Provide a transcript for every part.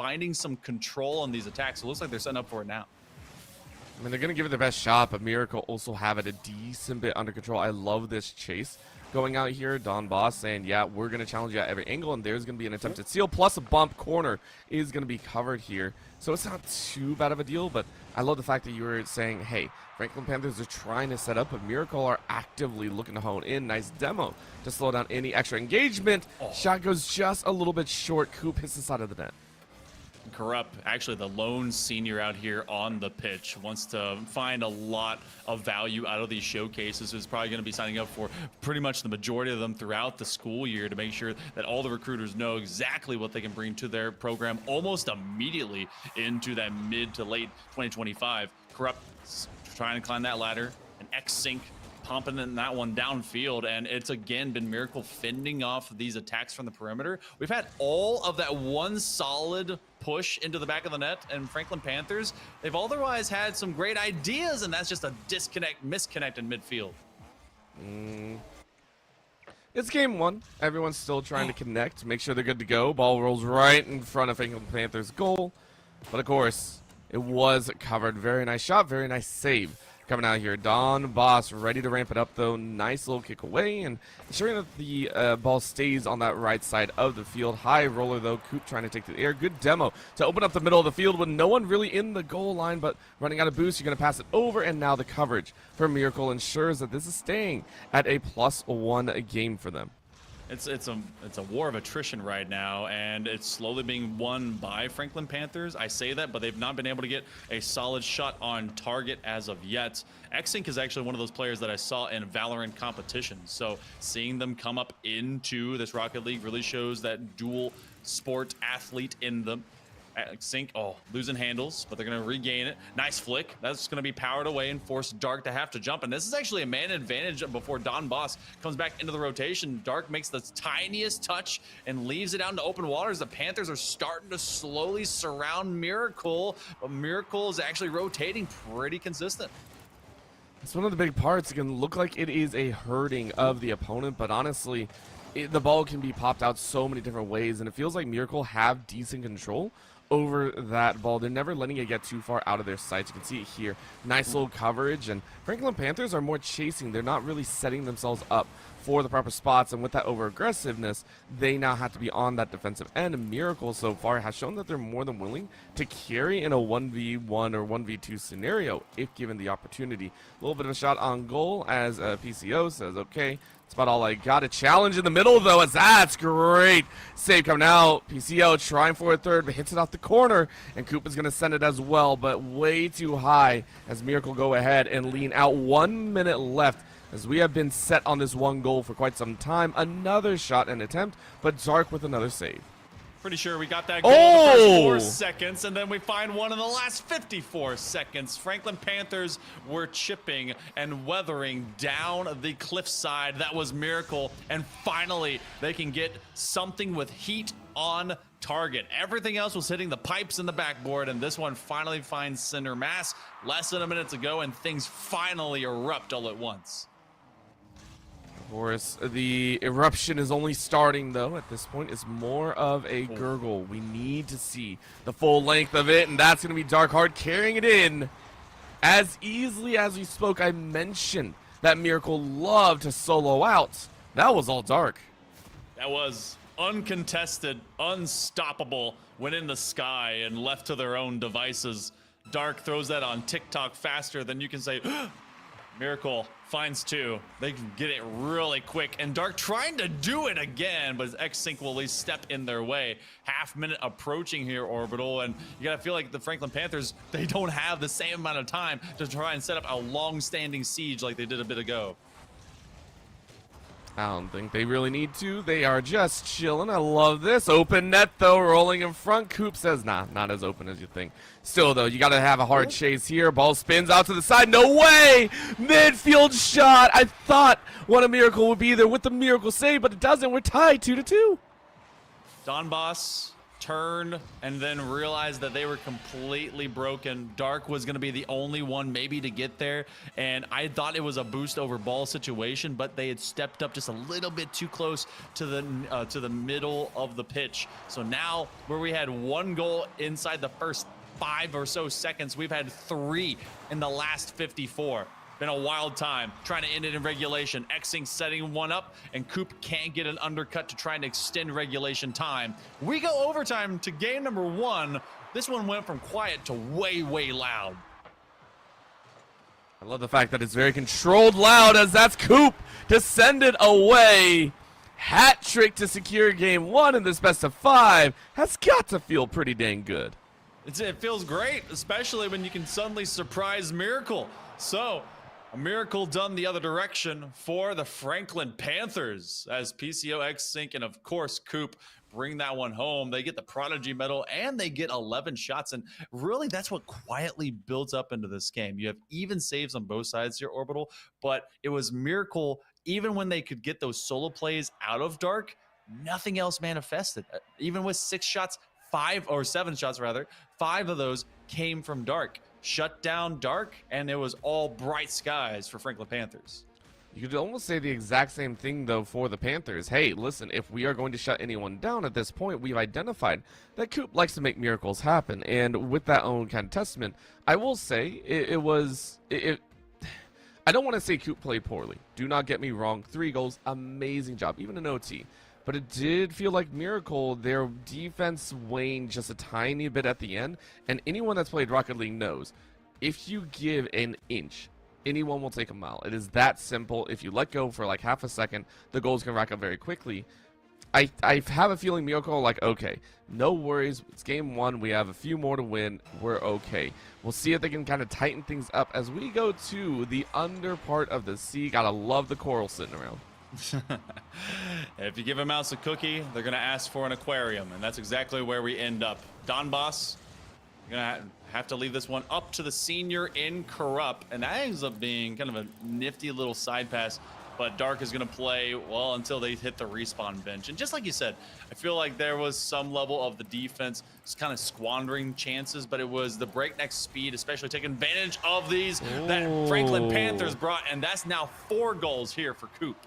finding some control on these attacks. It looks like they're setting up for it now. I mean, they're going to give it their best shot, but Miracle also have it a decent bit under control. I love this chase going out here. Don Boss saying, yeah, we're going to challenge you at every angle, and there's going to be an attempted steal, plus a bump corner is going to be covered here. So it's not too bad of a deal, but I love the fact that you were saying, hey, Franklin Panthers are trying to set up, but Miracle are actively looking to hone in. Nice demo to slow down any extra engagement. Shot goes just a little bit short. Coop hits the side of the net. Corrupt, actually the lone senior out here on the pitch, wants to find a lot of value out of these showcases. Is probably going to be signing up for pretty much the majority of them throughout the school year to make sure that all the recruiters know exactly what they can bring to their program almost immediately into that mid to late 2025. Corrupt trying to climb that ladder, and X-Sync pumping in that one downfield, and it's again been Miracle fending off these attacks from the perimeter. We've had all of that one solid push into the back of the net, and Franklin Panthers, they've otherwise had some great ideas, and that's just a misconnect in midfield. It's game one. Everyone's still trying to connect, make sure they're good to go. Ball rolls right in front of Franklin Panthers' goal, but of course, it was covered. Very nice shot, very nice save. Coming out here, Don Boss ready to ramp it up though. Nice little kick away and ensuring that the ball stays on that right side of the field. High roller though, Coop trying to take to the air. Good demo to open up the middle of the field with no one really in the goal line, but running out of boost, you're going to pass it over, and now the coverage for Miracle ensures that this is staying at a +1 game for them. It's a war of attrition right now, and it's slowly being won by Franklin Panthers. I say that, but they've not been able to get a solid shot on target as of yet. X-Sync is actually one of those players that I saw in Valorant competitions, so seeing them come up into this Rocket League really shows that dual sport athlete in them. Sync, losing handles, but they're going to regain it. Nice flick. That's going to be powered away and force Dark to have to jump. And this is actually a man advantage before Don Boss comes back into the rotation. Dark makes the tiniest touch and leaves it out into open waters. The Panthers are starting to slowly surround Miracle, but Miracle is actually rotating pretty consistent. It's one of the big parts. It can look like it is a hurting of the opponent, but honestly, the ball can be popped out so many different ways, and it feels like Miracle have decent control over that ball. They're never letting it get too far out of their sights. You can see it here. Nice little coverage, and Franklin Panthers are more chasing. They're not really setting themselves up for the proper spots, and with that over-aggressiveness, they now have to be on that defensive end. And Miracle so far has shown that they're more than willing to carry in a 1v1 or 1v2 scenario if given the opportunity. A little bit of a shot on goal as PCO says, okay, that's about all I got. A challenge in the middle, though, as that's great. Save coming out. PCO trying for a third, but hits it off the corner, and Coop is going to send it as well, but way too high as Miracle go ahead and lean out. 1 minute left as we have been set on this one goal for quite some time. Another shot and attempt, but Dark with another save. Pretty sure we got that goal in the first 4 seconds, and then we find one in the last 54 seconds. Franklin Panthers were chipping and weathering down the cliffside. That was Miracle, and finally they can get something with heat on target. Everything else was hitting the pipes in the backboard, and this one finally finds center mass. Less than a minute to go, and things finally erupt all at once. Of course, the eruption is only starting, though. At this point, it's more of a gurgle. We need to see the full length of it, and that's going to be Dark Heart carrying it in. As easily as we spoke, I mentioned that Miracle loved to solo out. That was all Dark. That was uncontested, unstoppable, went in the sky and left to their own devices. Dark throws that on TikTok faster than you can say, Miracle finds 2. They can get it really quick, and Dark trying to do it again, but X-Sync will at least step in their way. Half minute approaching here, Orbital, and you gotta feel like the Franklin Panthers, they don't have the same amount of time to try and set up a long-standing siege like they did a bit ago. I don't think they really need to. They are just chilling. I love this. Open net, though, rolling in front. Coop says, nah, not as open as you think. Still, though, you got to have a hard chase here. Ball spins out to the side. No way! Midfield shot. I thought one of Miracle would be there with the Miracle save, but it doesn't. We're tied 2-2. Don Boss turned and then realized that they were completely broken. Dark was going to be the only one maybe to get there, and I thought it was a boost over ball situation, but they had stepped up just a little bit too close to the middle of the pitch. So now where we had 1 goal inside the first 5 or so seconds, we've had 3 in the last 54. Been a wild time trying to end it in regulation. Xing setting one up, and Coop can't get an undercut to try and extend regulation time. We go overtime to game number 1. This one went from quiet to way, way loud. I love the fact that it's very controlled loud, as that's Coop to send it away. Hat trick to secure game 1 in this best of 5 has got to feel pretty dang good. It feels great, especially when you can suddenly surprise Miracle. So, a miracle done the other direction for the Franklin Panthers, as PCO, Xing, and of course Coop bring that one home. They get the Prodigy medal and they get 11 shots, and really that's what quietly builds up into this game. You have even saves on both sides here, Orbital, but it was Miracle, even when they could get those solo plays out of Dark, nothing else manifested. Even with 6 shots, 5 or 7 shots rather, 5 of those came from Dark. Shut down Dark, and it was all bright skies for Franklin Panthers. You could almost say the exact same thing, though, for the Panthers. Hey, listen, if we are going to shut anyone down at this point, we've identified that Coop likes to make miracles happen. And with that own kind of testament, I will say I don't want to say Coop played poorly. Do not get me wrong. 3 goals, amazing job, even an OT. But it did feel like Miracle, their defense waned just a tiny bit at the end. And anyone that's played Rocket League knows, if you give an inch, anyone will take a mile. It is that simple. If you let go for like half a second, the goals can rack up very quickly. I have a feeling Miracle are like, okay, no worries. It's game 1. We have a few more to win. We're okay. We'll see if they can kind of tighten things up as we go to the under part of the sea. Gotta love the coral sitting around. If you give a mouse a cookie, they're going to ask for an aquarium, and that's exactly where we end up. Don Boss, you're going to have to leave this one up to the senior in Corrupt, and that ends up being kind of a nifty little side pass, but Dark is going to play, well, until they hit the respawn bench. And just like you said, I feel like there was some level of the defense just kind of squandering chances, but it was the breakneck speed, especially taking advantage of these that Franklin Panthers brought, and that's now 4 goals here for Coop.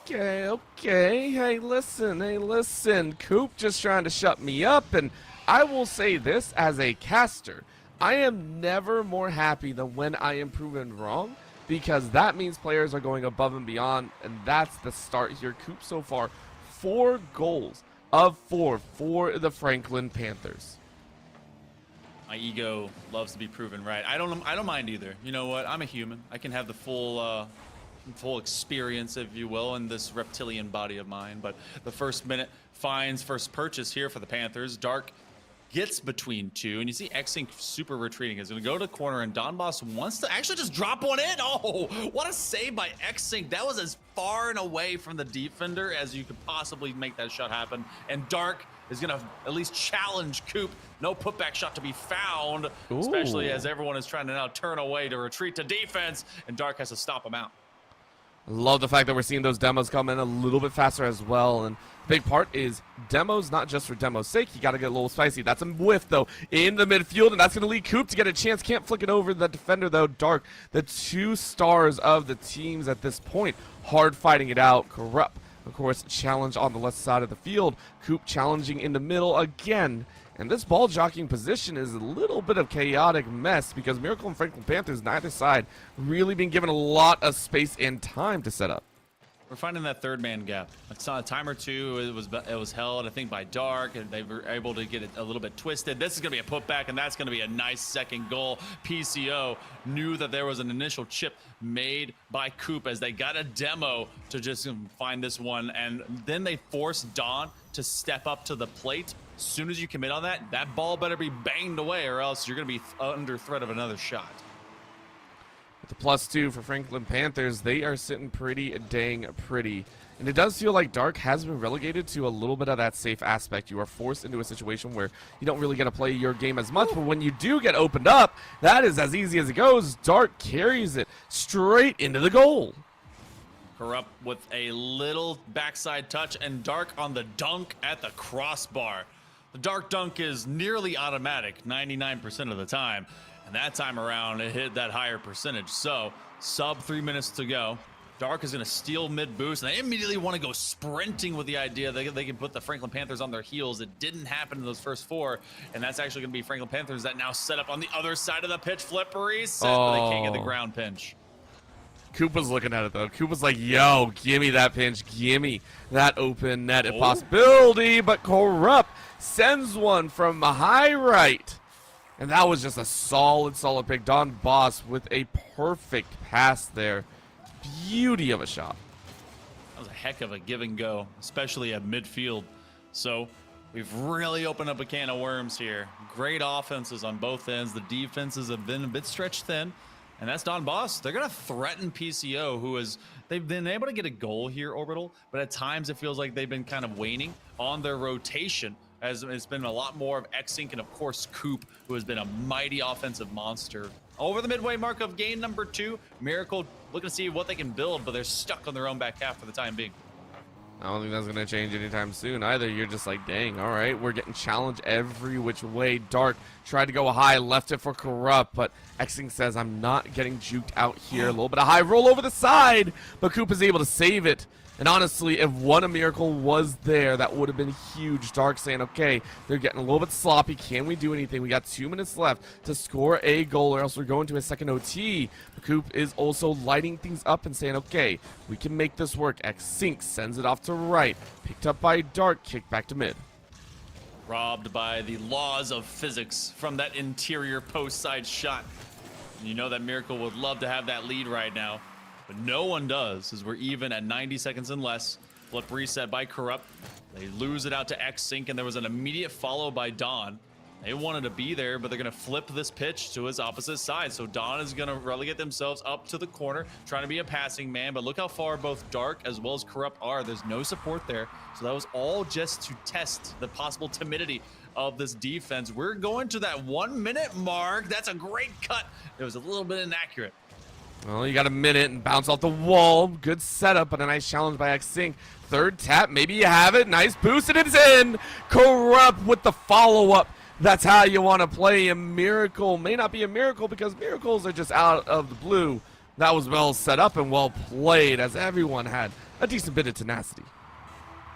Okay. Hey, listen. Coop just trying to shut me up, and I will say this as a caster. I am never more happy than when I am proven wrong, because that means players are going above and beyond, and that's the start here. Coop so far, 4 goals of 4 for the Franklin Panthers. My ego loves to be proven right. I don't mind either. You know what? I'm a human. I can have the full experience, if you will, in this reptilian body of mine. But the first minute finds first purchase here for the Panthers. Dark gets between 2, and you see Xing super retreating. Is going to go to the corner, and Don Boss wants to actually just drop one in. Oh, what a save by Xing. That was as far and away from the defender as you could possibly make that shot happen. And Dark is going to at least challenge Coop. No putback shot to be found, especially as everyone is trying to now turn away to retreat to defense, and Dark has to stop him out. Love the fact that we're seeing those demos come in a little bit faster as well. And the big part is demos, not just for demo's sake. You got to get a little spicy. That's a whiff, though, in the midfield, and that's going to lead Coop to get a chance. Can't flick it over the defender, though. Dark, the 2 stars of the teams at this point, hard fighting it out. Corrupt, of course, challenge on the left side of the field. Coop challenging in the middle again. And this ball jockeying position is a little bit of chaotic mess, because Miracle and Franklin Panthers, neither side, really been given a lot of space and time to set up. We're finding that 3rd man gap. I saw a time or 2. It was held, I think, by Dark, and they were able to get it a little bit twisted. This is going to be a putback, and that's going to be a nice second goal. PCO knew that there was an initial chip made by Coop as they got a demo to just find this one, and then they forced Don to step up to the plate. As soon as you commit on that, that ball better be banged away, or else you're going to be under threat of another shot. With the +2 for Franklin Panthers, they are sitting pretty dang pretty. And it does feel like Dark has been relegated to a little bit of that safe aspect. You are forced into a situation where you don't really get to play your game as much, but when you do get opened up, that is as easy as it goes. Dark carries it straight into the goal. Corrupt with a little backside touch, and Dark on the dunk at the crossbar. The Dark Dunk is nearly automatic 99% of the time. And that time around, it hit that higher percentage. So, sub 3 minutes to go. Dark is going to steal mid boost, and they immediately want to go sprinting with the idea that they can put the Franklin Panthers on their heels. It didn't happen in those first 4, and that's actually going to be Franklin Panthers that now set up on the other side of the pitch. Flippery set, but they can't get the ground pinch. Coop was looking at it though. Coop was like, yo, gimme that pinch, gimme that open net possibility, but Corrupt sends one from high right. And that was just a solid pick. Don Boss with a perfect pass there. Beauty of a shot. That was a heck of a give and go, especially at midfield. So we've really opened up a can of worms here. Great offenses on both ends. The defenses have been a bit stretched thin. And that's Don Boss. They're going to threaten PCO, they've been able to get a goal here, Orbital, but at times it feels like they've been kind of waning on their rotation, as it's been a lot more of X-Sync and, of course, Coop, who has been a mighty offensive monster. Over the midway mark of game number 2, Miracle looking to see what they can build, but they're stuck on their own back half for the time being. I don't think that's going to change anytime soon either. You're just like, dang, all right, we're getting challenged every which way. Dark tried to go high, left it for Corrupt, but Xing says, I'm not getting juked out here. A little bit of high roll over the side, but Coop is able to save it. And honestly, if one Miracle was there, that would have been huge. Dark saying, okay, they're getting a little bit sloppy. Can we do anything? We got 2 minutes left to score a goal, or else we're going to a second OT. But Coop is also lighting things up and saying, okay, we can make this work. X-Sync sends it off to right. Picked up by Dark, kicked back to mid. Robbed by the laws of physics from that interior post side shot. And you know that Miracle would love to have that lead right now. But no one does, as we're even at 90 seconds and less. Flip reset by Corrupt. They lose it out to X-Sync, and there was an immediate follow by Don. They wanted to be there, but they're going to flip this pitch to his opposite side. So Don is going to relegate themselves up to the corner, trying to be a passing man. But look how far both Dark as well as Corrupt are. There's no support there. So that was all just to test the possible timidity of this defense. We're going to that 1 minute mark. That's a great cut. It was a little bit inaccurate. Well, you got a minute and bounce off the wall. Good setup, but a nice challenge by X-Sync. Third tap, maybe you have it. Nice boost, and it's in. Corrupt with the follow-up. That's how you want to play a Miracle. May not be a miracle because miracles are just out of the blue. That was well set up and well played, as everyone had a decent bit of tenacity.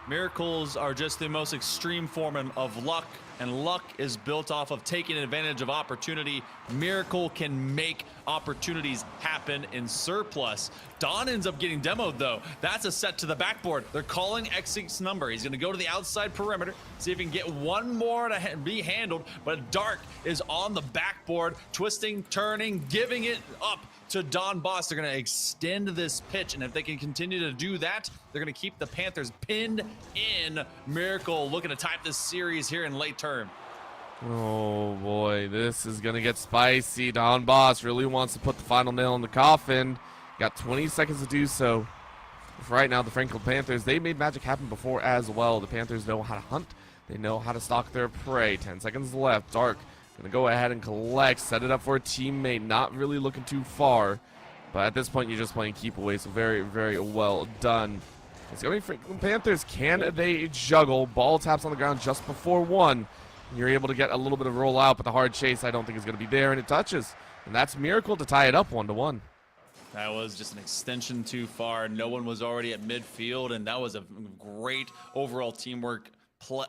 Miracles are just the most extreme form of luck, and luck is built off of taking advantage of opportunity. Miracle can make opportunities happen in surplus. Don ends up getting demoed, though. That's a set to the backboard. They're calling X-Sync's number. He's going to go to the outside perimeter, see if he can get one more to be handled, but Dark is on the backboard, twisting, turning, giving it up to Don Boss. They're going to extend this pitch, and if they can continue to do that, they're going to keep the Panthers pinned in. Miracle looking to type this series here in late term. Oh boy, this is going to get spicy. Don Boss really wants to put the final nail in the coffin. Got 20 seconds to do so. Right now, the Franklin Panthers, they made magic happen before as well. The Panthers know how to hunt. They know how to stalk their prey. 10 seconds left. Dark gonna go ahead and collect, set it up for a teammate, not really looking too far. But at this point, you're just playing keep away, so very, very well done. It's going to be Franklin Panthers. Can they juggle? Ball taps on the ground just before 1. You're able to get a little bit of roll out, but the hard chase I don't think is going to be there, and it touches. And that's Miracle to tie it up 1-1. That was just an extension too far. No one was already at midfield, and that was a great overall teamwork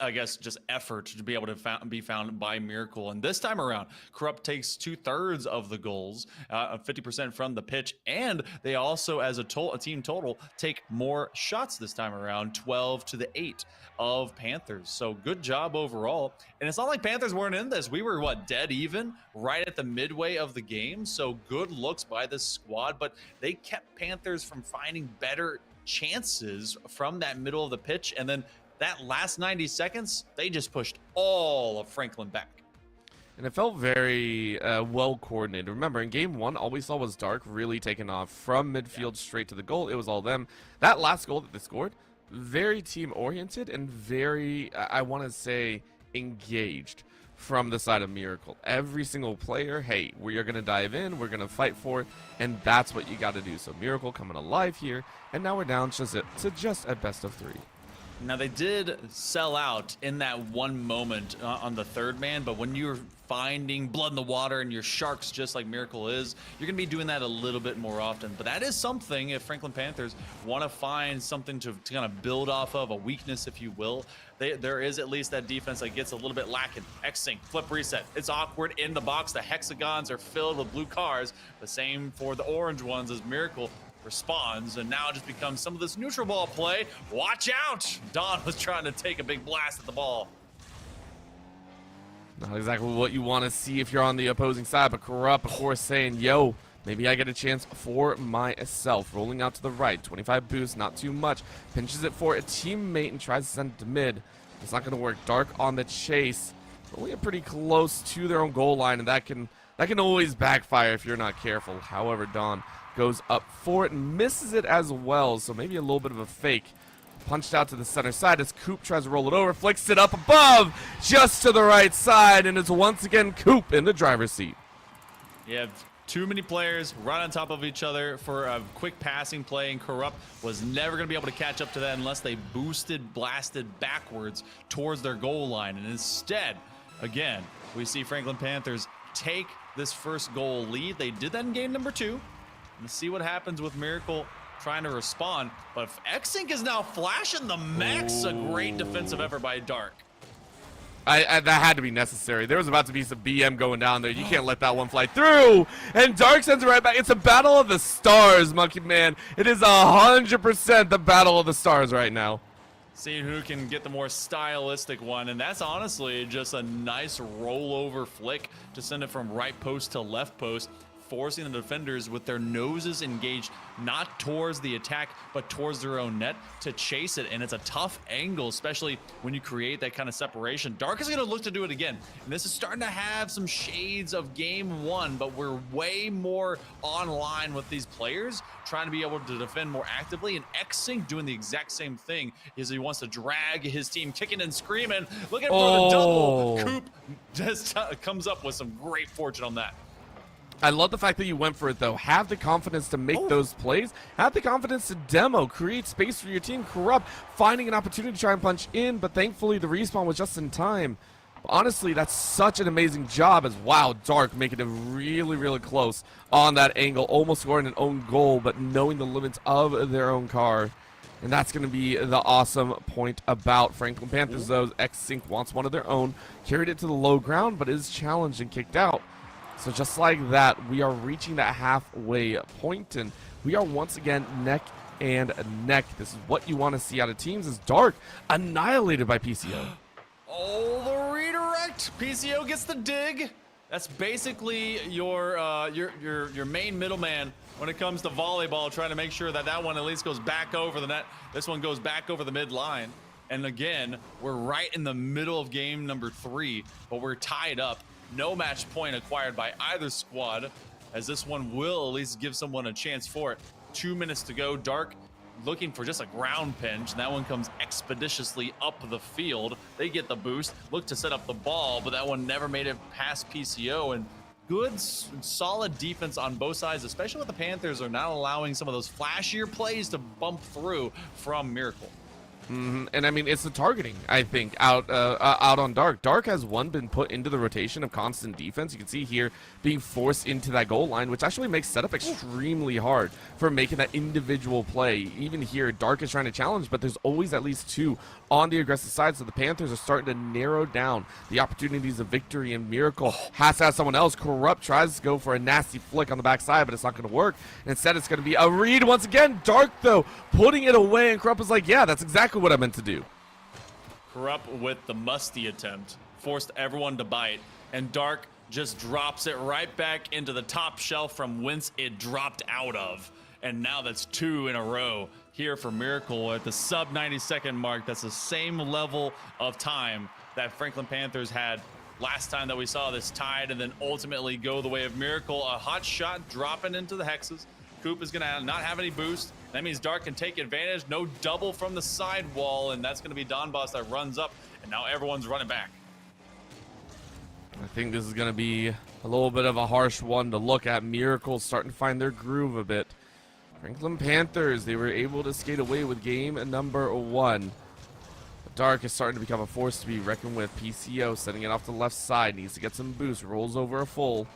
I guess just effort to be able to be found by Miracle. And this time around, Corrupt takes 2/3 of the goals, 50% from the pitch, and they also, as a team total, take more shots this time around, 12-8 of Panthers. So good job overall. And it's not like Panthers weren't in this. We were, dead even right at the midway of the game. So good looks by this squad, but they kept Panthers from finding better chances from that middle of the pitch. And then that last 90 seconds, they just pushed all of Franklin back. And it felt very well coordinated. Remember, in game 1, all we saw was Dark really taking off from midfield straight to the goal. It was all them. That last goal that they scored, very team-oriented and very, I want to say, engaged from the side of Miracle. Every single player, hey, we are going to dive in, we're going to fight for it, and that's what you got to do. So Miracle coming alive here, and now we're down to just a best of 3. Now they did sell out in that one moment on the third man, but when you're finding blood in the water and your sharks just like Miracle is, you're gonna be doing that a little bit more often. But that is something if Franklin Panthers want to find something to kind of build off of, a weakness if you will. There is at least that defense that gets a little bit lacking. X-Sync, flip reset. It's awkward in the box. The hexagons are filled with blue cars. The same for the orange ones as Miracle responds, and now it just becomes some of this neutral ball play. Watch out! Don was trying to take a big blast at the ball. Not exactly what you want to see if you're on the opposing side, but Corrupt, of course, saying, yo, maybe I get a chance for myself. Rolling out to the right, 25 boost, not too much. Pinches it for a teammate and tries to send it to mid. It's not going to work. Dark on the chase. Rolling it pretty close to their own goal line, and that can always backfire if you're not careful. However, Don goes up for it and misses it as well, so maybe a little bit of a fake. Punched out to the center side as Coop tries to roll it over, flicks it up above, just to the right side, and it's once again Coop in the driver's seat. You have too many players right on top of each other for a quick passing play, and Corrupt was never going to be able to catch up to that unless they blasted backwards towards their goal line. And instead, again, we see Franklin Panthers take this first goal lead. They did that in game number 2. Let's see what happens with Miracle trying to respond. But if X-Sync is now flashing the max, a great defensive effort by Dark. That had to be necessary. There was about to be some BM going down there. You can't let that one fly through. And Dark sends it right back. It's a battle of the stars, Monkey Man. It is 100% the battle of the stars right now. Seeing who can get the more stylistic one, and that's honestly just a nice rollover flick to send it from right post to left post, forcing the defenders with their noses engaged not towards the attack but towards their own net to chase it. And it's a tough angle, especially when you create that kind of separation. Dark is going to look to do it again, and this is starting to have some shades of game 1, but we're way more online with these players trying to be able to defend more actively. And X-Sync doing the exact same thing is he wants to drag his team kicking and screaming, looking for the double. Coop just comes up with some great fortune on that. I love the fact that you went for it, though. Have the confidence to make those plays. Have the confidence to demo, create space for your team. Corrupt, finding an opportunity to try and punch in, but thankfully the respawn was just in time. But honestly, that's such an amazing job as, wow, Dark making it really, really close on that angle. Almost scoring an own goal, but knowing the limits of their own car. And that's going to be the awesome point about Franklin Panthers, though. X-Sync wants one of their own. Carried it to the low ground, but is challenged and kicked out. So just like that, we are reaching that halfway point, and we are once again neck and neck. This is what you want to see out of teams, is Dark annihilated by PCO. Oh, the redirect. PCO gets the dig. That's basically your main middleman when it comes to volleyball, trying to make sure that that one at least goes back over the net. This one goes back over the midline. And again, we're right in the middle of game number 3, but we're tied up. No match point acquired by either squad, as this one will at least give someone a chance for it. 2 minutes to go. Dark looking for just a ground pinch, and that one comes expeditiously up the field. They get the boost, look to set up the ball, but that one never made it past PCO. And good, solid defense on both sides, especially with the Panthers are not allowing some of those flashier plays to bump through from Miracle. And I mean, it's the targeting, I think, out on Dark. Dark has been put into the rotation of constant defense. You can see here being forced into that goal line, which actually makes setup extremely hard for making that individual play. Even here, Dark is trying to challenge, but there's always at least 2 on the aggressive side, so the Panthers are starting to narrow down the opportunities of victory, and Miracle has to have someone else. Corrupt tries to go for a nasty flick on the backside, but it's not going to work. And instead, it's going to be a read once again. Dark, though, putting it away, and Corrupt is like, yeah, that's exactly what I meant to do. Corrupt with the musty attempt forced everyone to bite, and Dark just drops it right back into the top shelf from whence it dropped out of. And now that's 2 in a row here for Miracle at the sub 90-second mark. That's the same level of time that Franklin Panthers had last time that we saw this tied and then ultimately go the way of Miracle. A hot shot dropping into the hexes. Coop is going to not have any boost. That means Dark can take advantage. No double from the side wall, and that's going to be Don Boss that runs up, and now everyone's running back. I think this is going to be a little bit of a harsh one to look at. Miracle starting to find their groove a bit. Franklin Panthers, they were able to skate away with game number 1. Dark is starting to become a force to be reckoned with. PCO sending it off to the left side. Needs to get some boost. Rolls over a full.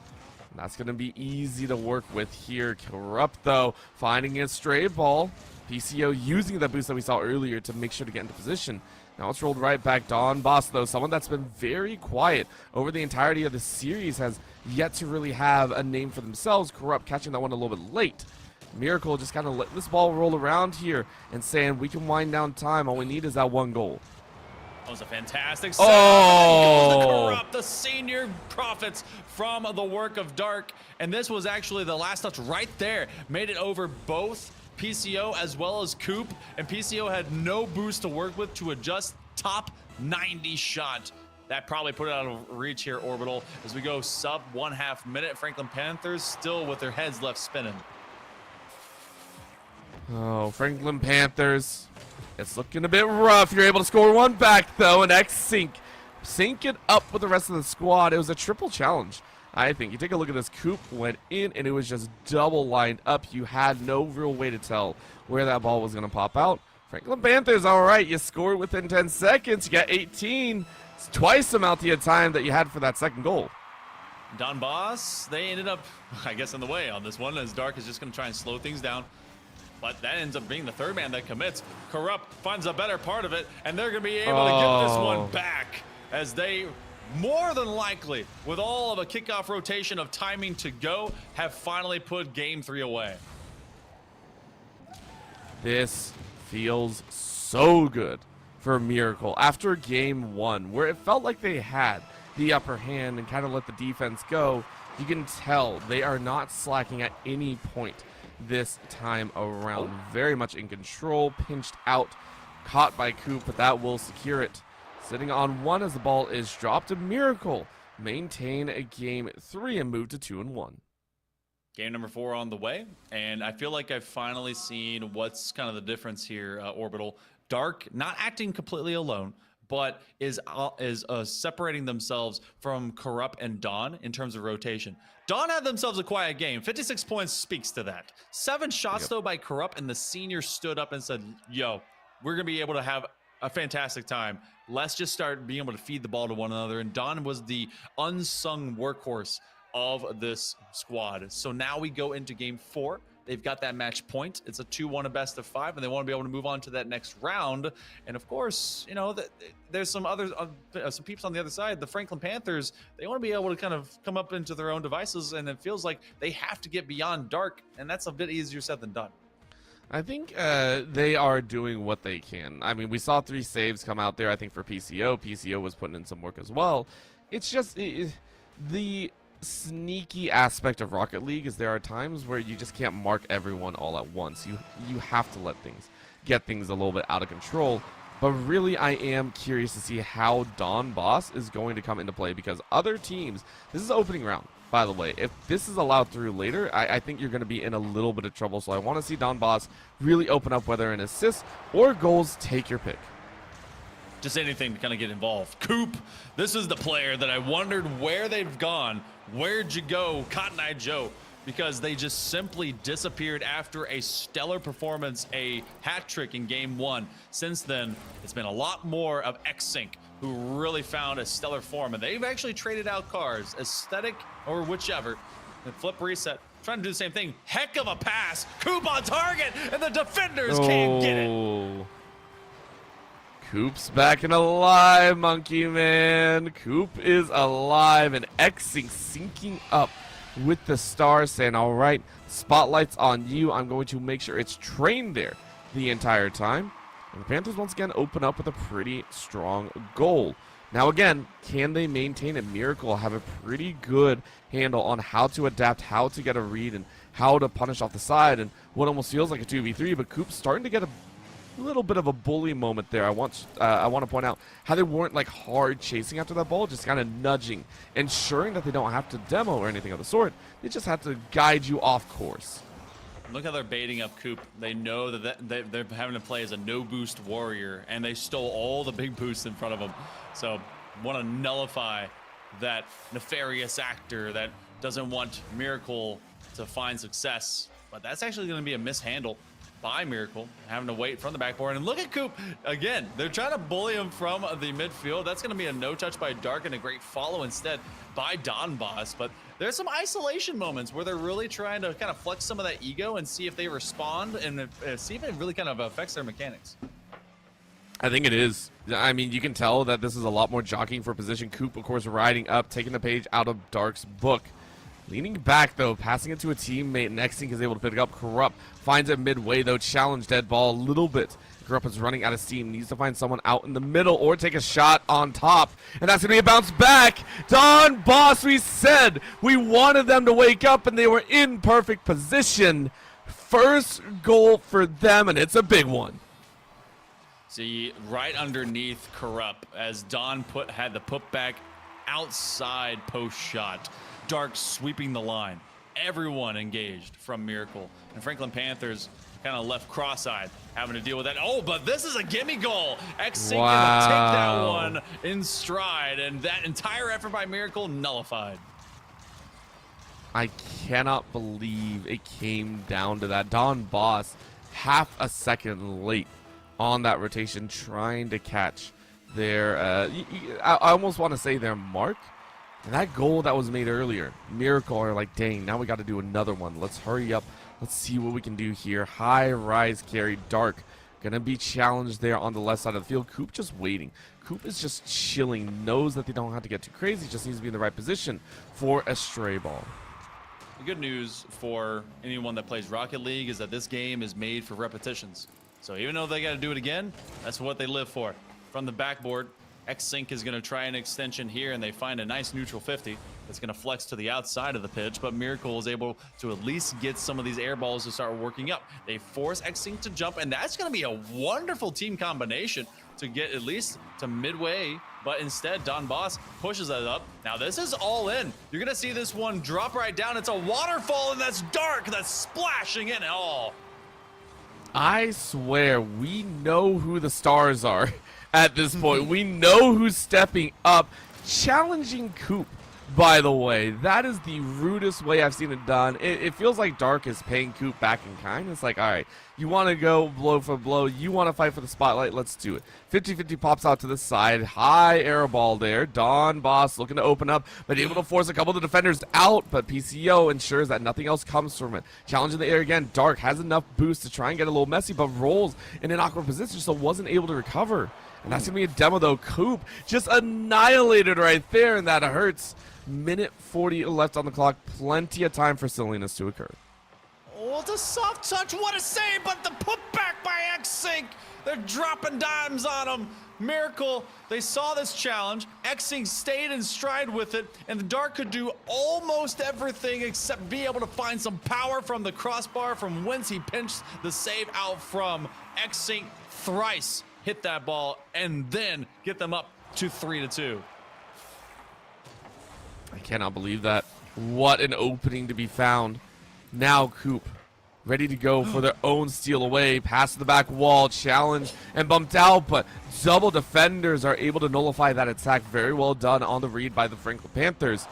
That's going to be easy to work with here. Corrupt, though, finding a stray ball. PCO using that boost that we saw earlier to make sure to get into position. Now it's rolled right back. Don Boss, though, someone that's been very quiet over the entirety of the series, has yet to really have a name for themselves. Corrupt catching that one a little bit late. Miracle just kind of letting this ball roll around here and saying we can wind down time. All we need is that one goal. That was a fantastic save. Oh! Corrupt, the senior profits from the work of Dark. And this was actually the last touch right there. Made it over both PCO as well as Coop. And PCO had no boost to work with to adjust top 90 shot. That probably put it out of reach here, Orbital, as we go sub 1/2 minute. Franklin Panthers still with their heads left spinning. Oh, Franklin Panthers. It's looking a bit rough. You're able to score one back, though, and X-Sync. Sync it up with the rest of the squad. It was a triple challenge, I think. You take a look at this. Coop went in, and it was just double lined up. You had no real way to tell where that ball was going to pop out. Franklin Panthers, all right. You scored within 10 seconds. You got 18. It's twice the amount of time that you had for that second goal. Don Boss, they ended up, I guess, in the way on this one, as Dark is just going to try and slow things down. But that ends up being the third man that commits. Corrupt finds a better part of it, and they're going to be able to get this one back, as they, more than likely, with all of a kickoff rotation of timing to go, have finally put game 3 away. This feels so good for Miracle after game 1, where it felt like they had the upper hand and kind of let the defense go. You can tell they are not slacking at any point this time around. Very much in control, pinched out, caught by Coop, but that will secure it. Sitting on 1 as the ball is dropped. A Miracle maintain a game 3 and move to 2-1. Game number 4 on the way, and I feel like I've finally seen what's kind of the difference here, Orbital. Dark not acting completely alone, but is separating themselves from Corrupt and Dawn in terms of rotation. Dawn had themselves a quiet game. 56 points speaks to that. 7 shots, though, by Corrupt, and the senior stood up and said, yo, we're going to be able to have a fantastic time. Let's just start being able to feed the ball to one another. And Dawn was the unsung workhorse of this squad. So now we go into game 4. They've got that match point. It's a 2-1, a best of 5, and they want to be able to move on to that next round. And of course, you know, there's some others, some peeps on the other side. The Franklin Panthers, they want to be able to kind of come up into their own devices, and it feels like they have to get beyond Dark, and that's a bit easier said than done. I think they are doing what they can. I mean, we saw 3 saves come out there, I think, for PCO. PCO was putting in some work as well. It's just the sneaky aspect of Rocket League is there are times where you just can't mark everyone all at once. You have to let things get things a little bit out of control. But really, I am curious to see how Don Boss is going to come into play, because other teams, this is the opening round, by the way. If this is allowed through later, I think you're going to be in a little bit of trouble. So I want to see Don Boss really open up, whether in assists or goals. Take your pick. Just anything to kind of get involved. Coop, this is the player that I wondered where they've gone. Where'd you go, Cotton Eye Joe? Because they just simply disappeared after a stellar performance, a hat trick in game 1. Since then, it's been a lot more of X-Sync, who really found a stellar form, and they've actually traded out cars, aesthetic or whichever, and flip reset, trying to do the same thing. Heck of a pass, Coop on target, and the defenders can't get it. Coop's back and alive, Monkey Man. Coop is alive, and X-Sync syncing up with the stars, saying, all right, spotlight's on you. I'm going to make sure it's trained there the entire time. And the Panthers once again open up with a pretty strong goal. Now again, can they maintain it? Miracle have a pretty good handle on how to adapt, how to get a read, and how to punish off the side, and what almost feels like a 2v3, but Coop's starting to get a little bit of a bully moment there. I want to point out how they weren't like hard chasing after that ball, just kind of nudging, ensuring that they don't have to demo or anything of the sort. They just have to guide you off course. Look how they're baiting up Coop. They know that they're having to play as a no-boost warrior, and they stole all the big boosts in front of them. So want to nullify that nefarious actor that doesn't want Miracle to find success. But that's actually going to be a mishandle. by Miracle, having to wait from the backboard. And look at Coop again. They're trying to bully him from the midfield. That's going to be a no touch by Dark and a great follow instead by Don Boss. But there's some isolation moments where they're really trying to kind of flex some of that ego and see if they respond and see if it really kind of affects their mechanics. I think it is. I mean, you can tell that this is a lot more jockeying for position. Coop, of course, riding up, taking the page out of Dark's book. Leaning back, though, passing it to a teammate, and Xink is able to pick it up. Corrupt finds it midway, though. Challenge dead ball a little bit. Corrupt is running out of steam. Needs to find someone out in the middle or take a shot on top. And that's going to be a bounce back. Don Boss, we said we wanted them to wake up, and they were in perfect position. First goal for them, and it's a big one. See, right underneath Corrupt, as Don had the putback outside post shot. Dark sweeping the line. Everyone engaged from Miracle. And Franklin Panthers kind of left cross-eyed, having to deal with that. Oh, but this is a gimme goal. Xink gonna take that one in stride, and that entire effort by Miracle nullified. I cannot believe it came down to that. Don Boss, half a second late on that rotation, trying to catch their, I almost want to say their mark. And that goal that was made earlier, Miracle are like, dang, now we got to do another one. Let's hurry up. Let's see what we can do here. High rise carry, Dark. Going to be challenged there on the left side of the field. Coop just waiting. Coop is just chilling, knows that they don't have to get too crazy, just needs to be in the right position for a stray ball. The good news for anyone that plays Rocket League is that this game is made for repetitions. So even though they got to do it again, that's what they live for. From the backboard, Xink is going to try an extension here, and they find a nice neutral 50 that's going to flex to the outside of the pitch, but Miracle is able to at least get some of these air balls to start working up. They force Xink to jump, and that's going to be a wonderful team combination to get at least to midway, but instead Don Boss pushes that up. Now this is all in. You're going to see this one drop right down. It's a waterfall, and that's Dark that's splashing in it all. I swear, we know who the stars are. At this point, we know who's stepping up, challenging Coop, by the way. That is the rudest way I've seen it done. It feels like Dark is paying Coop back in kind. It's like, all right, you want to go blow for blow, you want to fight for the spotlight, let's do it. 50-50 pops out to the side, high air ball there. Don Boss looking to open up, but able to force a couple of the defenders out, but PCO ensures that nothing else comes from it. Challenge in the air again, Dark has enough boost to try and get a little messy, but rolls in an awkward position, so wasn't able to recover. And that's going to be a demo, though. Coop just annihilated right there, and that hurts. Minute 40 left on the clock. Plenty of time for silliness to occur. Oh, it's a soft touch. What a save, but the putback by Xink. They're dropping dimes on him. Miracle, they saw this challenge. Xink stayed in stride with it, and the Dark could do almost everything except be able to find some power from the crossbar from whence he pinched the save out from. Xink thrice hit that ball and then get them up to 3-2. I cannot believe that. What an opening to be found. Now Coop ready to go for their own steal away. Pass to the back wall, challenge and bumped out, but double defenders are able to nullify that attack. Very well done on the read by the Franklin Panthers.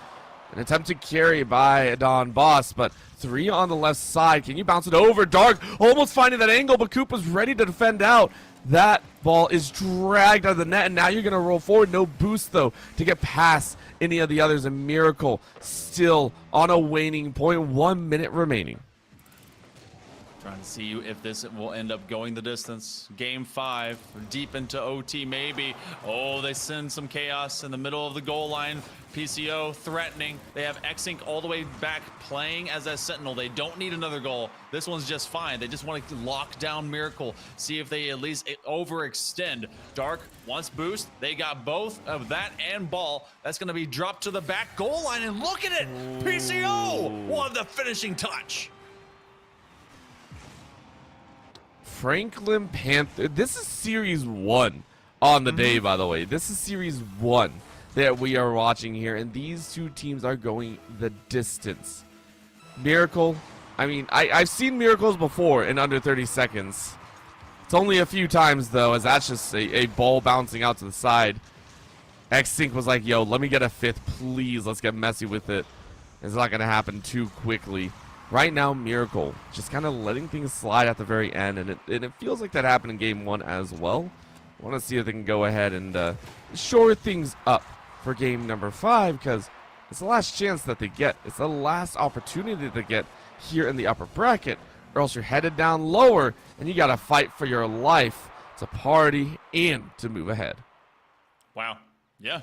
An attempted carry by Don Boss, but 3 on the left side. Can you bounce it over? Dark almost finding that angle, but Coop was ready to defend out. That ball is dragged out of the net, and now you're going to roll forward. No boost, though, to get past any of the others. A Miracle still on a waning point. 1 minute remaining. Trying to see if this will end up going the distance. Game 5, deep into OT maybe. Oh, they send some chaos in the middle of the goal line. PCO threatening. They have Xink all the way back playing as a sentinel. They don't need another goal. This one's just fine. They just want to lock down Miracle. See if they at least overextend. Dark wants boost. They got both of that and ball. That's going to be dropped to the back goal line. And look at it. PCO. What the finishing touch. Franklin Panther. This is Series 1 on the day, by the way. This is Series 1 that we are watching here, and these two teams are going the distance. Miracle, I mean, I've seen Miracles before in under 30 seconds. It's only a few times, though, as that's just a ball bouncing out to the side. Xink was like, yo, let me get a 5th, please. Let's get messy with it. It's not going to happen too quickly. right now Miracle just kind of letting things slide at the very end, and it feels like that happened in game 1 as well. I want to see if they can go ahead and shore things up for game number 5, because it's the last chance that they get. It's the last opportunity they get here in the upper bracket, or else you're headed down lower and you got to fight for your life to party and to move ahead. Wow. Yeah.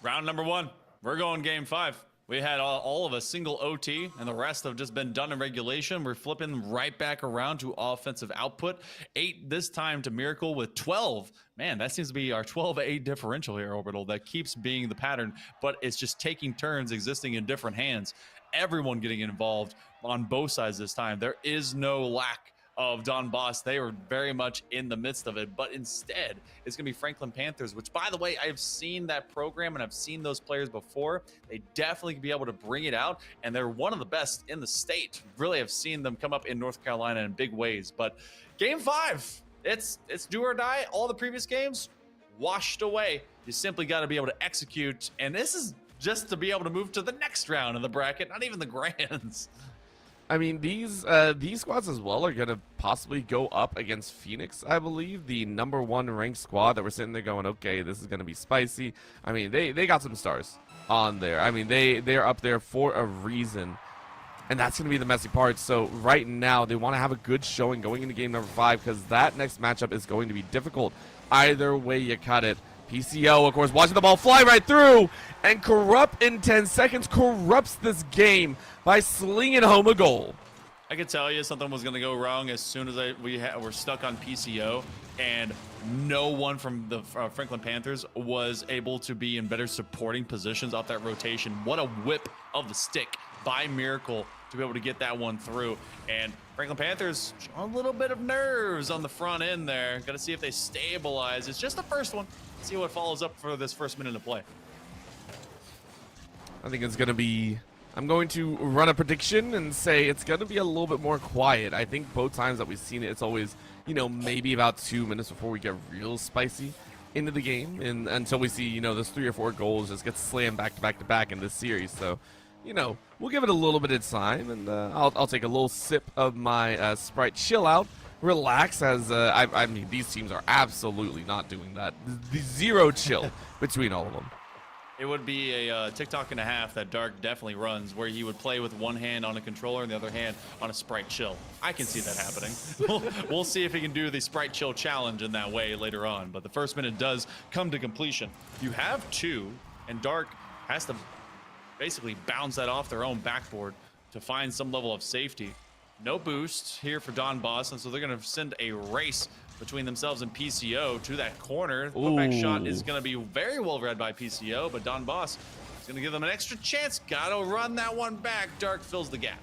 Round number 1. We're going game 5. We had all of a single OT, and the rest have just been done in regulation. We're flipping right back around to offensive output. 8 this time to Miracle with 12. Man, that seems to be our 12-8 differential here, Orbital. That keeps being the pattern, but it's just taking turns existing in different hands. Everyone getting involved on both sides this time. There is no lack of Don Boss. They were very much in the midst of it, but instead it's gonna be Franklin Panthers, which, by the way, I've seen that program and I've seen those players before. They definitely can be able to bring it out, and they're one of the best in the state. Really, I've seen them come up in North Carolina in big ways. But game 5, it's do or die. All the previous games washed away. You simply got to be able to execute, and this is just to be able to move to the next round of the bracket, not even the grands. I mean, these squads as well are going to possibly go up against Phoenix, I believe, the #1 ranked squad that we're sitting there going, okay, this is going to be spicy. I mean, they got some stars on there. I mean, they're up there for a reason, and that's going to be the messy part. So right now, they want to have a good showing going into game number 5, because that next matchup is going to be difficult. Either way you cut it. PCO, of course, watching the ball fly right through, and Corrupt in 10 seconds corrupts this game by slinging home a goal. I could tell you something was going to go wrong as soon as we're stuck on PCO, and no one from the Franklin Panthers was able to be in better supporting positions off that rotation. What a whip of the stick by Miracle to be able to get that one through. And Franklin Panthers, a little bit of nerves on the front end there. Got to see if they stabilize. It's just the first one. See what follows up for this first minute of play. I think it's going to be... I'm going to run a prediction and say it's going to be a little bit more quiet. I think both times that we've seen it, it's always, you know, maybe about 2 minutes before we get real spicy into the game, and until we see, you know, those 3 or 4 goals just get slammed back to back to back in this series. So, you know, we'll give it a little bit of time, and I'll take a little sip of my Sprite, chill out, relax, as I mean, these teams are absolutely not doing that. The zero chill between all of them. It would be a TikTok and a half that Dark definitely runs, where he would play with one hand on a controller and the other hand on a Sprite Chill. I can see that happening. We'll see if he can do the Sprite Chill challenge in that way later on. But the first minute does come to completion. You have 2, and Dark has to basically bounce that off their own backboard to find some level of safety. No boost here for Don Boss, and so they're going to send a race between themselves and PCO to that corner. The putback shot is going to be very well read by PCO, but Don Boss is going to give them an extra chance. Got to run that one back. Dark fills the gap.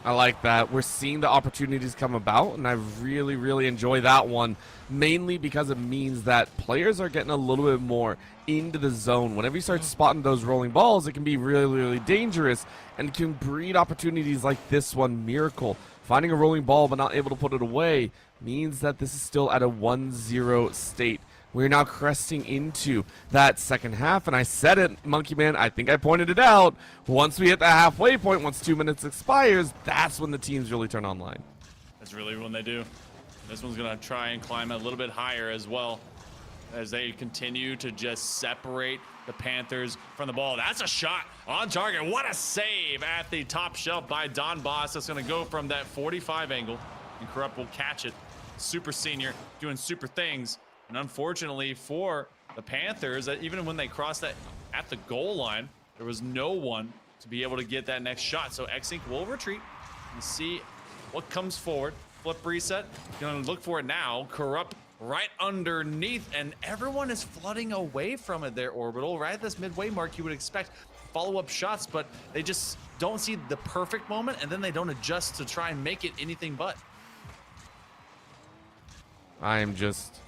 I like that. We're seeing the opportunities come about, and I really, really enjoy that one, mainly because it means that players are getting a little bit more into the zone. Whenever you start spotting those rolling balls, it can be really, really dangerous and can breed opportunities like this one. Miracle finding a rolling ball but not able to put it away means that this is still at a 1-0 state. We're now cresting into that second half, and I said it, Monkey Man, I think I pointed it out. Once we hit that halfway point, once 2 minutes expires, that's when the teams really turn online. That's really when they do. This one's going to try and climb a little bit higher as well, as they continue to just separate the Panthers from the ball. That's a shot on target. What a save at the top shelf by Don Boss. That's going to go from that 45 angle, and Corrupt will catch it. Super senior doing super things. And unfortunately for the Panthers, even when they crossed that at the goal line, there was no one to be able to get that next shot. So X-Inc will retreat and see what comes forward. Flip reset. Gonna look for it now. Corrupt right underneath, and everyone is flooding away from it there, Orbital. Right at this midway mark, you would expect follow-up shots, but they just don't see the perfect moment, and then they don't adjust to try and make it anything but. I'm just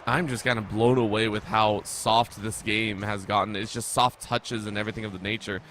kind of blown away with how soft this game has gotten. It's just soft touches and everything of the nature.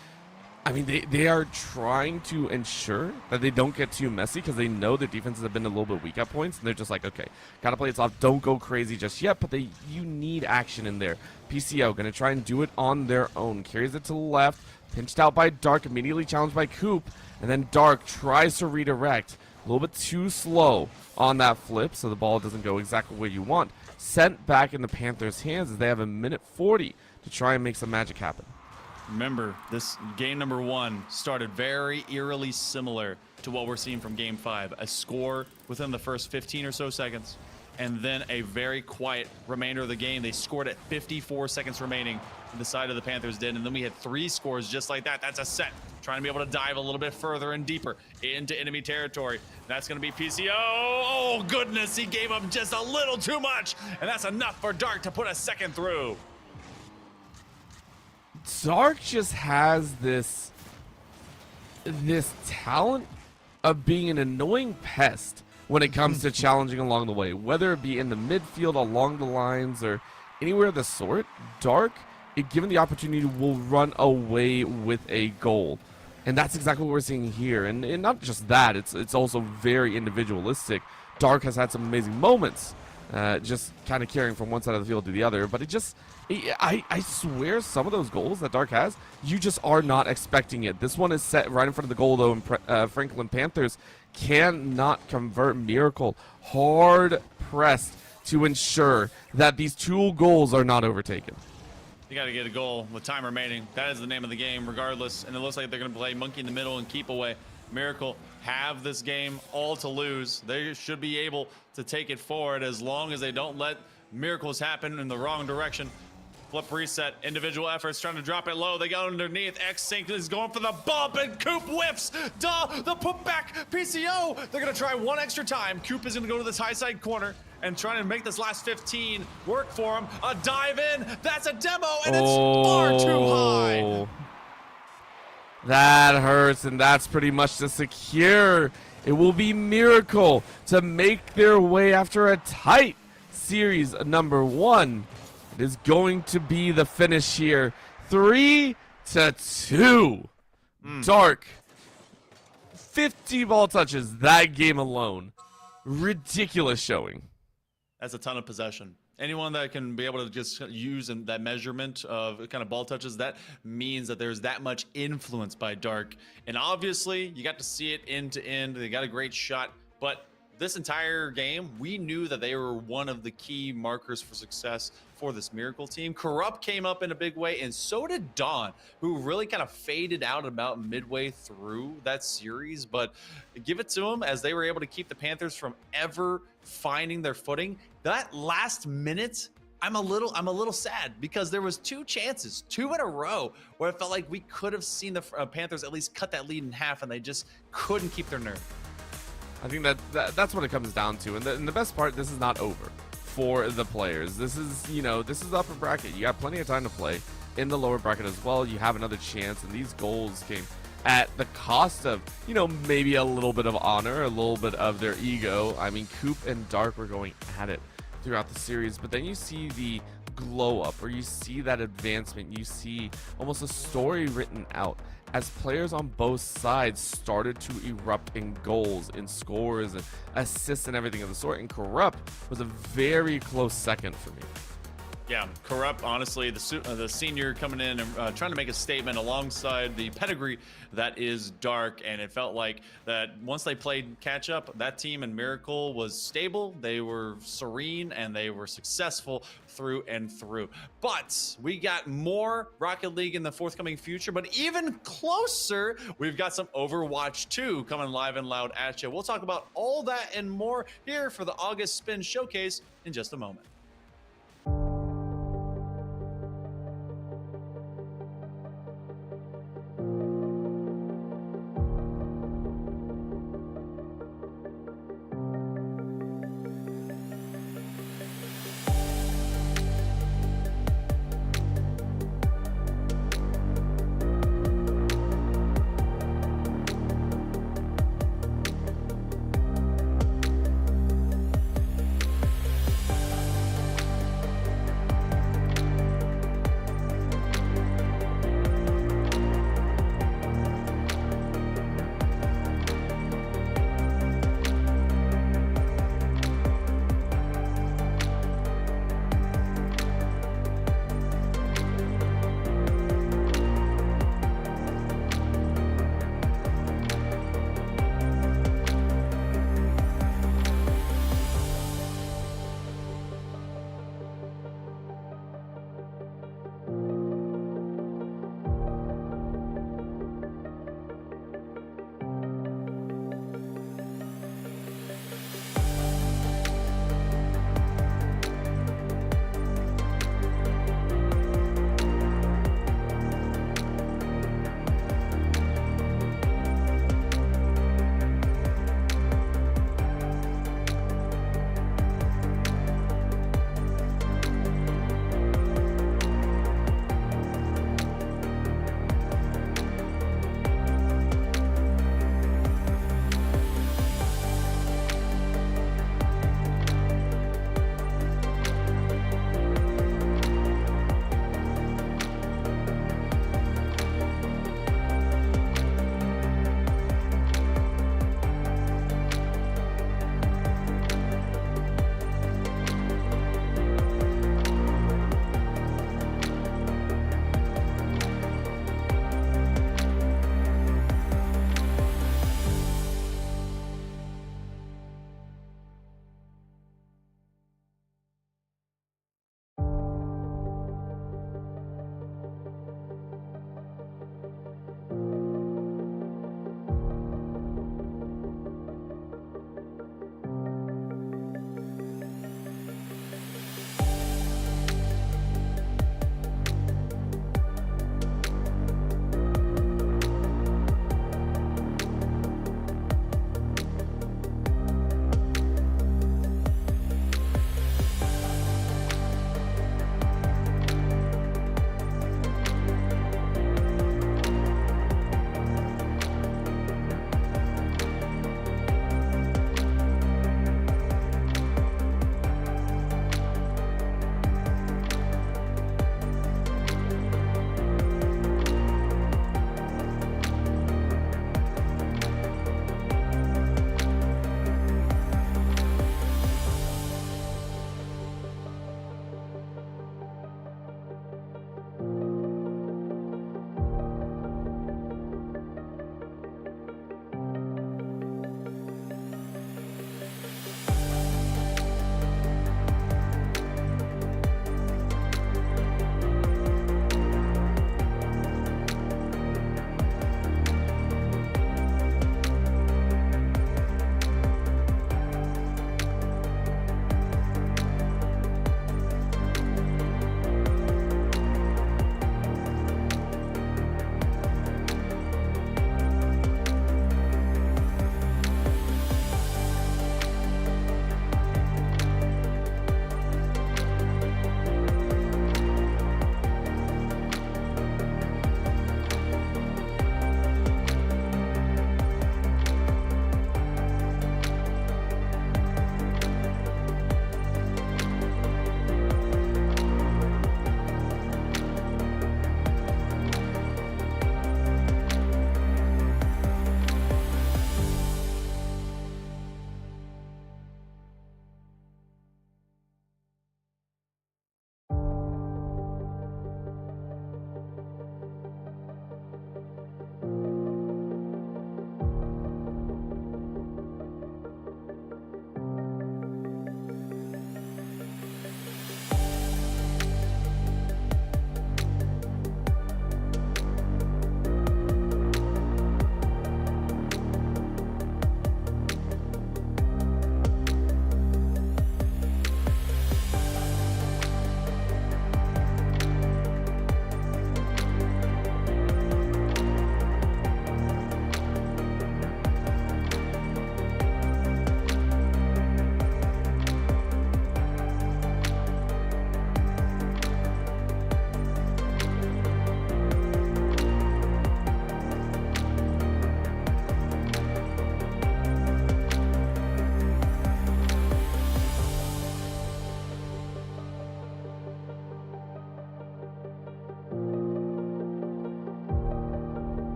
I mean, they are trying to ensure that they don't get too messy because they know their defenses have been a little bit weak at points, and they're just like, okay, gotta play it off. Don't go crazy just yet, but you need action in there. PCO gonna try and do it on their own. Carries it to the left, pinched out by Dark, immediately challenged by Coop, and then Dark tries to redirect. A little bit too slow on that flip, so the ball doesn't go exactly where you want. Sent back in the Panthers' hands as they have a minute 40 to try and make some magic happen. Remember, this game number 1 started very eerily similar to what we're seeing from game 5. A score within the first 15 or so seconds, and then a very quiet remainder of the game. They scored at 54 seconds remaining. The side of the Panthers did, and then we had 3 scores just like that. That's a set. Trying to be able to dive a little bit further and deeper into enemy territory. That's going to be PCO. Oh, goodness, he gave up just a little too much, and that's enough for Dark to put a second through. Dark just has this talent of being an annoying pest when it comes to challenging along the way, whether it be in the midfield, along the lines, or anywhere of the sort. Dark, if given the opportunity, will run away with a goal, and that's exactly what we're seeing here. And not just that, it's also very individualistic. Dark has had some amazing moments, just kind of carrying from one side of the field to the other, but I swear some of those goals that Dark has, you just are not expecting it. This one is set right in front of the goal, though, and Franklin Panthers cannot convert. Miracle hard pressed to ensure that these 2 goals are not overtaken. You got to get a goal with time remaining. That is the name of the game, regardless. And it looks like they're going to play monkey in the middle and keep away. Miracle have this game all to lose. They should be able to take it forward as long as they don't let miracles happen in the wrong direction. Flip reset, individual efforts, trying to drop it low. They go underneath. X-Sync is going for the bump, and Coop whiffs. The putback, PCO. They're going to try one extra time. Coop is going to go to this high side corner and try to make this last 15 work for him. A dive in. That's a demo, and it's far too high. That hurts, and that's pretty much the secure. It will be Miracle to make their way after a tight series number 1. It is going to be the finish here. 3-2. Dark. 50 ball touches that game alone. Ridiculous showing. That's a ton of possession. Anyone that can be able to just use that measurement of kind of ball touches, that means that there's that much influence by Dark. And obviously, you got to see it end to end. They got a great shot, but this entire game, we knew that they were one of the key markers for success for this Miracle team. Corrupt came up in a big way, and so did Dawn, who really kind of faded out about midway through that series. But give it to them, as they were able to keep the Panthers from ever finding their footing. That last minute, I'm a little sad, because there was 2 chances, 2 in a row, where it felt like we could have seen the Panthers at least cut that lead in half, and they just couldn't keep their nerve. I think that's what it comes down to. And the best part, this is not over for the players. This is, this is the upper bracket. You got plenty of time to play. In the lower bracket as well, you have another chance. And these goals came at the cost of, maybe a little bit of honor, a little bit of their ego. I mean, Coop and Dark were going at it throughout the series. But then you see the glow up, or you see that advancement. You see almost a story written out as players on both sides started to erupt in goals, in scores, and assists, and everything of the sort. And Corrupt was a very close second for me. Yeah, Corrupt, honestly, the senior coming in and trying to make a statement alongside the pedigree that is Dark, and it felt like that once they played catch up, that team in Miracle was stable, they were serene, and they were successful through and through. But we got more Rocket League in the forthcoming future, but even closer, we've got some Overwatch 2 coming live and loud at you. We'll talk about all that and more here for the August Spin Showcase in just a moment.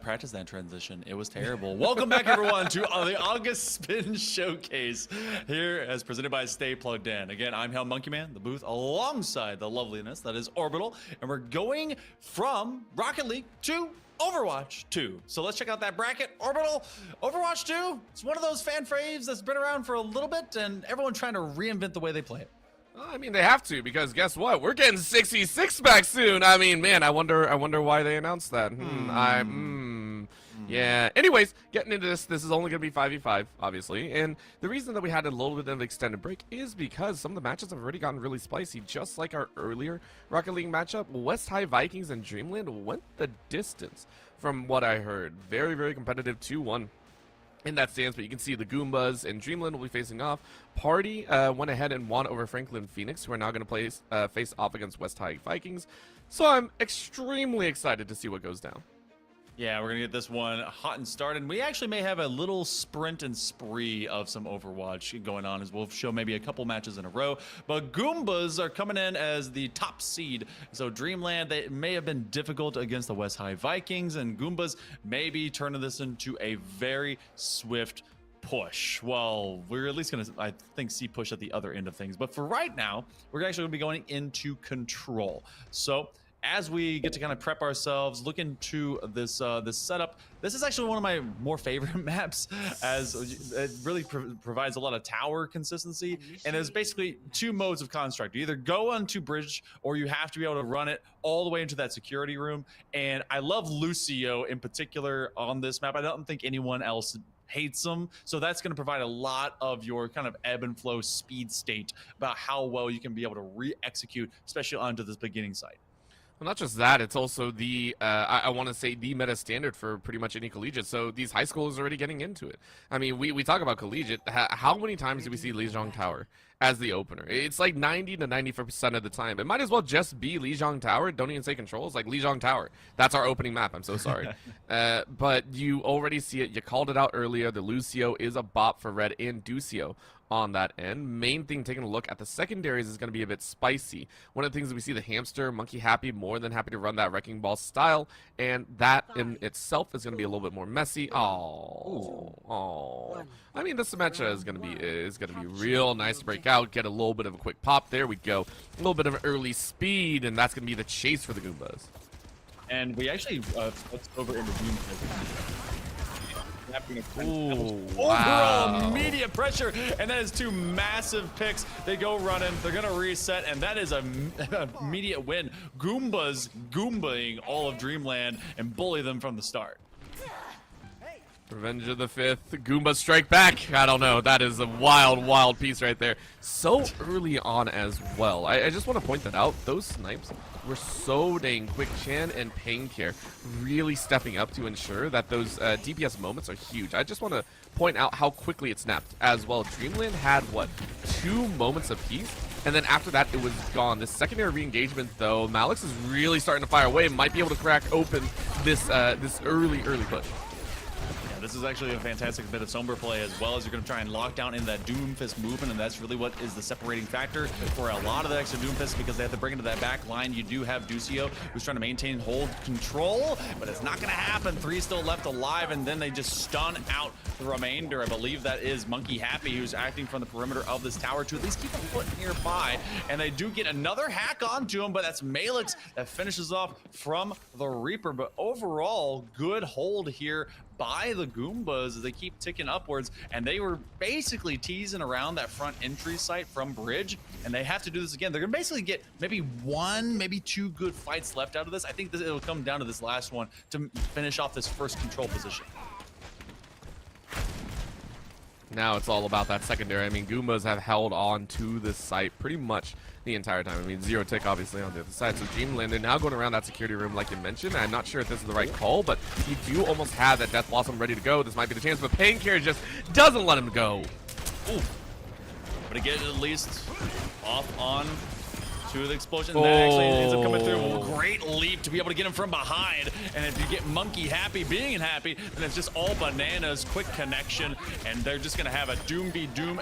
practice that transition. It was terrible. Welcome back, everyone, to the August Spin Showcase here as presented by Stay Plugged In. Again, I'm Hell Monkey Man, the booth, alongside the loveliness that is Orbital, and we're going from Rocket League to Overwatch 2. So let's check out that bracket. Orbital, Overwatch 2, it's one of those fan faves that's been around for a little bit, and everyone trying to reinvent the way they play it. I mean, they have to, because guess what? We're getting 66 back soon. I mean, man, I wonder why they announced that. Yeah. Anyways, getting into this is only going to be 5v5, obviously. And the reason that we had a little bit of an extended break is because some of the matches have already gotten really spicy. Just like our earlier Rocket League matchup, West High Vikings and Dreamland went the distance from what I heard. Very, very competitive 2-1. In that stance, but you can see the Goombas and Dreamland will be facing off. Party went ahead and won over Franklin Phoenix, who are now going to face off against West High Vikings. So I'm extremely excited to see what goes down. Yeah, we're going to get this one hot and started. We actually may have a little sprint and spree of some Overwatch going on as we'll show maybe a couple matches in a row. But Goombas are coming in as the top seed. So Dreamland, they may have been difficult against the West High Vikings, and Goombas may be turning this into a very swift push. Well, we're at least going to, I think, see push at the other end of things. But for right now, we're actually going to be going into control. So as we get to kind of prep ourselves, look into this this setup, this is actually one of my more favorite maps, as it really provides a lot of tower consistency. And there's basically two modes of construct. You either go onto bridge, or you have to be able to run it all the way into that security room. And I love Lucio in particular on this map. I don't think anyone else hates them, so that's going to provide a lot of your kind of ebb and flow speed state about how well you can be able to re-execute, especially onto this beginning site. Well, not just that, it's also the, I want to say, the meta standard for pretty much any collegiate. So these high schools are already getting into it. I mean, we talk about collegiate. How many times do we see Lijiang Tower as the opener? It's like 90 to 95% of the time. It might as well just be Lijiang Tower. Don't even say controls, like Lijiang Tower. That's our opening map. I'm so sorry. But you already see it. You called it out earlier. The Lucio is a bop for Red and Ducio on that end. Main thing, taking a look at the secondaries, is going to be a bit spicy. One of the things that we see, the Hamster, Monkey Happy, more than happy to run that Wrecking Ball style, and that in itself is going to be a little bit more messy. Oh. I mean, this Symmetra is going to be real nice to break out, get a little bit of a quick pop. There we go. A little bit of early speed, and that's going to be the chase for the Goombas. And we actually flipped over into Doom. Ooh, overall immediate pressure, and that is two massive picks. They go running, they're gonna reset, and that is an immediate win. Goombas goombaing all of Dreamland and bully them from the start. Revenge of the Fifth, Goomba strike back. I don't know, that is a wild piece right there. So early on as well. I just want to point that out. Those snipes were so dang quick. Chan and Paincare really stepping up to ensure that those DPS moments are huge. I just want to point out how quickly it snapped as well. Dreamland had, what, 2 moments apiece? And then after that, it was gone. This secondary re-engagement, though, Malix is really starting to fire away. Might be able to crack open this this early push. This is actually a fantastic bit of Sombra play, as well as you're going to try and lock down in that Doomfist movement, and that's really what is the separating factor for a lot of the extra Doomfist, because they have to bring into that back line. You do have Ducio, who's trying to maintain hold control, but it's not going to happen. 3 still left alive, and then they just stun out the remainder. I believe that is Monkey Happy, who's acting from the perimeter of this tower to at least keep a foot nearby, and they do get another hack onto him, but that's Malix that finishes off from the Reaper. But overall, good hold here by the Goombas as they keep ticking upwards, and they were basically teasing around that front entry site from bridge, and they have to do this again. They're gonna basically get maybe 1, maybe 2 good fights left out of this. I think it'll come down to this last one to finish off this first control position. Now it's all about that secondary. I mean, Goombas have held on to this site pretty much the entire time. I mean, 0 tick obviously on the other side. So Dreamland, they're now going around that security room like you mentioned. I'm not sure if this is the right call, but you do almost have that Death Blossom ready to go. This might be the chance, but Paincare just doesn't let him go. Ooh. But again, at least off on to the explosion. That actually ends up coming through. Oh. Great leap to be able to get him from behind. And if you get Monkey happy, being happy, then it's just all bananas. Quick connection, and they're just gonna have a doom be doom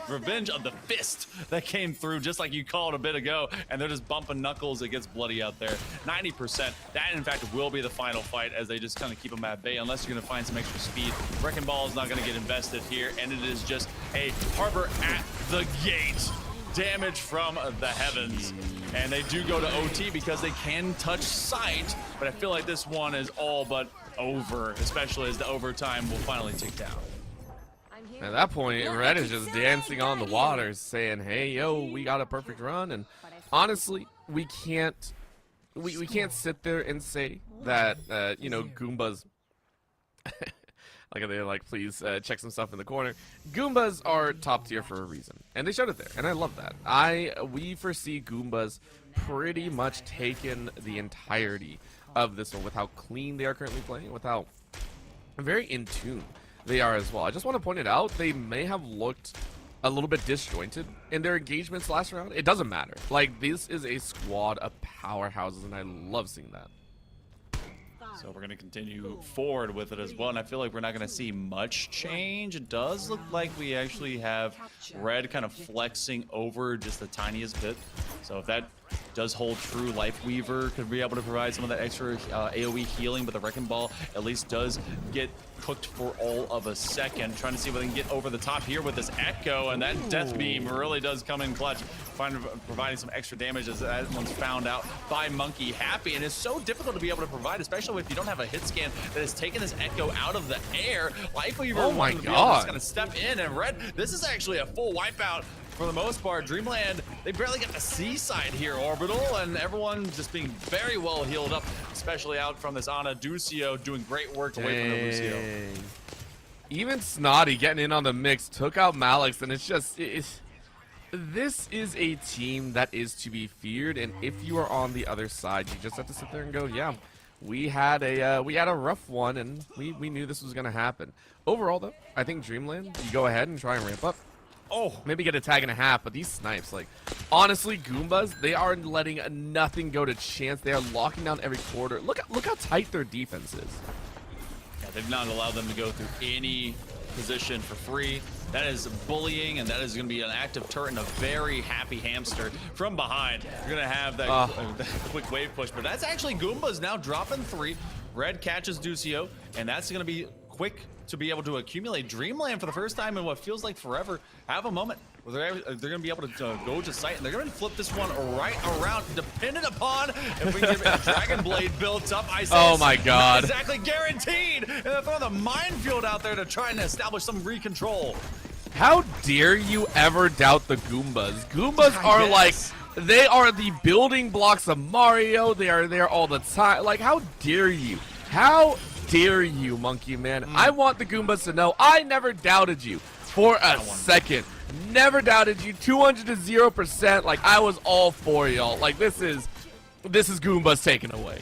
revenge of the fist that came through, just like you called a bit ago. And they're just bumping knuckles. It gets bloody out there. 90%. That in fact will be the final fight, as they just kind of keep them at bay, unless you're gonna find some extra speed. Wrecking Ball is not gonna get invested here, and it is just a harbor at the gate. Damage from the heavens, and they do go to OT because they can touch sight, but I feel like this one is all but over, especially as the overtime will finally tick down. At that point, Red is just dancing on the waters, saying, "Hey, yo, we got a perfect run." And honestly, we can't sit there and say that you know, Goombas. Like they're like, please check some stuff in the corner. Goombas are top tier for a reason, and they showed it there, and I love that. We foresee Goombas pretty much taking the entirety of this one with how clean they are currently playing, with how very in tune they are as well. I just want to point it out, they may have looked a little bit disjointed in their engagements last round. It doesn't matter. Like, this is a squad of powerhouses, and I love seeing that. So we're going to continue forward with it as well, and I feel like we're not going to see much change. It does look like we actually have Red kind of flexing over just the tiniest bit. So if that does hold true, Lifeweaver could be able to provide some of that extra AoE healing, but the Wrecking Ball at least does get cooked for all of a second. Trying to see if they can get over the top here with this Echo, and that Death Beam really does come in clutch, providing some extra damage as that one's found out by Monkey Happy. And it's so difficult to be able to provide, especially if you don't have a hit scan that has taken this Echo out of the air. Lifeweaver, oh my God, God, is going to step in, and Red, this is actually a full wipeout. For the most part, Dreamland, they barely get the seaside here, Orbital, and everyone just being very well healed up, especially out from this Ana Ducio, doing great work away from the Lucio. Even Snotty getting in on the mix took out Malix, and it's just, this is a team that is to be feared, and if you are on the other side, you just have to sit there and go, yeah, we had a rough one, and we knew this was going to happen. Overall, though, I think Dreamland, you go ahead and try and ramp up. Oh, maybe get a tag and a half, but these snipes, like, honestly, Goombas, they are letting nothing go to chance. They are locking down every quarter. Look how tight their defense is. Yeah, they've not allowed them to go through any position for free. That is bullying, and that is going to be an active turret and a very happy hamster from behind. You're going to have that, that quick wave push, but that's actually Goombas now dropping 3. Red catches Ducio, and that's going to be quick to be able to accumulate. Dreamland, for the first time in what feels like forever, have a moment where they're going to be able to go to sight, and they're going to flip this one right around, dependent upon if we can get Dragon Blade built up. I say, oh my God, not exactly guaranteed, and they're throwing the minefield out there to try and establish some recontrol. How dare you ever doubt the Goombas? Goombas are like, they are the building blocks of Mario. They are there all the time. Like, how dare you? How dare you, Monkey Man? I want the Goombas to know I never doubted you for a second. Never doubted you. 200 to 0%. Like, I was all for y'all. Like, this is Goombas taken away.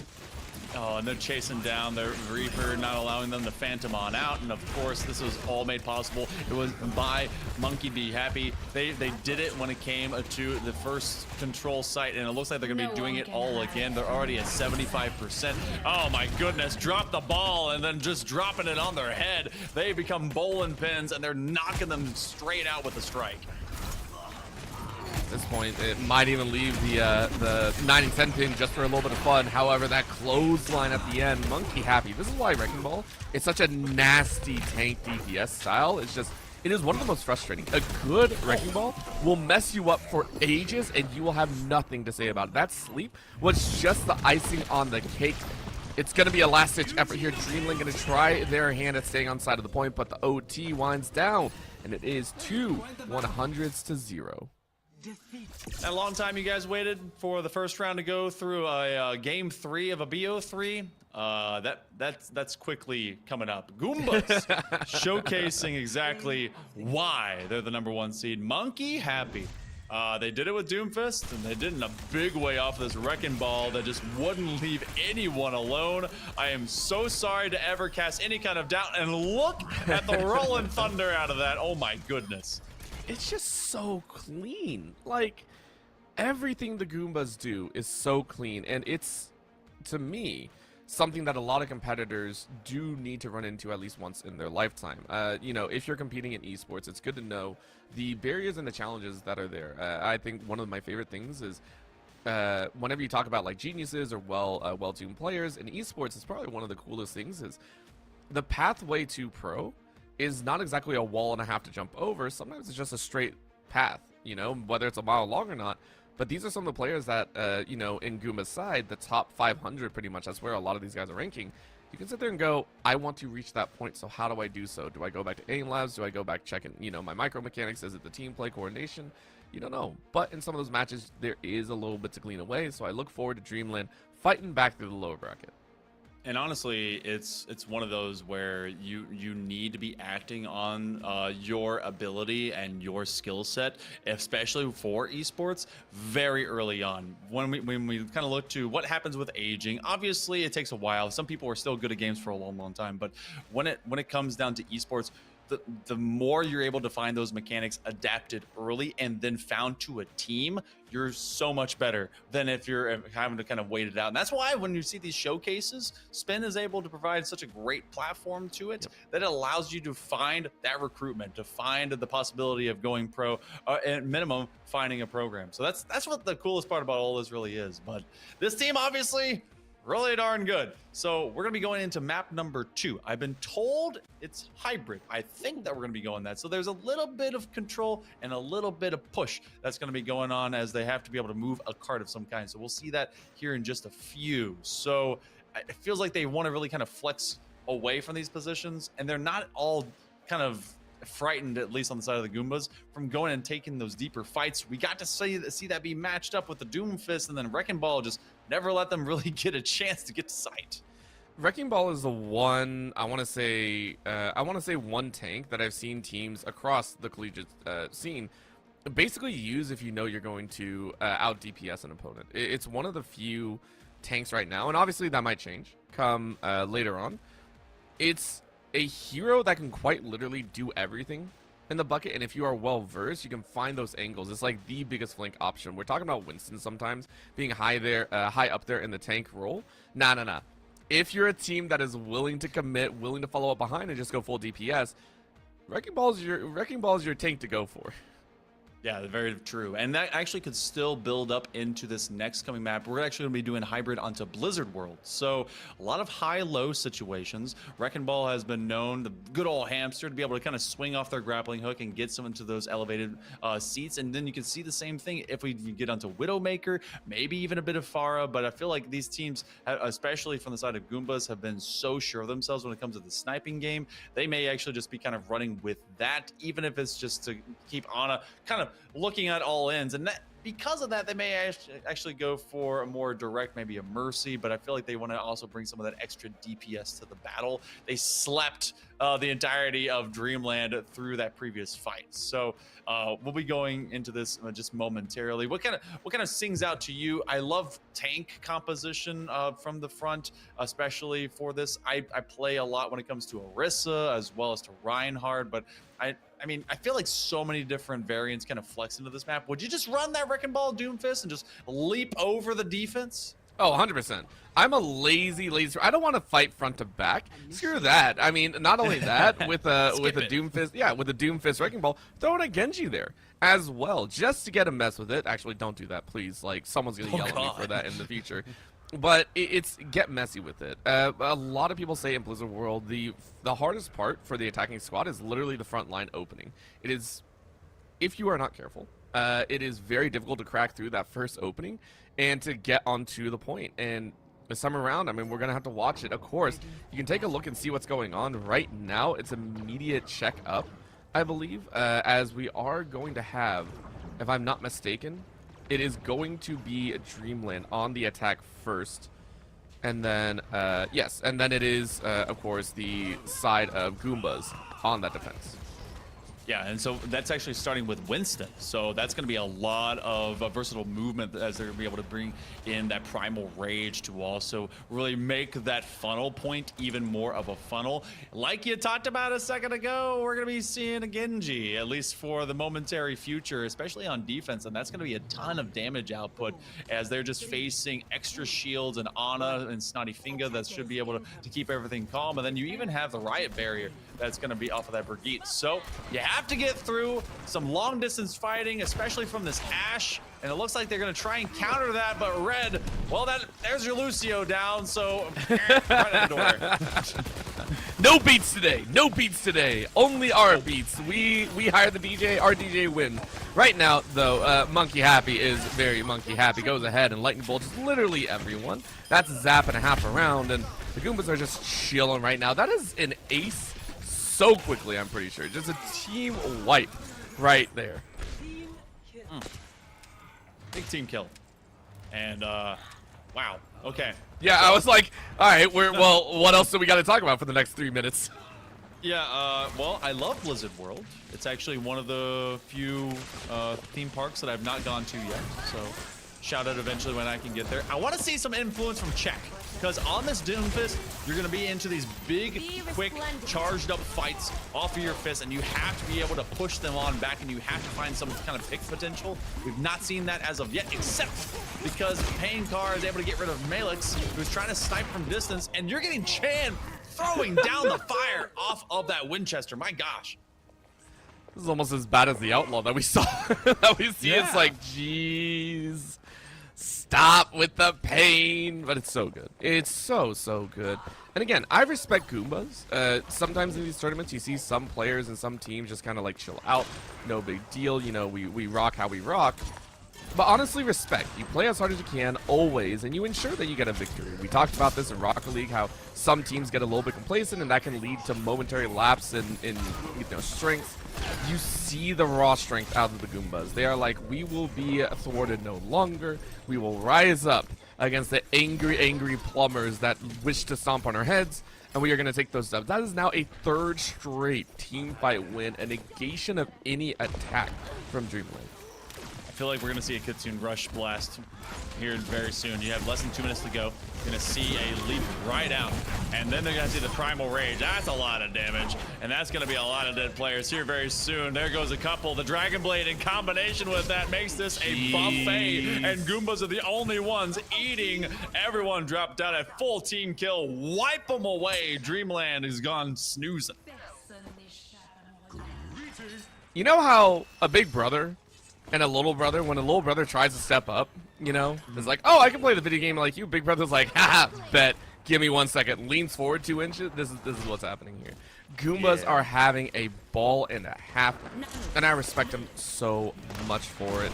Oh, and they're chasing down their Reaper, not allowing them to Phantom on out. And of course, this was all made possible. It was by Monkey Be Happy. They did it when it came to the first control site, and it looks like they're going to be doing it all again. They're already at 75%. Oh my goodness, drop the ball and then just dropping it on their head. They become bowling pins, and they're knocking them straight out with a strike. At this point, it might even leave the 9 and 10 pin just for a little bit of fun. However, that clothesline at the end, Monkey Happy. This is why Wrecking Ball is such a nasty tank DPS style. It's just, it is one of the most frustrating. A good Wrecking Ball will mess you up for ages, and you will have nothing to say about it. That sleep was just the icing on the cake. It's going to be a last-ditch effort here. Dreamland going to try their hand at staying on side of the point, but the OT winds down, and it is 2 100s to 0. A long time you guys waited for the first round to go through a game 3 of a BO3. That's quickly coming up. Goombas showcasing exactly why they're the #1 seed. Monkey Happy. They did it with Doomfist, and they did it in a big way off this Wrecking Ball that just wouldn't leave anyone alone. I am so sorry to ever cast any kind of doubt, and look at the Rolling Thunder out of that. Oh my goodness. It's just so clean. Like, everything the Goombas do is so clean, and it's, to me, something that a lot of competitors do need to run into at least once in their lifetime. You know, if you're competing in esports, it's good to know the barriers and the challenges that are there. I think one of my favorite things is whenever you talk about like geniuses or well-tuned players in esports, it's probably one of the coolest things is the pathway to pro is not exactly a wall and a half to jump over. Sometimes it's just a straight path, you know, whether it's a mile long or not. But these are some of the players that, you know, in Goomba's side, the top 500 pretty much, that's where a lot of these guys are ranking. You can sit there and go, I want to reach that point, so how do I do so? Do I go back to aim labs? Do I go back checking, you know, my micro mechanics? Is it the team play coordination? You don't know. But in some of those matches, there is a little bit to clean away, so I look forward to Dreamland fighting back through the lower bracket. And honestly, it's one of those where you need to be acting on your ability and your skill set, especially for esports, very early on. When we kind of look to what happens with aging, obviously it takes a while. Some people are still good at games for a long time, but when it comes down to esports, the more you're able to find those mechanics adapted early and then found to a team, you're so much better than if you're having to kind of wait it out. And that's why when you see these showcases, Spin is able to provide such a great platform to it that it allows you to find that recruitment, to find the possibility of going pro, at minimum finding a program. So that's what the coolest part about all this really is. But this team obviously really darn good. So we're gonna be going into map number 2. I've been told it's hybrid. I think that we're gonna be going that. So there's a little bit of control and a little bit of push that's gonna be going on as they have to be able to move a cart of some kind. So we'll see that here in just a few. So it feels like they want to really kind of flex away from these positions, and they're not all kind of frightened, at least on the side of the Goombas, from going and taking those deeper fights. We got to see that be matched up with the Doomfist, and then Wrecking Ball just never let them really get a chance to get to sight. Wrecking Ball is the one, I want to say one tank that I've seen teams across the collegiate scene basically use if you know you're going to out DPS an opponent. It's one of the few tanks right now, and obviously that might change come later on. It's a hero that can quite literally do everything in the bucket, and if you are well versed, you can find those angles. It's like the biggest flank option. We're talking about Winston sometimes being high up there in the tank role. Nah. If you're a team that is willing to commit, willing to follow up behind and just go full DPS, Wrecking Ball is your tank to go for. Yeah, very true. And that actually could still build up into this next coming map. We're actually going to be doing hybrid onto Blizzard World. So a lot of high-low situations. Wrecking Ball has been known, the good old hamster, to be able to kind of swing off their grappling hook and get someone to those elevated seats. And then you can see the same thing if we get onto Widowmaker, maybe even a bit of Pharah. But I feel like these teams, especially from the side of Goombas, have been so sure of themselves when it comes to the sniping game. They may actually just be kind of running with that, even if it's just to keep on a kind of looking at all ends, and that because of that they may actually go for a more direct, maybe a Mercy, but I feel like they want to also bring some of that extra DPS to the battle. They slept the entirety of Dreamland through that previous fight. So we'll be going into this just momentarily. What kind of sings out to you? I love tank composition from the front, especially for this. I play a lot when it comes to Orisa as well as to Reinhardt, but I mean, I feel like so many different variants kind of flex into this map. Would you just run that Wrecking Ball Doomfist and just leap over the defense? Oh, 100%. I'm a lazy. I don't want to fight front to back. Screw that. I mean, not only that, with a Doomfist, with a Doomfist Wrecking Ball, throw in a Genji there as well, just to get a mess with it. Actually, don't do that, please. Like, someone's gonna yell at me for that in the future. But it's get messy with it. A lot of people say in Blizzard World, the hardest part for the attacking squad is literally the front line opening. It is, if you are not careful, it is very difficult to crack through that first opening and to get onto the point. And this time around, I mean, we're going to have to watch it. Of course, you can take a look and see what's going on. Right now, it's immediate check up, I believe, as we are going to have, if I'm not mistaken, it is going to be Dreamland on the attack first. And then, yes, and then it is, of course, the side of Goombas on that defense. Yeah, and so that's actually starting with Winston. So that's going to be a lot of versatile movement as they're going to be able to bring in that primal rage to also really make that funnel point even more of a funnel. Like you talked about a second ago, we're going to be seeing a Genji, at least for the momentary future, especially on defense. And that's going to be a ton of damage output as they're just facing extra shields and Ana and Snotty Finger that should be able to keep everything calm. And then you even have the Riot Barrier that's going to be off of that Brigitte. So you have to get through some long distance fighting, especially from this Ashe, and it looks like they're going to try and counter that, but Red, well, there's your Lucio down, so right at the door. No beats today. No beats today. Only our beats. We hire the DJ. Our DJ wins. Right now, though, Monkey Happy is very Monkey Happy. Goes ahead and lightning bolts literally everyone. That's a zap and a half around, and the Goombas are just chilling right now. That is an ace so quickly, I'm pretty sure. Just a team wipe right there. Big team kill. And, wow. Okay. Yeah, I was like, all right, well, what else do we got to talk about for the next 3 minutes? Yeah, well, I love Blizzard World. It's actually one of the few theme parks that I've not gone to yet. So, shout out eventually when I can get there. I want to see some influence from Czech. Because on this Doomfist, you're going to be into these big, quick, charged up fights off of your fist, and you have to be able to push them on back, and you have to find some kind of pick potential. We've not seen that as of yet, except because Paincar is able to get rid of Malix, who's trying to snipe from distance, and you're getting Chan throwing down the fire off of that Winchester. My gosh. This is almost as bad as the Outlaw that we saw. That we see. Yeah. It's like, jeez. Stop with the pain, but it's so good. It's so good. And again, I respect Goombas. Sometimes in these tournaments, you see some players and some teams just kind of like chill out. No big deal. You know, we rock how we rock. But honestly, respect. You play as hard as you can, always, and you ensure that you get a victory. We talked about this in Rocket League, how some teams get a little bit complacent, and that can lead to momentary lapse in strength. You see the raw strength out of the Goombas. They are like, we will be thwarted no longer. We will rise up against the angry plumbers that wish to stomp on our heads, and we are going to take those steps. That is now a third straight team fight win, a negation of any attack from Dreamland. I feel like we're going to see a Kitsune Rush blast here very soon. You have less than 2 minutes to go. You're going to see a leap right out. And then they're going to see the Primal Rage. That's a lot of damage. And that's going to be a lot of dead players here very soon. There goes a couple. The Dragon Blade in combination with that makes this a buffet. And Goombas are the only ones eating. Everyone dropped down a full team kill. Wipe them away. Dreamland has gone snoozing. You know how a big brother and a little brother, when a little brother tries to step up, you know, is like, oh, I can play the video game like you. Big brother's like, haha, bet. Give me 1 second. Leans forward 2 inches. This is what's happening here. Goombas are having a ball and a half, and I respect them so much for it.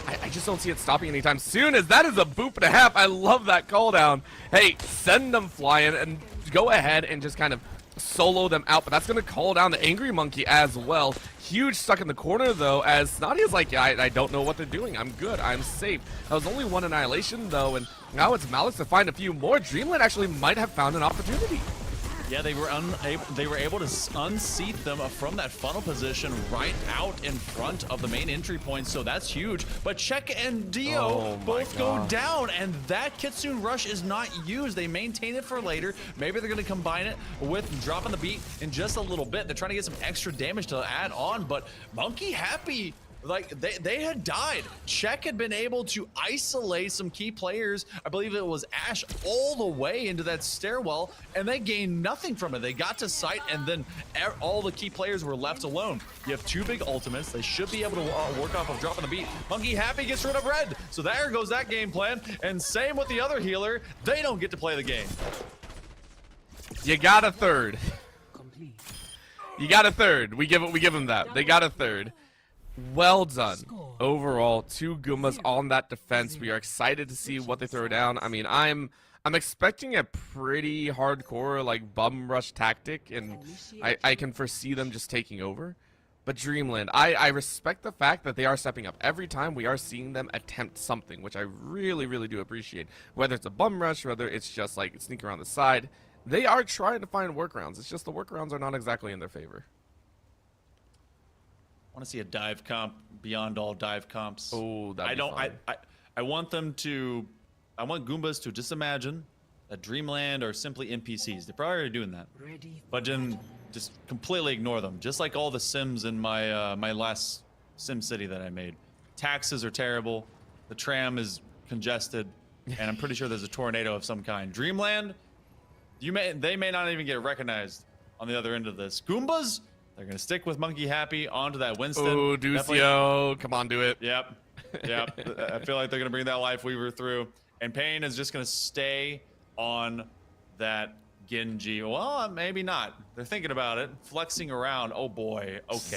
And I just don't see it stopping anytime soon, as that is a boop and a half. I love that call down. Hey, send them flying and go ahead and just kind of solo them out, but that's going to call down the Angry Monkey as well. Huge stuck in the corner, though, as Snotty is like, yeah, I don't know what they're doing. I'm good. I'm safe. That was only one annihilation, though, and now it's Malix to find a few more. Dreamland actually might have found an opportunity. Yeah, they were able to unseat them from that funnel position right out in front of the main entry point, so that's huge. But Czech and Dio both go down, and that Kitsune Rush is not used. They maintain it for later. Maybe they're going to combine it with dropping the beat in just a little bit. They're trying to get some extra damage to add on, but Monkey Happy, like, they had died. Czech had been able to isolate some key players. I believe it was Ashe all the way into that stairwell, and they gained nothing from it. They got to sight, and then all the key players were left alone. You have 2 big ultimates. They should be able to work off of dropping the beat. Monkey Happy gets rid of Red, so there goes that game plan. And same with the other healer. They don't get to play the game. You got a third. You got a third. We give them that. They got a third. Well done. Overall, 2 Goombas on that defense. We are excited to see what they throw down. I mean, I'm expecting a pretty hardcore, like, bum rush tactic, and I can foresee them just taking over. But Dreamland, I respect the fact that they are stepping up. Every time we are seeing them attempt something, which I really do appreciate. Whether it's a bum rush, whether it's just, like, sneak around the side, they are trying to find workarounds. It's just the workarounds are not exactly in their favor. want to see a dive comp beyond all dive comps. Oh, that'd I be don't. fun. I want them to. I want Goombas to just imagine that Dreamland are simply NPCs. They're probably already doing that, but then just completely ignore them. Just like all the Sims in my my last Sim City that I made. Taxes are terrible. The tram is congested, and I'm pretty sure there's a tornado of some kind. Dreamland, they may not even get recognized on the other end of this. Goombas, they're gonna stick with Monkey Happy onto that Winston. Oh, Ducio, come on, do it. Yep. I feel like they're gonna bring that Life Weaver through, and Pain is just gonna stay on that Genji. Well, maybe not. They're thinking about it, flexing around. Oh boy. Okay.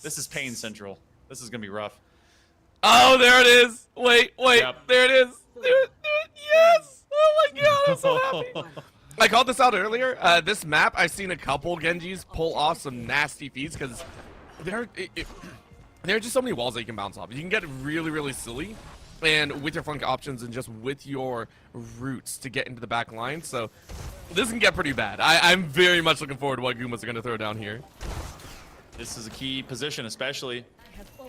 This is Pain Central. This is gonna be rough. Oh, there it is. Wait. Yep. There it is. Do it. Yes. Oh my God, I'm so happy. I called this out earlier. This map, I've seen a couple Genjis pull off some nasty feats because there are just so many walls that you can bounce off. You can get really, really silly, and with your flank options and just with your roots to get into the back line. So this can get pretty bad. I'm very much looking forward to what Goombas are going to throw down here. This is a key position, especially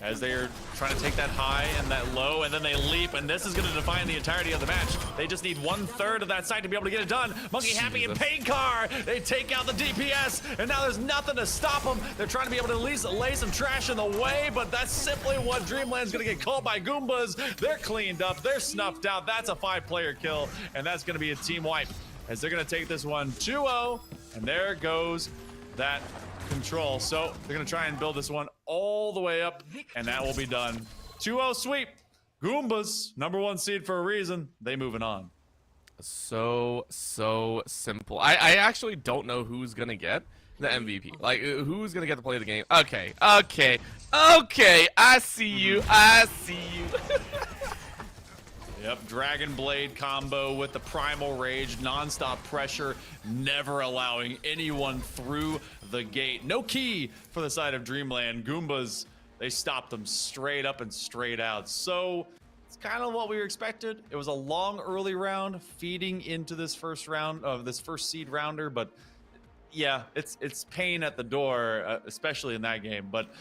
as they are trying to take that high and that low, and then they leap, and this is going to define the entirety of the match. They just need 1/3 of that site to be able to get it done. Monkey Happy and Pain Car, they take out the DPS, and now there's nothing to stop them. They're trying to be able to at least lay some trash in the way, but that's simply what Dreamland's going to get called by Goombas. They're cleaned up, they're snuffed out. That's a 5-player kill, and that's going to be a team wipe as they're going to take this one 2-0, and there goes that control. So they're gonna try and build this one all the way up, and that will be done. 2-0 sweep. Goombas, #1 seed for a reason. They moving on. So simple. I actually don't know who's gonna get the MVP. Like, who's gonna get to play the game? Okay. I see you. Yep, Dragon Blade combo with the Primal Rage, non-stop pressure, never allowing anyone through the gate. No key for the side of Dreamland. Goombas, they stopped them straight up and straight out. So it's kind of what we expected. It was a long early round feeding into this first round of this first seed rounder, but yeah, it's pain at the door, especially in that game. But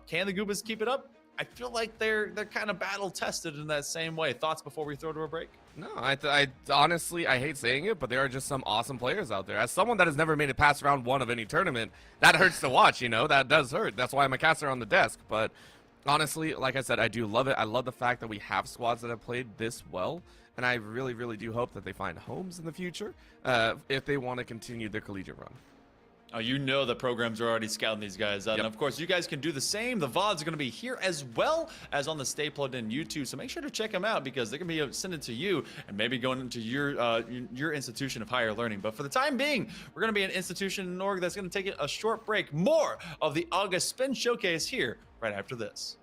can the Goombas keep it up? I feel like they're kind of battle tested in that same way. Thoughts before we throw to a break? No, I honestly, I hate saying it, but there are just some awesome players out there. As someone that has never made it past round 1 of any tournament, that hurts to watch, you know? That does hurt. That's why I'm a caster on the desk. But honestly, like I said, I do love it. I love the fact that we have squads that have played this well, and I really, really do hope that they find homes in the future if they want to continue their collegiate run. Oh, you know the programs are already scouting these guys out. Yep. And of course, you guys can do the same. The VODs are going to be here as well as on the Stay Plugged In YouTube. So make sure to check them out because they're going to be sending to you and maybe going into your institution of higher learning. But for the time being, we're going to be an institution in org that's going to take a short break. More of the August Spin Showcase here right after this.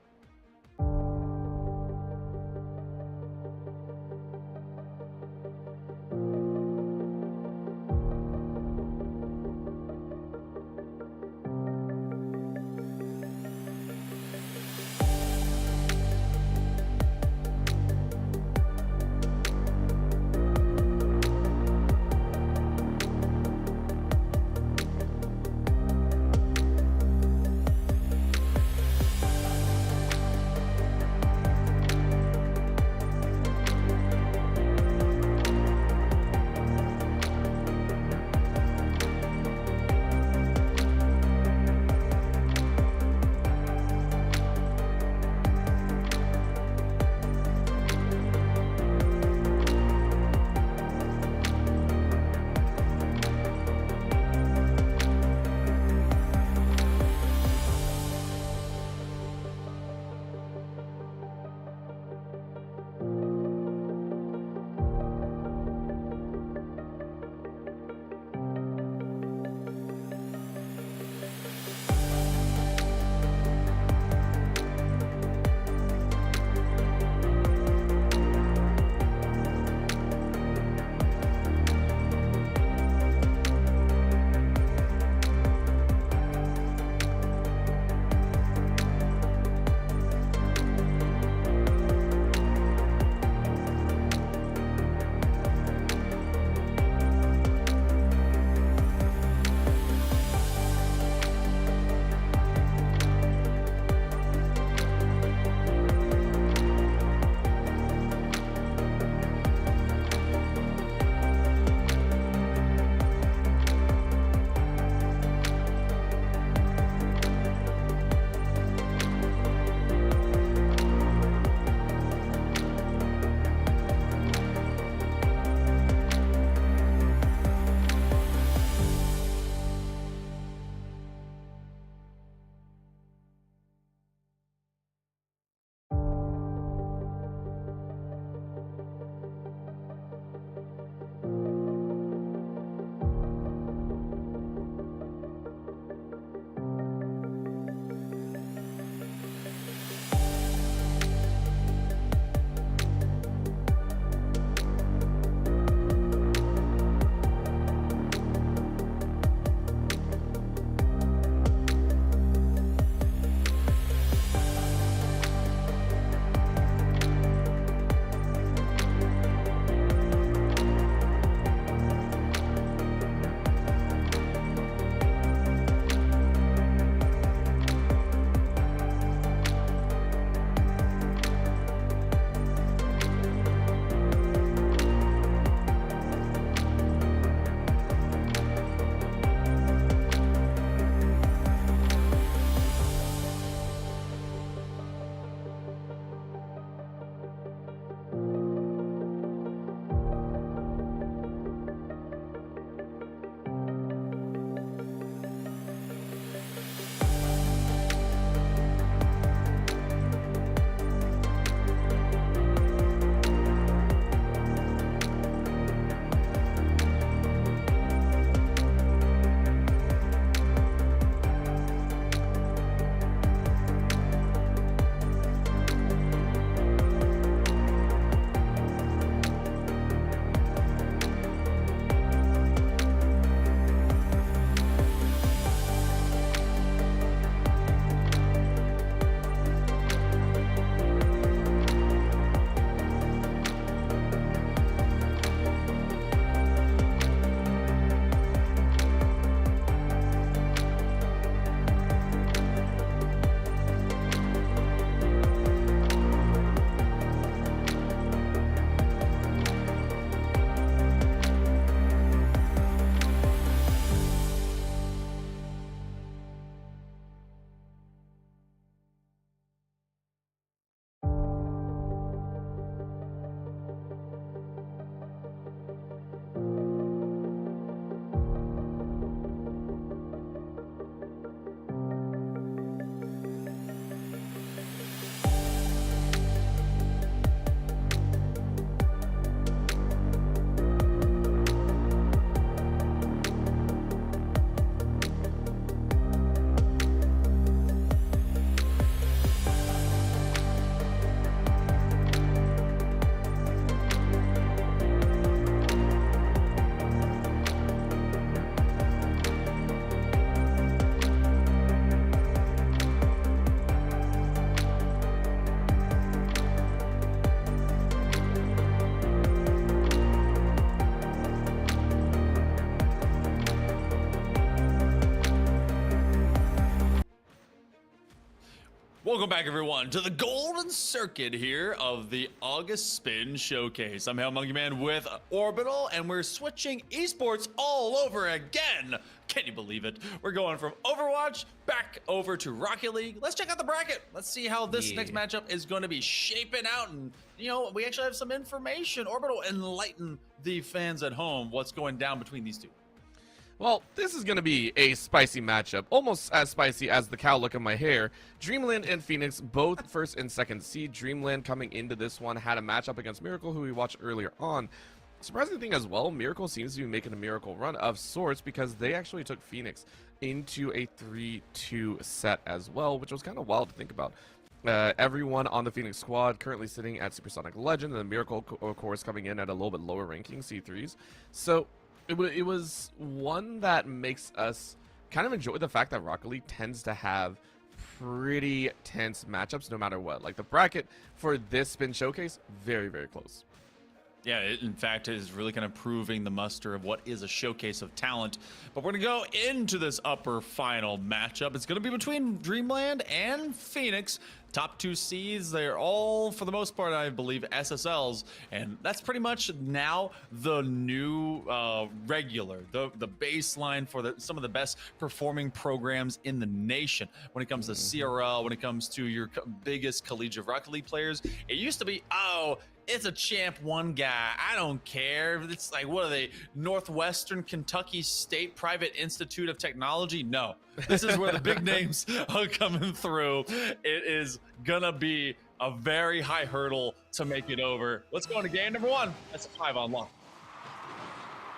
Welcome back, everyone, to the golden circuit here of the August Spin Showcase. I'm Hell Monkey Man with Orbital, and we're switching esports all over again. Can you believe it? We're going from Overwatch back over to Rocket League. Let's check out the bracket. Let's see how this next matchup is going to be shaping out. And, you know, we actually have some information. Orbital, enlighten the fans at home what's going down between these two. Well, this is going to be a spicy matchup, almost as spicy as the cow look in my hair. Dreamland and Phoenix, both first and second seed. Dreamland coming into this one had a matchup against Miracle, who we watched earlier on. Surprising thing as well, Miracle seems to be making a miracle run of sorts because they actually took Phoenix into a 3-2 set as well, which was kind of wild to think about. Everyone on the Phoenix squad currently sitting at Supersonic Legend, and the Miracle, of course, coming in at a little bit lower ranking, C3s. So it was one that makes us kind of enjoy the fact that Rocket League tends to have pretty tense matchups no matter what. Like the bracket for this spin showcase, very, very close. Yeah, it, in fact, is really kind of proving the muster of what is a showcase of talent. But we're going to go into this upper final matchup. It's going to be between Dreamland and Phoenix. Top two seeds, they're all, for the most part, I believe, SSLs. And that's pretty much now the new regular, the baseline for some of the best performing programs in the nation. When it comes to CRL, when it comes to your biggest collegiate Rocket League players, it used to be, oh, it's a champ one guy. I don't care. It's like, what are they? Northwestern Kentucky State Private Institute of Technology? No. This is where the big names are coming through. It is gonna be a very high hurdle to make it over. Let's go into game number one. That's 5 on lock.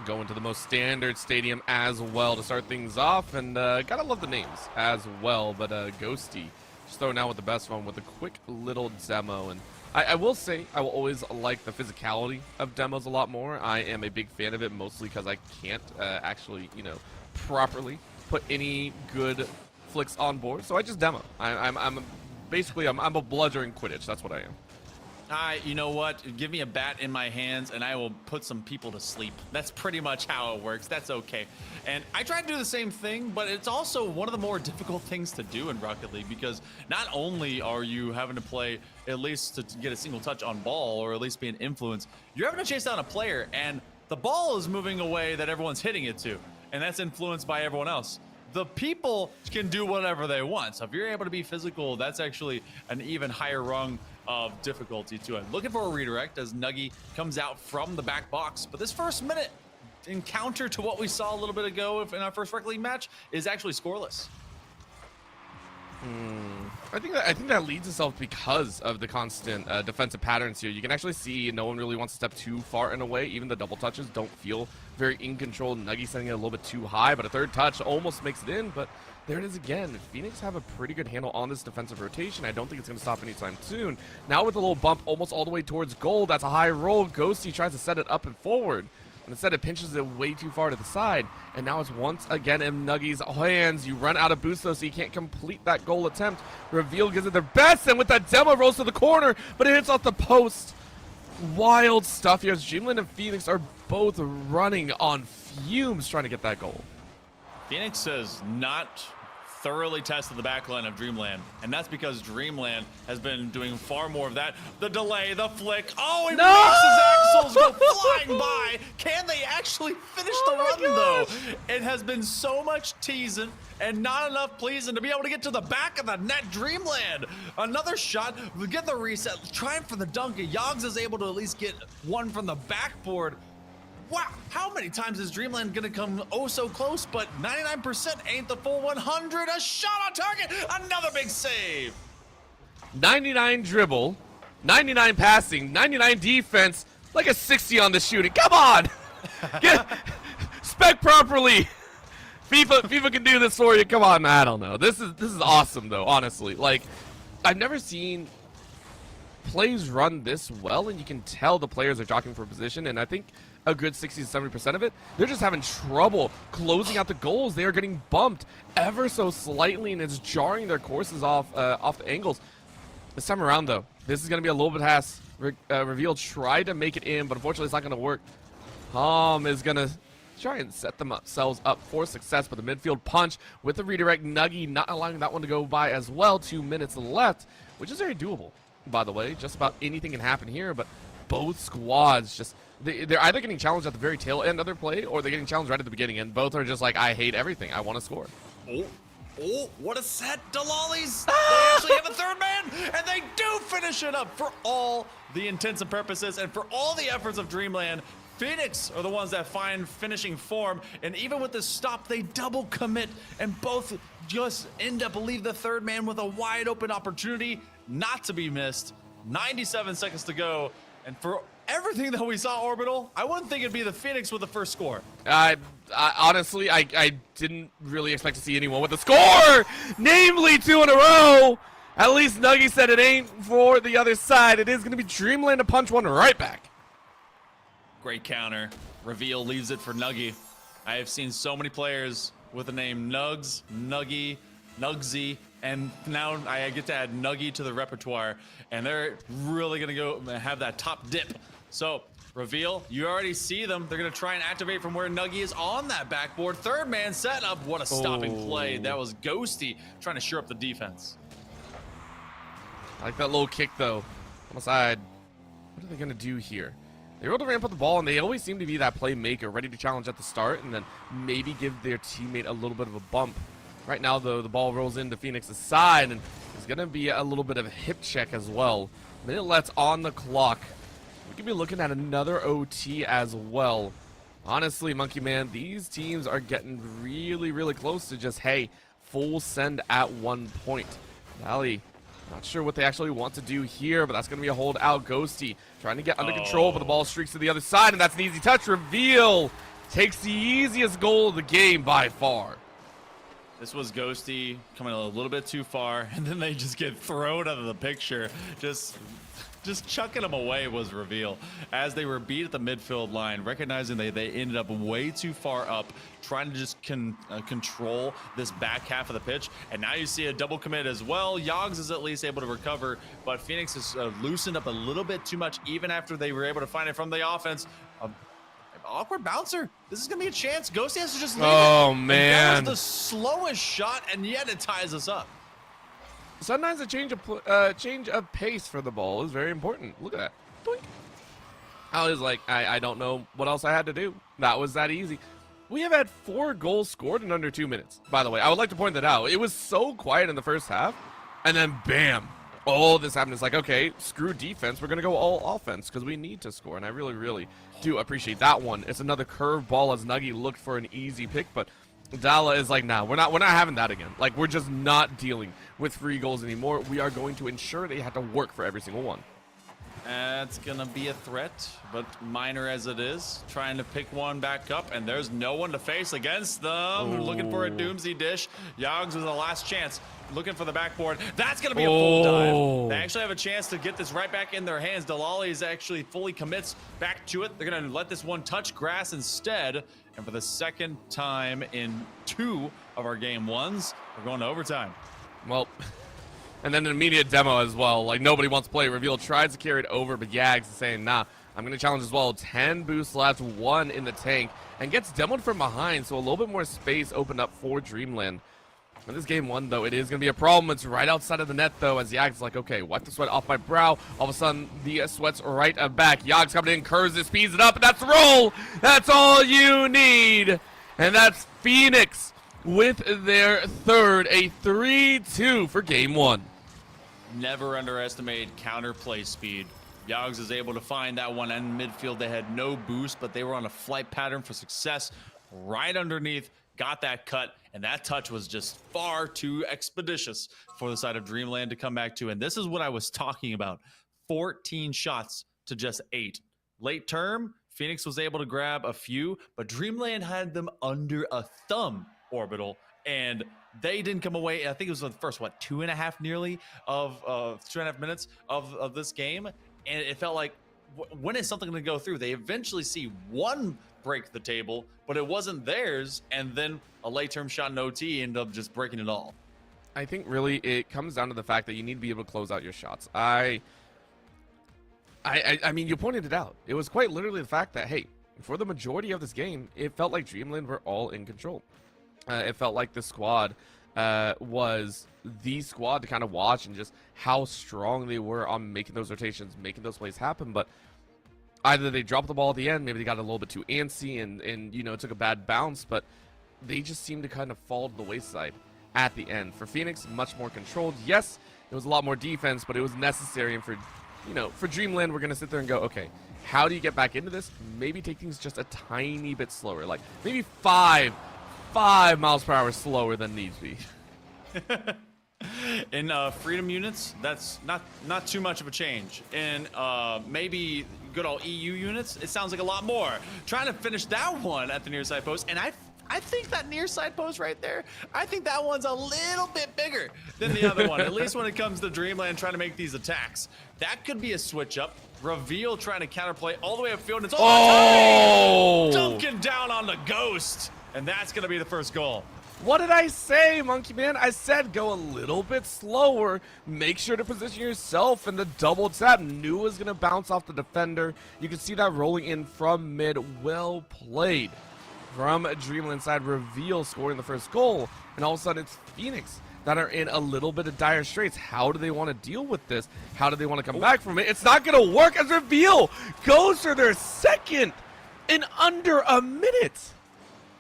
Going to the most standard stadium as well to start things off, and gotta love the names as well. But Ghosty just throwing out with the best one with a quick little demo. And I will say, I will always like the physicality of demos a lot more. I am a big fan of it, mostly because I can't actually, you know, properly put any good flicks on board. So I just demo. I'm basically, I'm a bludgeoning Quidditch. That's what I am. You know what? Give me a bat in my hands and I will put some people to sleep. That's pretty much how it works. That's okay. And I try to do the same thing, but it's also one of the more difficult things to do in Rocket League because not only are you having to play at least to get a single touch on ball or at least be an influence, you're having to chase down a player and the ball is moving away that everyone's hitting it to, and that's influenced by everyone else. The people can do whatever they want. So if you're able to be physical, that's actually an even higher rung of difficulty to it. Looking for a redirect as Nuggy comes out from the back box. But this first minute encounter to what we saw a little bit ago in our first Rocket League match is actually scoreless. I think that leads itself because of the constant defensive patterns here. You can actually see no one really wants to step too far in a way. Even the double touches don't feel very in control. Nuggy setting it a little bit too high, but a third touch almost makes it in. But there it is again. Phoenix have a pretty good handle on this defensive rotation. I don't think it's going to stop anytime soon. Now with a little bump almost all the way towards goal. That's a high roll. Ghosty tries to set it up and forward. And instead it pinches it way too far to the side. And now it's once again in Nuggy's hands. You run out of boost though, so you can't complete that goal attempt. Reveal gives it their best, and with that demo rolls to the corner, but it hits off the post. Wild stuff here as Dreamland and Phoenix are both running on fumes trying to get that goal. Phoenix has not thoroughly tested the backline of Dreamland, and that's because Dreamland has been doing far more of that. The delay, the flick. Oh, he makes his axles go flying by. Can they actually finish the run, though? It has been so much teasing and not enough pleasing to be able to get to the back of the net. Dreamland, another shot. We get the reset, trying for the dunk. Yogs is able to at least get one from the backboard. Wow, how many times is Dreamland gonna come oh so close, but 99% ain't the full 100. A shot on target, another big save. 99 dribble, 99 passing, 99 defense, like a 60 on the shooting. Come on! Spec properly. FIFA can do this for you. Come on, man. I don't know. This is awesome though, honestly. Like, I've never seen plays run this well, and you can tell the players are jockeying for position, and I think a good 60 to 70% of it, they're just having trouble closing out the goals. They are getting bumped ever so slightly, and it's jarring their courses off the angles. This time around, though, this is going to be a little bit Reveal tried to make it in, but unfortunately it's not going to work. Is going to try and set themselves up for success. But the midfield punch with the redirect, Nuggy not allowing that one to go by as well. 2 minutes left, which is very doable, by the way. Just about anything can happen here, but both squads just, they're either getting challenged at the very tail end of their play, or they're getting challenged right at the beginning, and both are just like, I hate everything. I want to score. Oh, what a set. Delalis, they actually have a third man, and they do finish it up for all the intents and purposes, and for all the efforts of Dreamland. Phoenix are the ones that find finishing form, and even with this stop, they double commit, and both just end up leave the third man with a wide open opportunity not to be missed. 97 seconds to go, and for everything that we saw, Orbital, I wouldn't think it'd be the Phoenix with the first score. Honestly, I didn't really expect to see anyone with a score, namely 2 in a row. At least Nuggy said it ain't for the other side. It is going to be Dreamland to punch one right back. Great counter. Reveal leaves it for Nuggy. I have seen so many players with the name Nugs, Nuggy, Nugsy, and now I get to add Nuggy to the repertoire, and they're really going to go have that top dip. So, Reveal, you already see them. They're going to try and activate from where Nuggy is on that backboard. Third man set up. What a stopping play. That was Ghosty trying to shore up the defense. I like that little kick, though. On the side. What are they going to do here? They're able to ramp up the ball, and they always seem to be that playmaker, ready to challenge at the start, and then maybe give their teammate a little bit of a bump. Right now, though, the ball rolls into Phoenix's side, and there's going to be a little bit of a hip check as well. Minute left on the clock. We could be looking at another OT as well. Honestly, Monkey Man, these teams are getting really, really close to just, hey, full send at one point. Valley, not sure what they actually want to do here, but that's going to be a hold out. Ghosty trying to get under control, but the ball streaks to the other side, and that's an easy touch. Reveal takes the easiest goal of the game by far. This was Ghosty coming a little bit too far, and then they just get thrown out of the picture. Just chucking them away was Reveal. As they were beat at the midfield line, recognizing they ended up way too far up, trying to just control this back half of the pitch. And now you see a double commit as well. Yogs is at least able to recover, but Phoenix has loosened up a little bit too much, even after they were able to find it from the offense. Awkward bouncer. This is going to be a chance. Ghosty has to just leave it. Man. That was the slowest shot, and yet it ties us up. Sometimes a change of pace for the ball is very important. Look at that. Doink. I was like, I don't know what else I had to do. That was that easy. We have had 4 goals scored in under 2 minutes, by the way. I would like to point that out. It was so quiet in the first half, and then bam, all this happened. It's like, okay, screw defense. We're going to go all offense because we need to score, and I really, really do appreciate that one. It's another curve ball as Nuggy looked for an easy pick, but Dala is like, nah, we're not having that again. Like, we're just not dealing with free goals anymore. We are going to ensure they have to work for every single one. It's gonna be a threat, but minor as it is. Trying to pick one back up, and there's no one to face against them. Looking for a doomsday dish. Yogs was the last chance. Looking for the backboard. That's gonna be a full dive. They actually have a chance to get this right back in their hands. Delali is actually fully commits back to it. They're gonna let this one touch grass instead. And for the second time in 2 of our game 1s, we're going to overtime. Well, and then an immediate demo as well. Like, nobody wants to play. Reveal tries to carry it over, but Yags is saying, nah, I'm going to challenge as well. 10 boosts left, 1 in the tank, and gets demoed from behind, so a little bit more space opened up for Dreamland. In this game 1, though, it is going to be a problem. It's right outside of the net, though, as Yags is like, okay, wipe the sweat off my brow. All of a sudden, the sweat's right back. Yags coming in, curves it, speeds it up, and that's the roll. That's all you need. And that's Phoenix with their third, a 3-2 for game 1. Never underestimate counterplay speed. Yogs is able to find that one in midfield. They had no boost, but they were on a flight pattern for success right underneath. Got that cut, and that touch was just far too expeditious for the side of Dreamland to come back to. And this is what I was talking about. 14 shots to just 8. Late term, Phoenix was able to grab a few, but Dreamland had them under a thumb, Orbital, and they didn't come away. I think it was the first, 2.5 nearly of 2.5 minutes of this game. And it felt like, when is something going to go through? They eventually see one break the table, but it wasn't theirs, and then a late-term shot in OT ended up just breaking it all. I think really it comes down to the fact that you need to be able to close out your shots. I mean, you pointed it out. It was quite literally the fact that, hey, for the majority of this game, it felt like Dreamland were all in control. It felt like the squad was the squad to kind of watch, and just how strong they were on making those rotations, making those plays happen. But either they dropped the ball at the end, maybe they got a little bit too antsy and you know, took a bad bounce, but they just seemed to kind of fall to the wayside at the end. For Phoenix, much more controlled. Yes, it was a lot more defense, but it was necessary. And for, you know, for Dreamland, we're going to sit there and go, okay, how do you get back into this? Maybe take things just a tiny bit slower, like maybe 5 miles per hour slower than needs be. In freedom units, that's not too much of a change. In maybe good old EU units, it sounds like a lot more. Trying to finish that one at the near side post, and I think that near side post right there, I think that one's a little bit bigger than the other one, at least when it comes to Dreamland trying to make these attacks. That could be a switch up. Reveal trying to counterplay all the way upfield, and it's all dunking down on the Ghost, and that's going to be the first goal. What did I say, Monkey Man? I said go a little bit slower. Make sure to position yourself, and the double tap knew was going to bounce off the defender. You can see that rolling in from mid. Well played from Dreamland side. Reveal scoring the first goal, and all of a sudden it's Phoenix that are in a little bit of dire straits. How do they want to deal with this? How do they want to come back from it? It's not going to work as Reveal goes for their second in under a minute.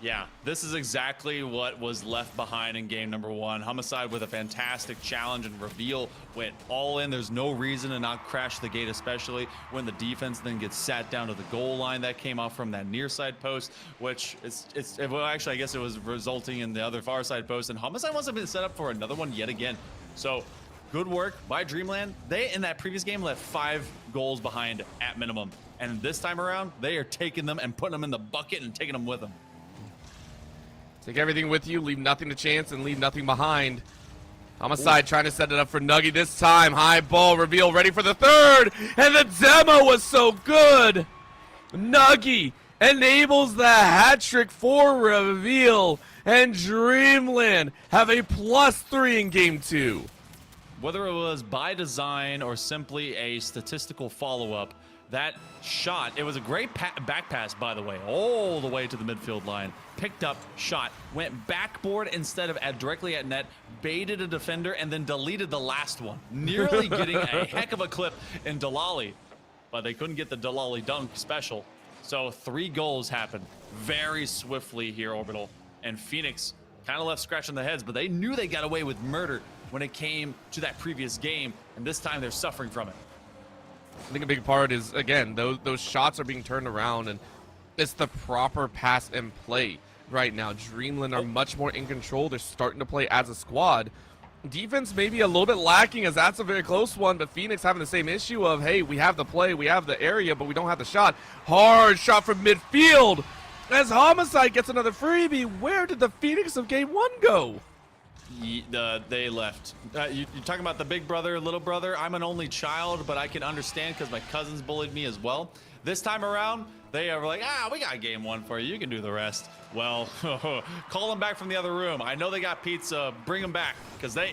Yeah, this is exactly what was left behind in game number 1. Homicide with a fantastic challenge, and Reveal went all in. There's no reason to not crash the gate, especially when the defense then gets sat down to the goal line. That came off from that near side post, which well, actually, I guess it was resulting in the other far side post, and Homicide must have been set up for another one yet again. So good work by Dreamland. They, in that previous game, left 5 goals behind at minimum, and this time around, they are taking them and putting them in the bucket and taking them with them. Take everything with you, leave nothing to chance, and leave nothing behind. Homicide trying to set it up for Nuggy this time. High ball, Reveal ready for the third, and the demo was so good. Nuggy enables the hat trick for Reveal, and Dreamland have a +3 in game 2. Whether it was by design or simply a statistical follow-up, that shot, it was a great back pass, by the way, all the way to the midfield line. Picked up, shot, went backboard instead of directly at net, baited a defender, and then deleted the last one. Nearly getting a heck of a clip in Delali, but they couldn't get the Delali dunk special. So 3 goals happened very swiftly here, Orbital. And Phoenix kind of left scratching their heads, but they knew they got away with murder when it came to that previous game, and this time they're suffering from it. I think a big part is, again, those shots are being turned around, and it's the proper pass and play right now. Dreamland are much more in control. They're starting to play as a squad. Defense may be a little bit lacking, as that's a very close one, but Phoenix having the same issue of, hey, we have the play, we have the area, but we don't have the shot. Hard shot from midfield as Homicide gets another freebie. Where did the Phoenix of game 1 go? They left. You're talking about the big brother, little brother. I'm an only child, but I can understand because my cousins bullied me as well. This time around, they are like, we got game 1 for you. You can do the rest. Well, call them back from the other room. I know they got pizza. Bring them back, because they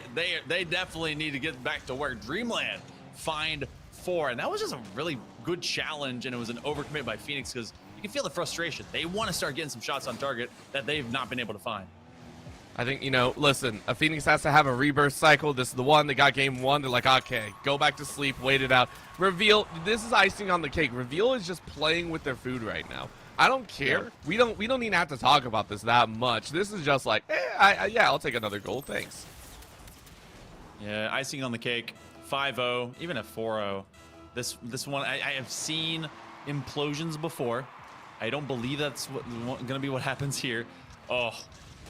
definitely need to get back to work. Dreamland find 4, and that was just a really good challenge, and it was an overcommit by Phoenix because you can feel the frustration. They want to start getting some shots on target that they've not been able to find. I think, you know, listen, a Phoenix has to have a rebirth cycle. This is the one. They got game 1. They're like, okay, go back to sleep, wait it out. Reveal, this is icing on the cake. Reveal is just playing with their food right now. I don't care. Yeah. We don't even have to talk about this that much. This is just like, yeah, I'll take another goal, thanks. Yeah, icing on the cake. 5-0, even a 4-0. This one, I have seen implosions before. I don't believe that's going to be what happens here. Oh.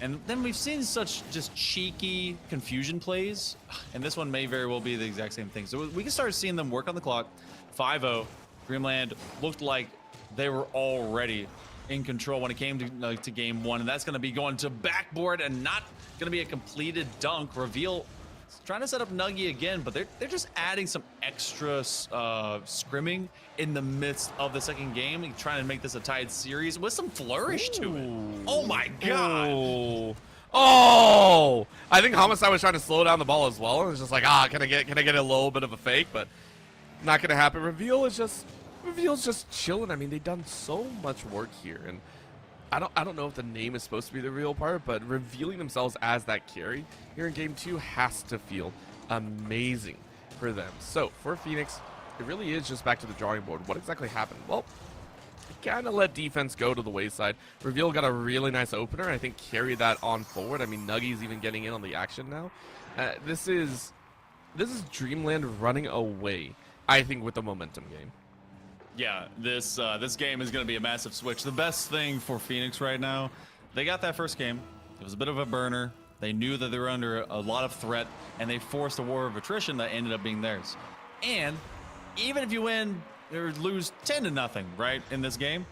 And then we've seen such just cheeky confusion plays, and this one may very well be the exact same thing. So we can start seeing them work on the clock. 5-0. Dreamland looked like they were already in control when it came to game 1, and that's going to be going to backboard and not going to be a completed dunk. Reveal trying to set up Nuggy again, but they're just adding some extra scrimming in the midst of the second game, trying to make this a tied series with some flourish to it. Oh my god! Oh! I think Homicide was trying to slow down the ball as well, and it's just like, can I get a little bit of a fake, but not gonna happen. Reveal is just Reveal's just chilling. I mean, they've done so much work here, and I don't know if the name is supposed to be the real part, but revealing themselves as that carry here in game 2 has to feel amazing for them. So for Phoenix, it really is just back to the drawing board. What exactly happened? Well, kind of let defense go to the wayside. Reveal got a really nice opener, and I think carried that on forward. I mean, Nuggy's even getting in on the action now. This is Dreamland running away, I think, with the momentum game. Yeah, this game is going to be a massive switch. The best thing for Phoenix right now, they got that first game. It was a bit of a burner. They knew that they were under a lot of threat, and they forced a war of attrition that ended up being theirs. And even if you win or lose 10-0, right, in this game,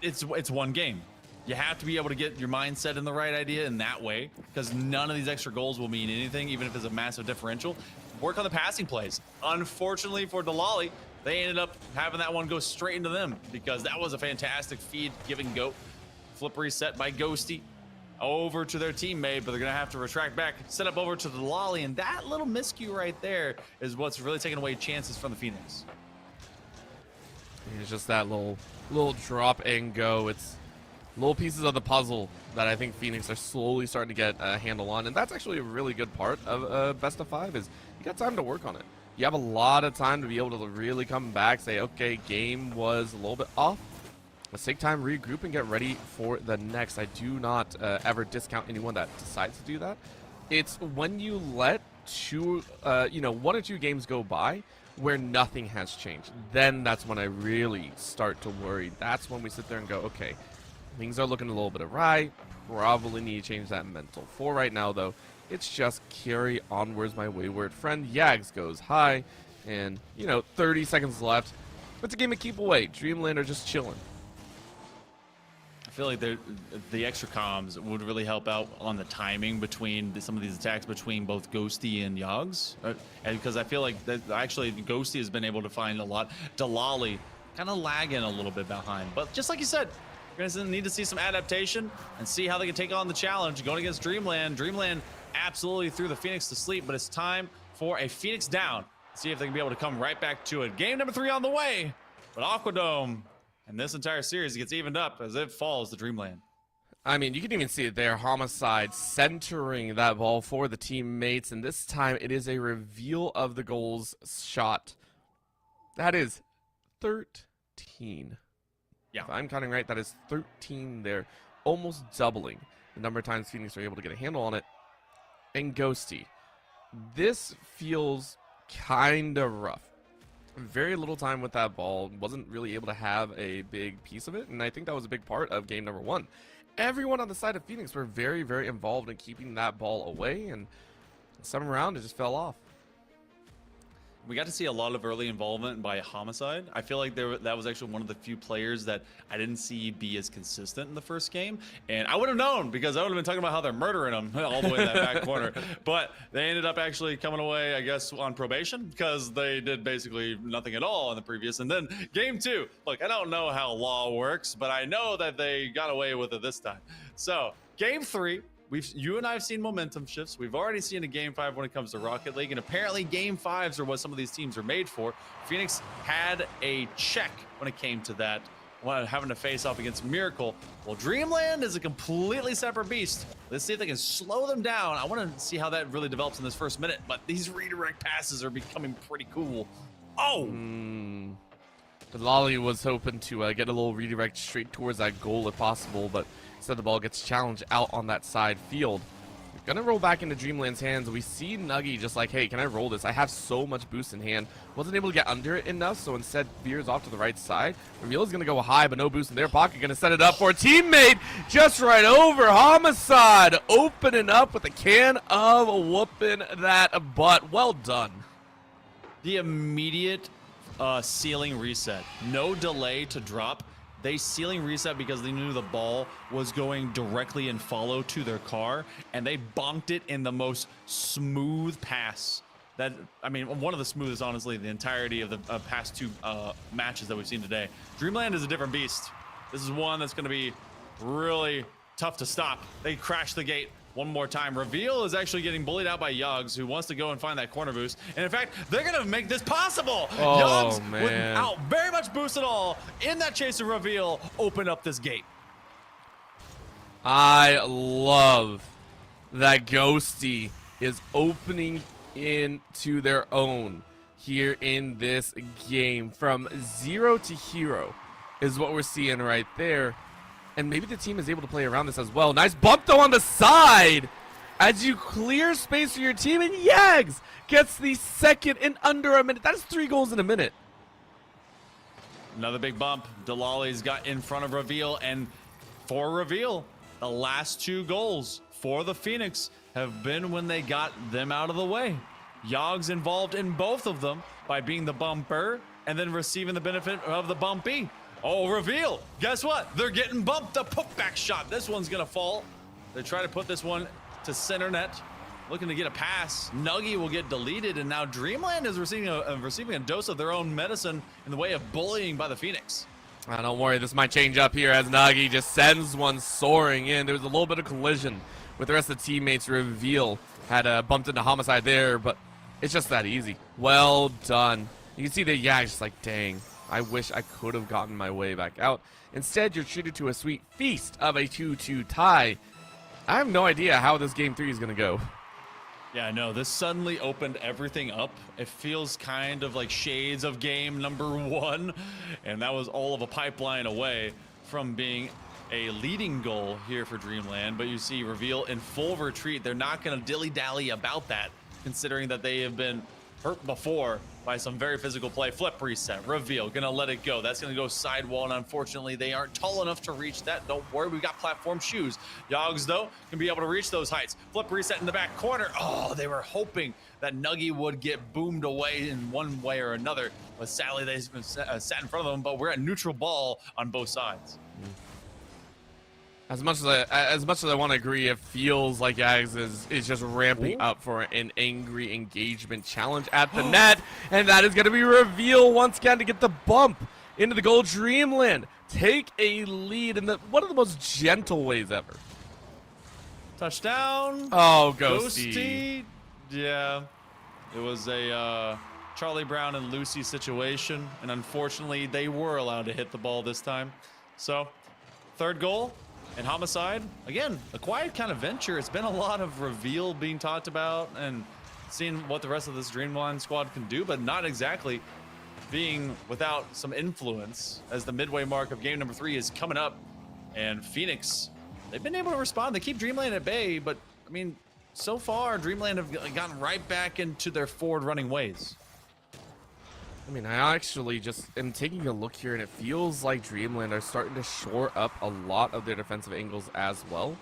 it's one game. You have to be able to get your mindset in the right idea in that way, because none of these extra goals will mean anything, even if it's a massive differential. Work on the passing plays. Unfortunately for Delali, they ended up having that one go straight into them, because that was a fantastic feed giving goat. Flip reset by Ghosty over to their teammate, but they're gonna have to retract back, set up over to Delali, and that little miscue right there is what's really taking away chances from the Phoenix. It's just that little drop and go. It's little pieces of the puzzle that I think Phoenix are slowly starting to get a handle on, and that's actually a really good part of best of 5 is you got time to work on it. You have a lot of time to be able to really come back, say, okay, game was a little bit off. Let's take time, regroup, and get ready for the next. I do not ever discount anyone that decides to do that. It's when you let one or two games go by where nothing has changed. Then that's when I really start to worry. That's when we sit there and go, okay, things are looking a little bit awry. Probably need to change that mental. For right now, though, it's just carry onwards, my wayward friend. Yags goes high, and 30 seconds left. It's a game of keep away. Dreamland are just chilling. I feel like the extra comms would really help out on the timing between some of these attacks between both Ghosty and Yogs, because I feel like actually Ghosty has been able to find a lot. Delali kind of lagging a little bit behind, but just like you said, you're gonna need to see some adaptation and see how they can take on the challenge going against Dreamland. Dreamland absolutely threw the Phoenix to sleep, but it's time for a Phoenix down. See if they can be able to come right back to it. Game number 3 on the way, but Aquadome and this entire series gets evened up as it falls to Dreamland. I mean, you can even see it there. Homicide centering that ball for the teammates, and this time it is a reveal of the goals shot. That is 13. Yeah. If I'm counting right, that is 13 there, almost doubling the number of times Phoenix are able to get a handle on it. And Ghosty, this feels kind of rough. Very little time with that ball, wasn't really able to have a big piece of it, and I think that was a big part of game number 1. Everyone on the side of Phoenix were very, very involved in keeping that ball away, and some round it just fell off. We got to see a lot of early involvement by Homicide. I feel like that was actually one of the few players that I didn't see be as consistent in the first game. And I would have known, because I would have been talking about how they're murdering them all the way in that back corner. But they ended up actually coming away, I guess, on probation, because they did basically nothing at all in the previous. And then game 2, look, I don't know how law works, but I know that they got away with it this time. So game 3. You and I have seen momentum shifts. We've already seen a game 5 when it comes to Rocket League, and apparently game 5s are what some of these teams are made for. Phoenix had a check when it came to that, having to face off against Miracle. Well, Dreamland is a completely separate beast. Let's see if they can slow them down. I want to see how that really develops in this first minute, but these redirect passes are becoming pretty cool. Oh! Delali was hoping to get a little redirect straight towards that goal if possible, but instead the ball gets challenged out on that side field. Gonna roll back into Dreamland's hands. We see Nuggy just like, hey, can I roll this? I have so much boost in hand. Wasn't able to get under it enough, so instead veers off to the right side. Reveal is gonna go high, but no boost in their pocket. Gonna set it up for a teammate just right over. Homicide opening up with a can of whooping that butt. Well done. The immediate ceiling reset. No delay to drop. They ceiling reset because they knew the ball was going directly and follow to their car, and they bonked it in the most smooth pass. That, I mean, one of the smoothest, honestly, the entirety of the past 2 matches that we've seen today. Dreamland is a different beast. This is one that's going to be really tough to stop. They crash the gate one more time. Reveal is actually getting bullied out by Yogs, who wants to go and find that corner boost. And in fact, they're going to make this possible. Oh, Yogs, man. without very much boost at all, in that chase of Reveal, open up this gate. I love that Ghosty is opening into their own here in this game. From 0 to hero is what we're seeing right there. And maybe the team is able to play around this as well. Nice bump though on the side as you clear space for your team, and Yags gets the second in under a minute. That is 3 goals in a minute. Another big bump. Delali's got in front of Reveal, and for Reveal, the last 2 goals for the Phoenix have been when they got them out of the way. Yogg's involved in both of them by being the bumper and then receiving the benefit of the bumpy. Oh, Reveal. Guess what? They're getting bumped. The putback shot. This one's going to fall. They try to put this one to center net. Looking to get a pass. Nuggy will get deleted, and now Dreamland is receiving a dose of their own medicine in the way of bullying by the Phoenix. Don't worry, this might change up here as Nagi just sends one soaring in. There was a little bit of collision with the rest of the teammates. Reveal had bumped into Homicide there, but it's just that easy. Well done. You can see the Yag just like, dang, I wish I could have gotten my way back out. Instead, you're treated to a sweet feast of a 2-2 tie. I have no idea how this game 3 is going to go. Yeah, no, this suddenly opened everything up. It feels kind of like shades of game number 1, and that was all of a pipeline away from being a leading goal here for Dreamland. But you see Reveal in full retreat. They're not going to dilly-dally about that, considering that they have been hurt before by some very physical play. Flip reset. Reveal gonna let it go. That's gonna go sidewall, and unfortunately they aren't tall enough to reach that. Don't worry, we've got platform shoes. Yogs though can be able to reach those heights. Flip reset in the back corner. Oh, they were hoping that Nuggy would get boomed away in one way or another, but sadly they sat in front of them. But we're at neutral ball on both sides. As much as I want to agree, it feels like Yags is just ramping up for an angry engagement challenge at the net, and that is going to be Reveal once again to get the bump into the goal. Dreamland take a lead in one of the most gentle ways ever. Touchdown. Oh, Ghosty. Yeah, it was a Charlie Brown and Lucy situation, and unfortunately they were allowed to hit the ball this time. So, third goal. And Homicide, again, a quiet kind of venture. It's been a lot of Reveal being talked about and seeing what the rest of this Dreamland squad can do, but not exactly being without some influence as the midway mark of game number 3 is coming up. And Phoenix, they've been able to respond. They keep Dreamland at bay, but, I mean, so far, Dreamland have gotten right back into their forward-running ways. I mean, I actually just am taking a look here, and it feels like Dreamland are starting to shore up a lot of their defensive angles as well.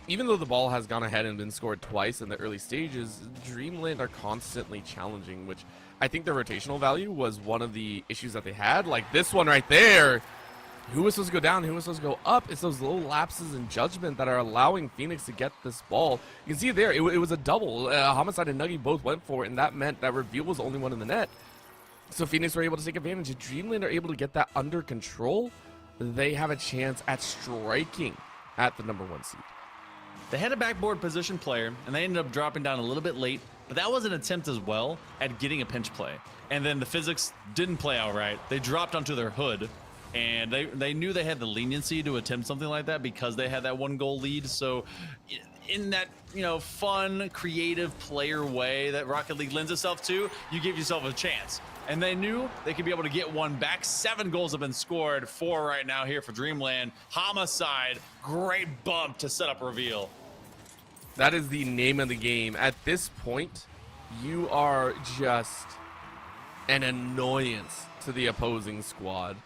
Even though the ball has gone ahead and been scored twice in the early stages, Dreamland are constantly challenging, which I think their rotational value was one of the issues that they had. Like this one right there, who was supposed to go down, who was supposed to go up? It's those little lapses in judgment that are allowing Phoenix to get this ball. You can see there, it was a double. Homicide and Nuggy both went for it, and that meant that Reveal was the only one in the net. So Phoenix were able to take advantage. If Dreamland are able to get that under control, they have a chance at striking at the number 1 seed. They had a backboard position player, and they ended up dropping down a little bit late, but that was an attempt as well at getting a pinch play. And then the physics didn't play out right. They dropped onto their hood, and they knew they had the leniency to attempt something like that because they had that 1-goal lead. So in that, fun, creative player way that Rocket League lends itself to, you give yourself a chance. And they knew they could be able to get one back. 7 goals have been scored, 4 right now here for Dreamland. Homicide, great bump to set up Reveal. That is the name of the game. At this point, you are just an annoyance to the opposing squad.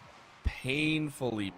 Painfully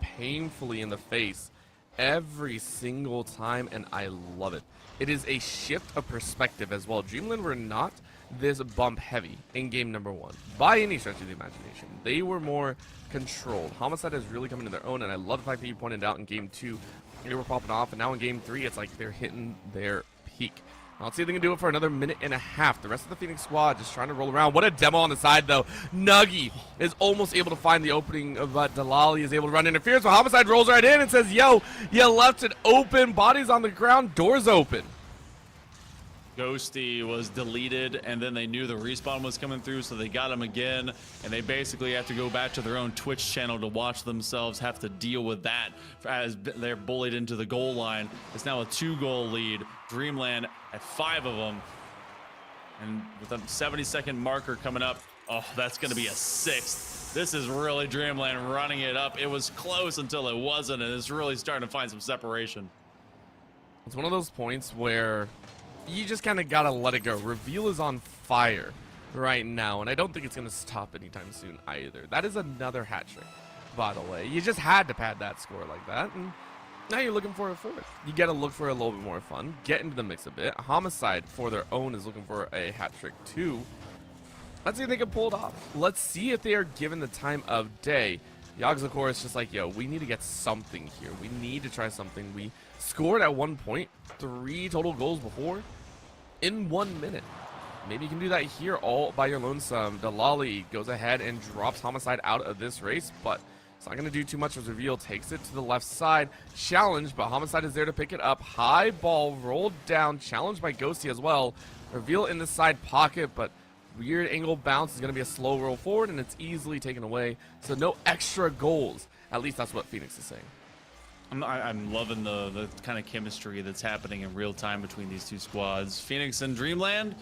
in the face every single time, and I love it. It is a shift of perspective as well. Dreamland were not this bump heavy in game number 1 by any stretch of the imagination. They were more controlled. Homicide has really come into their own, and I love the fact that you pointed out in game 2 they were popping off, and now in game 3 it's like they're hitting their peak. Let's see if they can do it for another minute and a half. The rest of the Phoenix squad just trying to roll around. What a demo on the side, though. Nuggy is almost able to find the opening, but Delali is able to run interference. But Homicide rolls right in and says, yo, you left it open. Bodies on the ground, doors open. Ghosty was deleted, and then they knew the respawn was coming through, so they got him again, and they basically have to go back to their own Twitch channel to watch themselves have to deal with that as they're bullied into the goal line. It's now a 2-goal lead. Dreamland at 5 of them, and with a 70-second marker coming up, oh, that's going to be a 6th. This is really Dreamland running it up. It was close until it wasn't, and it's really starting to find some separation. It's one of those points where you just kind of gotta let it go. Reveal is on fire right now, and I don't think it's gonna stop anytime soon either. That is another hat trick, by the way. You just had to pad that score like that, and now you're looking for a 4th. You gotta look for a little bit more fun, get into the mix a bit. Homicide, for their own, is looking for a hat trick too. Let's see if they can pull it off. Let's see if they are given the time of day. Yogs, of course, just like, yo, we need to get something here. We need to try something. We scored at one point 3 total goals before in 1 minute. Maybe you can do that here all by your lonesome. Delali goes ahead and drops Homicide out of this race, but it's not going to do too much as Reveal takes it to the left side. Challenge, but Homicide is there to pick it up. High ball rolled down, challenged by Ghosty as well. Reveal in the side pocket, but weird angle bounce is going to be a slow roll forward, and it's easily taken away. So no extra goals. At least that's what Phoenix is saying. I'm loving the kind of chemistry that's happening in real time between these two squads. Phoenix and Dreamland,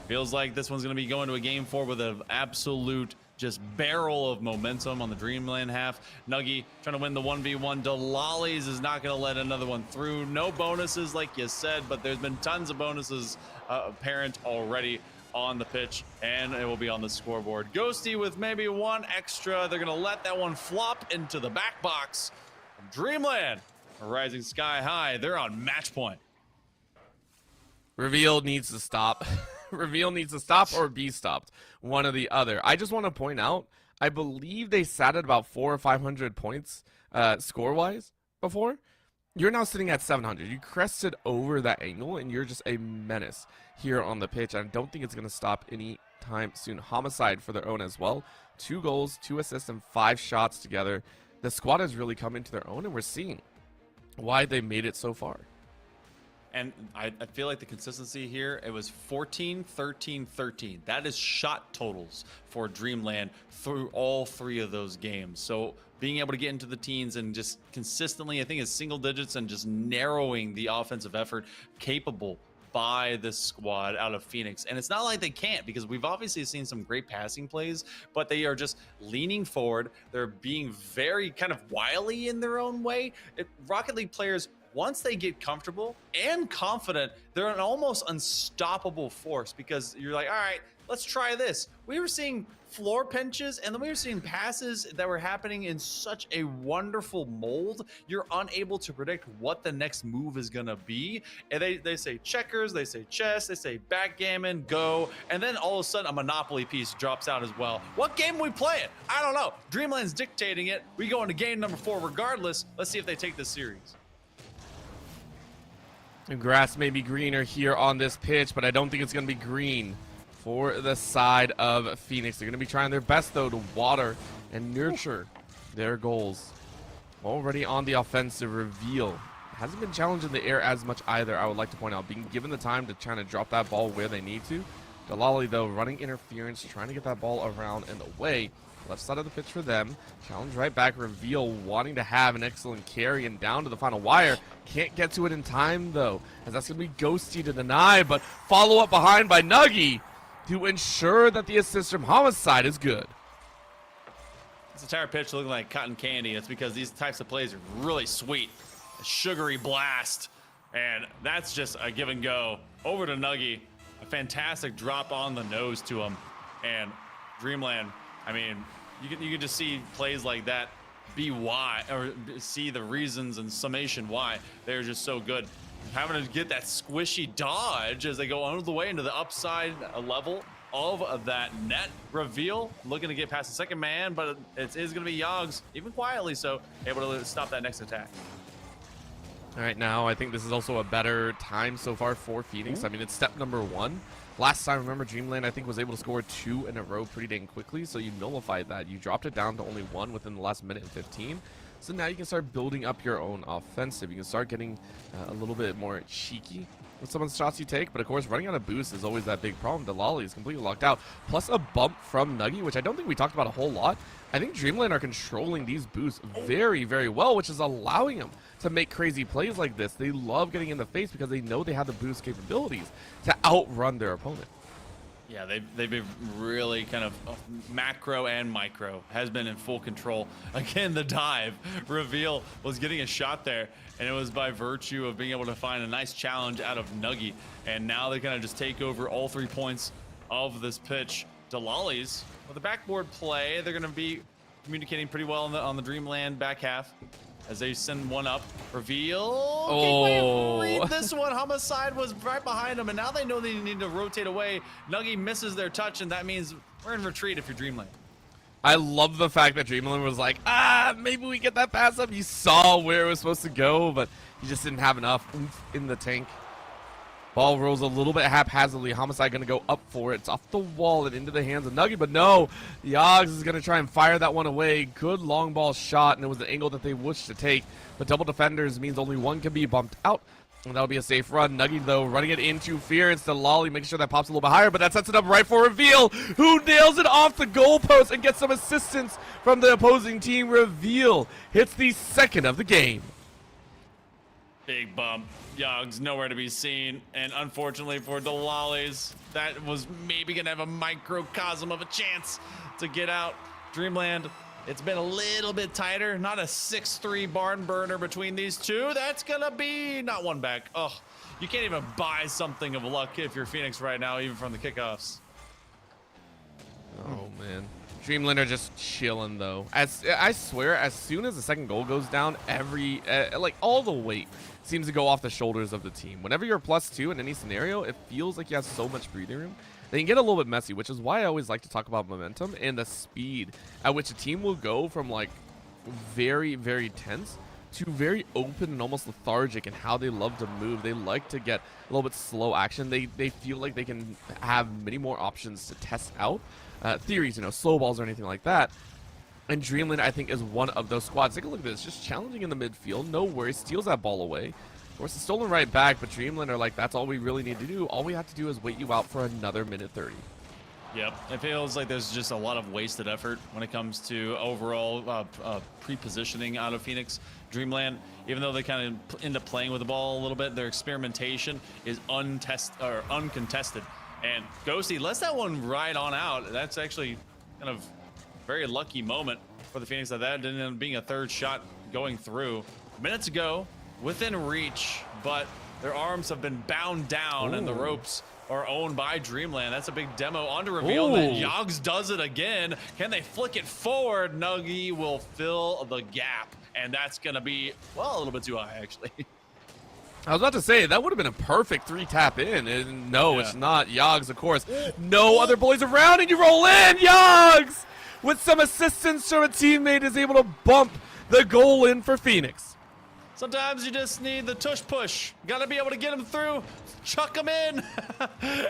feels like this one's going to be going to a game 4 with an absolute just barrel of momentum on the Dreamland half. Nuggy trying to win the 1v1. Delali's is not going to let another one through. No bonuses like you said, but there's been tons of bonuses apparent already on the pitch, and it will be on the scoreboard. Ghosty with maybe 1 extra. They're going to let that one flop into the back box. Dreamland are rising sky high. They're on match point. Reveal needs to stop. Reveal needs to stop or be stopped. One or the other. I just want to point out, I believe they sat at about 400 or 500 points score-wise before. You're now sitting at 700. You crested over that angle, and you're just a menace here on the pitch. I don't think it's going to stop anytime soon. Homicide for their own as well. 2 goals, 2 assists, and 5 shots together. The squad has really come into their own, and we're seeing why they made it so far. And I feel like the consistency here, it was 14, 13, 13. That is shot totals for Dreamland through all 3 of those games. So being able to get into the teens and just consistently, I think it's single digits and just narrowing the offensive effort capable by this squad out of Phoenix. And it's not like they can't, because we've obviously seen some great passing plays, but they are just leaning forward. They're being very kind of wily in their own way. Rocket League players, once they get comfortable and confident, they're an almost unstoppable force, because you're like, all right, let's try this. We were seeing floor pinches, and then we were seeing passes that were happening in such a wonderful mold. You're unable to predict what the next move is going to be. And they say checkers, they say chess, they say backgammon, go. And then all of a sudden a Monopoly piece drops out as well. What game are we playing? I don't know. Dreamland's dictating it. We go into game number 4 regardless. Let's see if they take this series. The grass may be greener here on this pitch, but I don't think it's going to be green for the side of Phoenix. They're going to be trying their best, though, to water and nurture their goals. Already on the offensive. Reveal hasn't been challenged in the air as much either, I would like to point out. Being given the time to try to drop that ball where they need to. Delali, though, running interference, trying to get that ball around and away. Left side of the pitch for them. Challenge right back. Reveal wanting to have an excellent carry and down to the final wire. Can't get to it in time, though, as that's going to be Ghosty to deny, but follow up behind by Nuggy to ensure that the assist from Homicide is good. This entire pitch looking like cotton candy. It's because these types of plays are really sweet. A sugary blast. And that's just a give and go. Over to Nuggy. A fantastic drop on the nose to him. And Dreamland, I mean, you can just see plays like that be why, or see the reasons and summation why they're just so good. Having to get that squishy dodge as they go under the way into the upside level of that net. Reveal looking to get past the second man, but it is going to be Yogs, even quietly so, able to stop that next attack. All right, now I think this is also a better time so far for Phoenix. I mean, it's step number 1. Last time, remember, Dreamland, I think, was able to score 2 in a row pretty dang quickly, so you nullified that. You dropped it down to only 1 within the last minute and 15. So now you can start building up your own offensive. You can start getting a little bit more cheeky with some of the shots you take, but of course running out of boost is always that big problem. Delali is completely locked out, plus a bump from Nuggy, which I don't think we talked about a whole lot. I think Dreamland are controlling these boosts very, very well, which is allowing them to make crazy plays like this. They love getting in the face because they know they have the boost capabilities to outrun their opponent. Yeah, they've been really kind of macro and micro has been in full control. Again, the dive reveal was getting a shot there, and it was by virtue of being able to find a nice challenge out of Nuggy. And now they kind of just take over all 3 points of this pitch. Delali's with the backboard play, they're going to be communicating pretty well on the Dreamland back half. As they send one up, reveal. Oh, read this one. Homicide was right behind him, and now they know they need to rotate away. Nuggy misses their touch, and that means we're in retreat if you're Dreamland. I love the fact that Dreamland was like, maybe we get that pass up. He saw where it was supposed to go, but he just didn't have enough oomph in the tank. Ball rolls a little bit haphazardly. Homicide going to go up for it. It's off the wall and into the hands of Nuggy, but no. Yogs is going to try and fire that one away. Good long ball shot, and it was the angle that they wished to take. But double defenders means only one can be bumped out, and that'll be a safe run. Nuggy, though, running it into fear. It's the Lolly, making sure that pops a little bit higher, but that sets it up right for Reveal, who nails it off the goalpost and gets some assistance from the opposing team. Reveal hits the second of the game. Big bump. Yogg's nowhere to be seen, and unfortunately for Delali's, that was maybe gonna have a microcosm of a chance to get out. Dreamland, it's been a little bit tighter. Not a 6-3 barn burner between these two. That's gonna be not one back. Oh, you can't even buy something of luck if you're Phoenix right now, even from the kickoffs. Oh man, Dreamland are just chilling though. As I swear, as soon as the second goal goes down, like all the weight seems to go off the shoulders of the team. Whenever you're +2 in any scenario, it feels like you have so much breathing room. They can get a little bit messy, which is why I always like to talk about momentum and the speed at which a team will go from like very, very tense to very open and almost lethargic in how they love to move. They like to get a little bit slow action. They feel like they can have many more options to test out theories, slow balls or anything like that. And Dreamland, I think, is one of those squads. Take a look at this. Just challenging in the midfield. No worries. Steals that ball away. Of course, it's stolen right back, but Dreamland are like, that's all we really need to do. All we have to do is wait you out for another minute 30. Yep, it feels like there's just a lot of wasted effort when it comes to overall pre-positioning out of Phoenix. Dreamland, even though they kind of end up playing with the ball a little bit, their experimentation is uncontested. And Ghosty lets that one ride on out. That's actually kind of very lucky moment for the Phoenix that didn't end up being a third shot going through. Minutes ago, within reach, but their arms have been bound down. Ooh. And the ropes are owned by Dreamland. That's a big demo onto Reveal. And Yogs does it again. Can they flick it forward? Nuggy will fill the gap. And that's going to be, well, a little bit too high, actually. I was about to say, that would have been a perfect 3-tap in. And no, It's not. Yogs, of course. No other boys around, and you roll in. Yogs, with some assistance from a teammate, is able to bump the goal in for Phoenix. Sometimes you just need the tush push. Got to be able to get them through, chuck them in,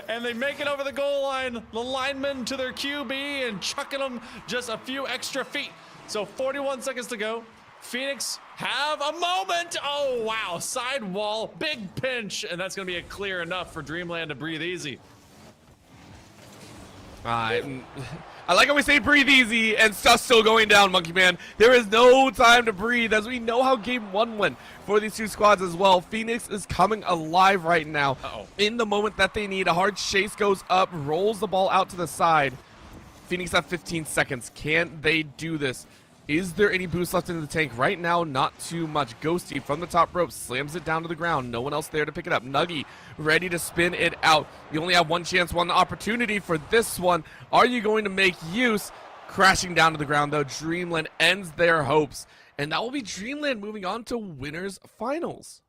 and they make it over the goal line. The linemen to their QB and chucking them just a few extra feet. So 41 seconds to go. Phoenix have a moment. Oh, wow. Sidewall, big pinch, and that's going to be a clear enough for Dreamland to breathe easy. I like how we say breathe easy and stuff's still going down, Monkey Man. There is no time to breathe, as we know how game one went for these two squads as well. Phoenix is coming alive right now. In the moment that they need. A hard chase goes up, rolls the ball out to the side. Phoenix have 15 seconds. Can they do this? Is there any boost left in the tank? Right now, not too much. Ghosty from the top rope slams it down to the ground. No one else there to pick it up. Nuggy ready to spin it out. You only have one chance, one opportunity for this one. Are you going to make use? Crashing down to the ground, though. Dreamland ends their hopes. And that will be Dreamland moving on to winners finals.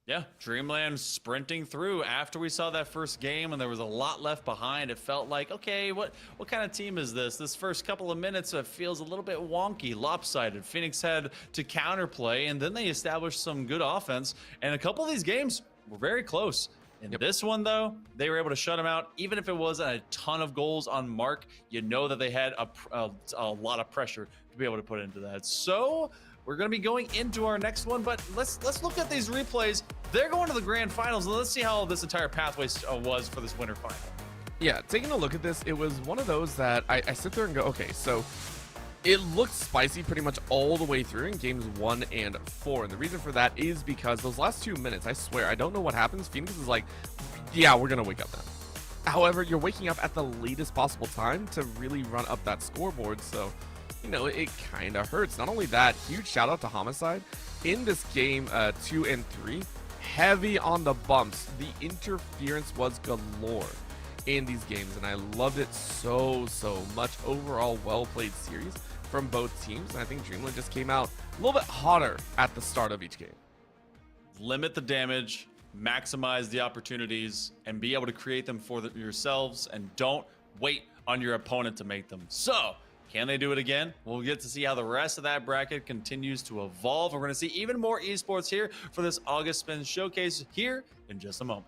Yeah, Dreamland sprinting through after we saw that first game and there was a lot left behind. It felt like, okay, what kind of team is this? This first couple of minutes feels a little bit wonky, lopsided. Phoenix had to counterplay, and then they established some good offense. And a couple of these games were very close. In this one, though, they were able to shut them out. Even if it wasn't a ton of goals on mark, you know that they had a lot of pressure to be able to put into that. So we're going to be going into our next one, but let's look at these replays. They're going to the grand finals, and let's see how this entire pathway was for this winter final. Yeah, taking a look at this, it was one of those that I sit there and go, okay, so it looked spicy pretty much all the way through in games 1 and 4. And the reason for that is because those last 2 minutes, I swear, I don't know what happens. Phoenix is like, yeah, we're going to wake up now. However, you're waking up at the latest possible time to really run up that scoreboard. So, you know, it kind of hurts. Not only that, huge shout out to Homicide. In this game 2 and 3, heavy on the bumps. The interference was galore in these games, and I loved it so much. Overall, well played series from both teams, and I think Dreamland just came out a little bit hotter at the start of each game. Limit the damage, maximize the opportunities, and be able to create them for yourselves, and don't wait on your opponent to make them. So, can they do it again? We'll get to see how the rest of that bracket continues to evolve. We're going to see even more esports here for this August Spin Showcase here in just a moment.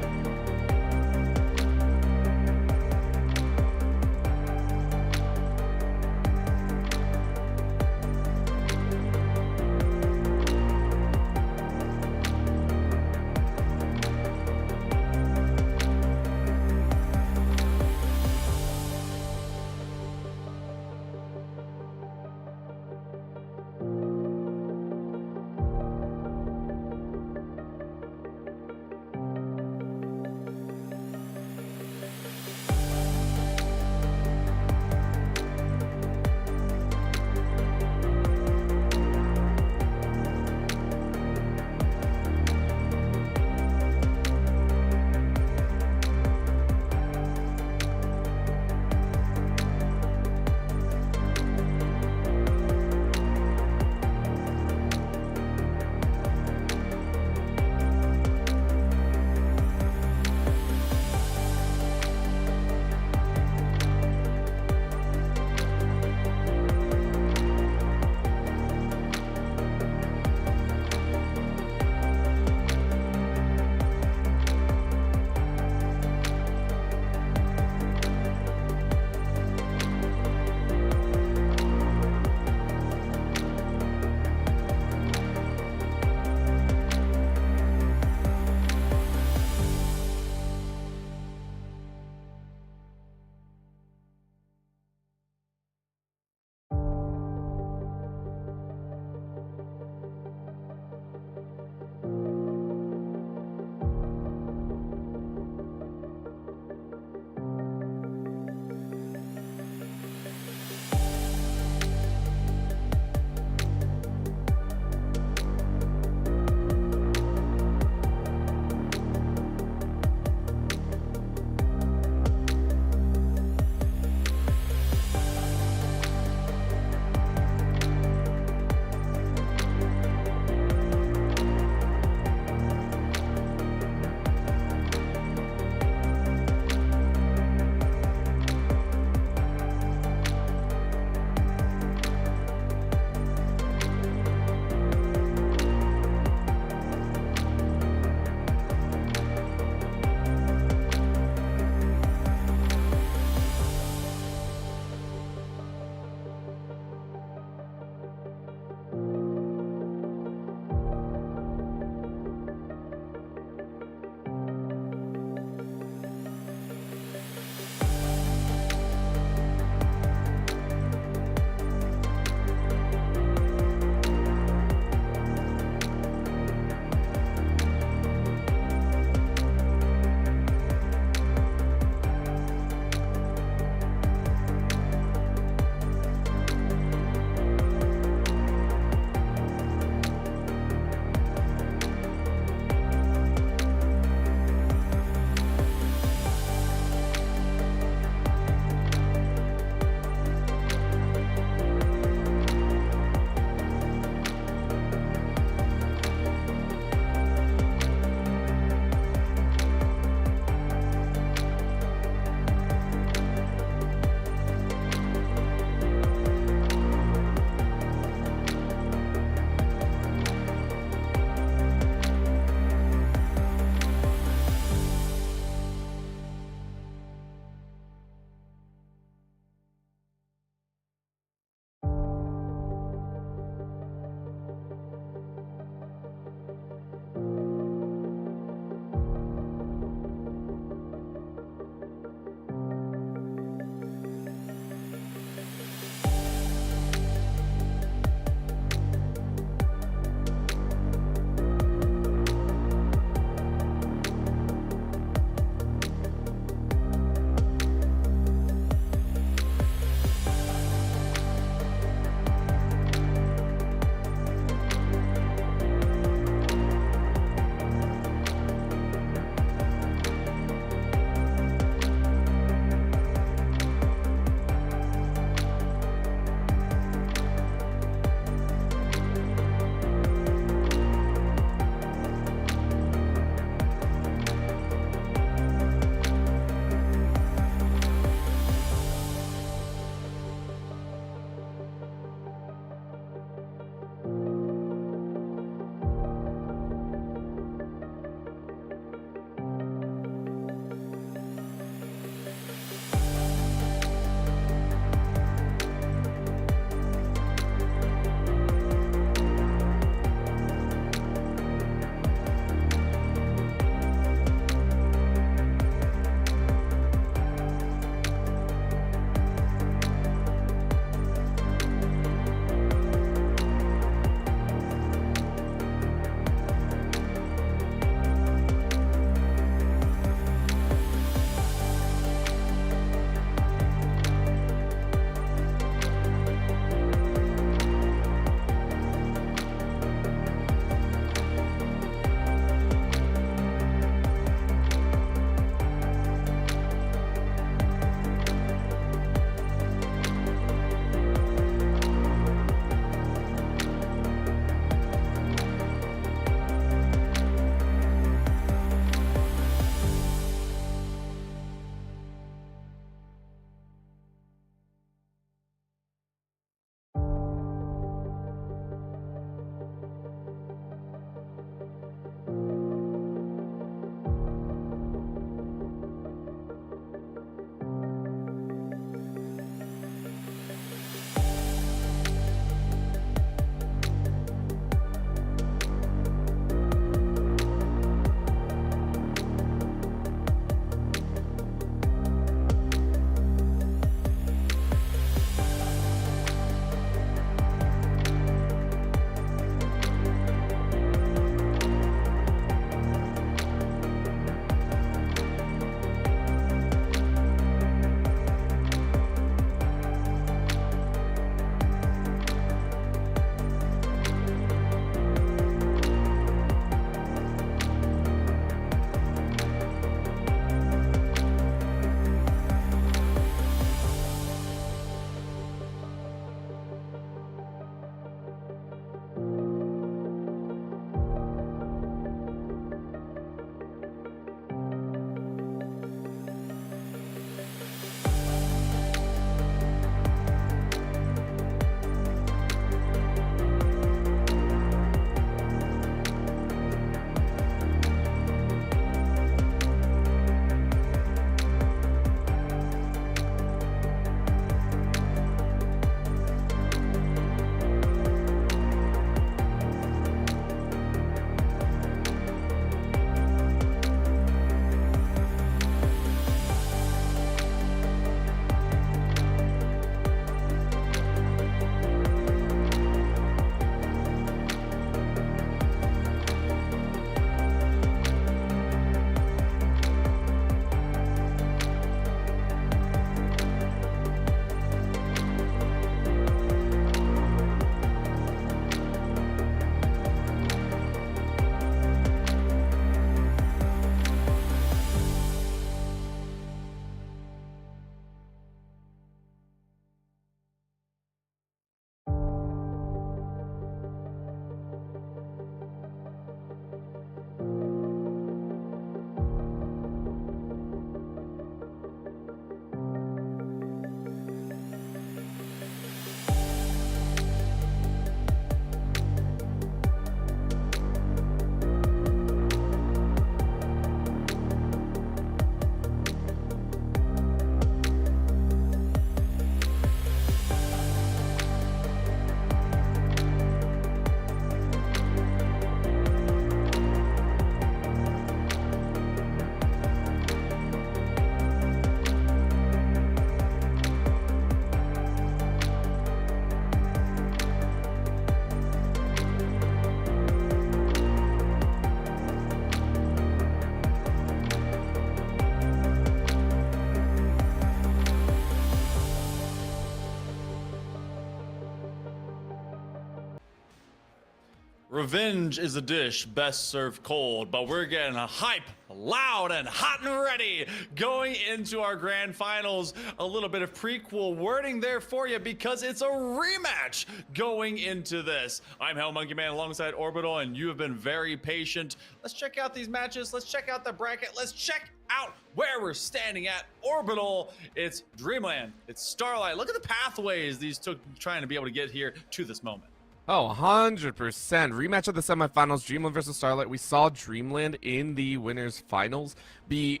Revenge is a dish best served cold, but we're getting a hype, loud, and hot and ready going into our grand finals. A little bit of prequel wording there for you because it's a rematch going into this. I'm Hell Monkey Man alongside Orbital, and you have been very patient. Let's check out these matches. Let's check out the bracket. Let's check out where we're standing at. Orbital, it's Dreamland, it's Starlight. Look at the pathways these took trying to be able to get here to this moment. Oh, 100%. Rematch of the semifinals, Dreamland versus Starlight. We saw Dreamland in the winners finals be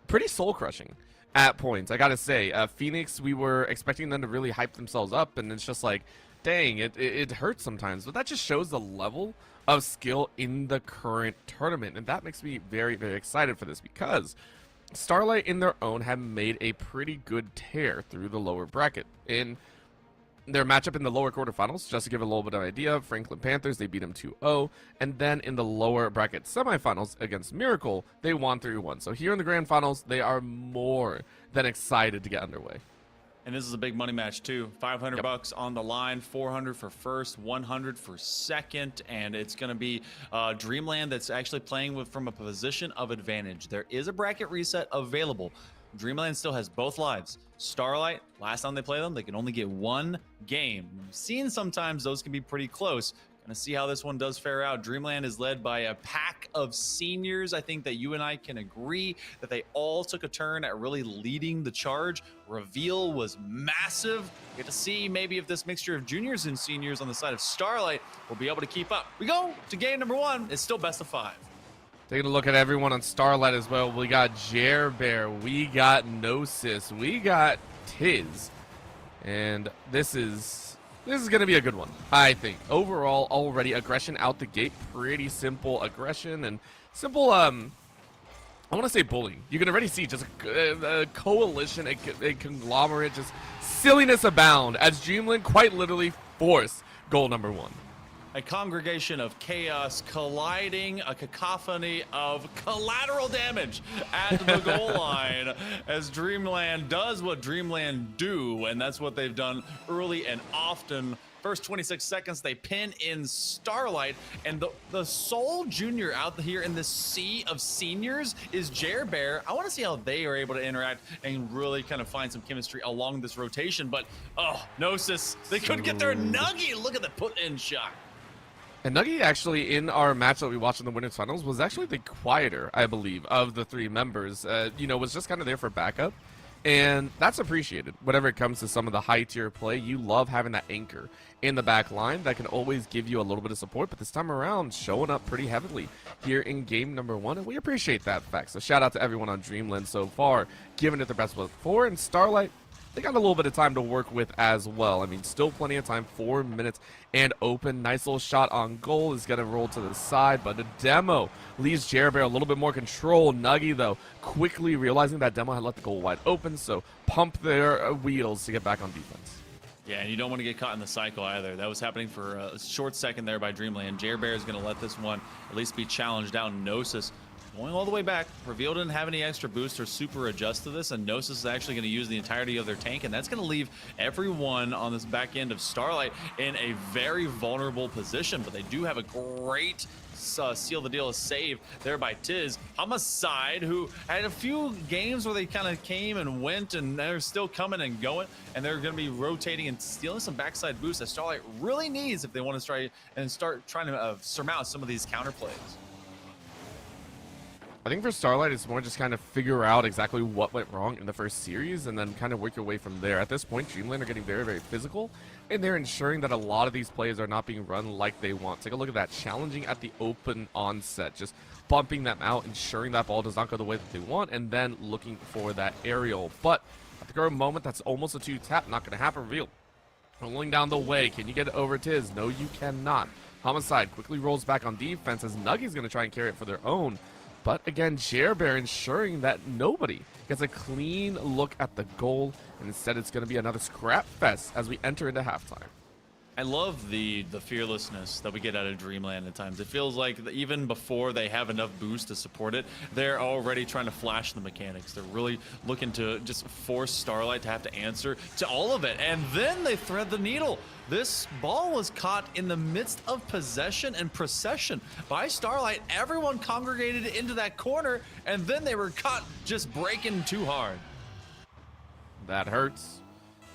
pretty soul-crushing at points. I gotta say, Phoenix, we were expecting them to really hype themselves up, and it's just like, dang, it hurts sometimes. But that just shows the level of skill in the current tournament, and that makes me very, very excited for this because Starlight in their own have made a pretty good tear through the lower bracket. In their matchup in the lower quarterfinals, just to give a little bit of an idea, Franklin Panthers, they beat them 2-0. And then in the lower bracket semifinals against Miracle, they won 3-1. So here in the grand finals, they are more than excited to get underway. And this is a big money match too. 500 bucks on the line, 400 for first, 100 for second, and it's going to be Dreamland that's actually playing from a position of advantage. There is a bracket reset available. Dreamland still has both lives. Starlight, last time they play them, they can only get one game. We've seen sometimes those can be pretty close. Gonna see how this one does fare out. Dreamland is led by a pack of seniors. I think that you and I can agree that they all took a turn at really leading the charge. Reveal was massive. Get to see maybe if this mixture of juniors and seniors on the side of Starlight will be able to keep up. We go to game number one. It's still best of 5. Taking a look at everyone on Starlight as well. We got Bear, we got Gnosis, we got Tiz, and this is going to be a good one, I think. Overall, already aggression out the gate, pretty simple aggression and simple. I want to say bullying. You can already see just a coalition, a conglomerate, just silliness abound as Dreamland quite literally force goal number 1. A congregation of chaos colliding, a cacophony of collateral damage at the goal line as Dreamland does what Dreamland do, and that's what they've done early and often. First 26 seconds, they pin in Starlight, and the sole junior out here in this sea of seniors is Bear. I want to see how they are able to interact and really kind of find some chemistry along this rotation, but, oh, Gnosis, they couldn't get their Nuggy. Look at the put-in shot. And Nuggy actually, in our match that we watched in the winners finals, was actually the quieter, I believe, of the 3 members. Was just kind of there for backup. And that's appreciated. Whenever it comes to some of the high-tier play, you love having that anchor in the back line that can always give you a little bit of support. But this time around, showing up pretty heavily here in game number 1. And we appreciate that fact. So shout out to everyone on Dreamland so far, giving it their best foot forward. And Starlight, they got a little bit of time to work with as well. I mean, still plenty of time, 4 minutes and open. Nice little shot on goal is going to roll to the side, but the demo leaves Bear a little bit more control. Nuggy, though, quickly realizing that demo had left the goal wide open, so pump their wheels to get back on defense. Yeah, and you don't want to get caught in the cycle either. That was happening for a short second there by Dreamland. Bear is going to let this one at least be challenged out. Gnosis going all the way back. Reveal didn't have any extra boost or super adjust to this, and Gnosis is actually going to use the entirety of their tank, and that's going to leave everyone on this back end of Starlight in a very vulnerable position, but they do have a great seal the deal, a save there by Tiz. Homicide, who had a few games where they kind of came and went, and they're still coming and going, and they're going to be rotating and stealing some backside boosts that Starlight really needs if they want to try and start trying to surmount some of these counter plays. I think for Starlight, it's more just kind of figure out exactly what went wrong in the first series and then kind of work your way from there. At this point, Dreamland are getting very, very physical, and they're ensuring that a lot of these plays are not being run like they want. Take a look at that. Challenging at the open onset, just bumping them out, ensuring that ball does not go the way that they want, and then looking for that aerial. But at the current moment, that's almost a 2-tap. Not going to happen. Reveal rolling down the way. Can you get it over Tiz? No, you cannot. Homicide quickly rolls back on defense as Nuggy's going to try and carry it for their own. But again, Bear ensuring that nobody gets a clean look at the goal, and instead it's going to be another scrap fest as we enter into halftime. I love the fearlessness that we get out of Dreamland at times. It feels like even before they have enough boost to support it, they're already trying to flash the mechanics. They're really looking to just force Starlight to have to answer to all of it. And then they thread the needle. This ball was caught in the midst of possession and procession by Starlight. Everyone congregated into that corner, and then they were caught just breaking too hard. That hurts.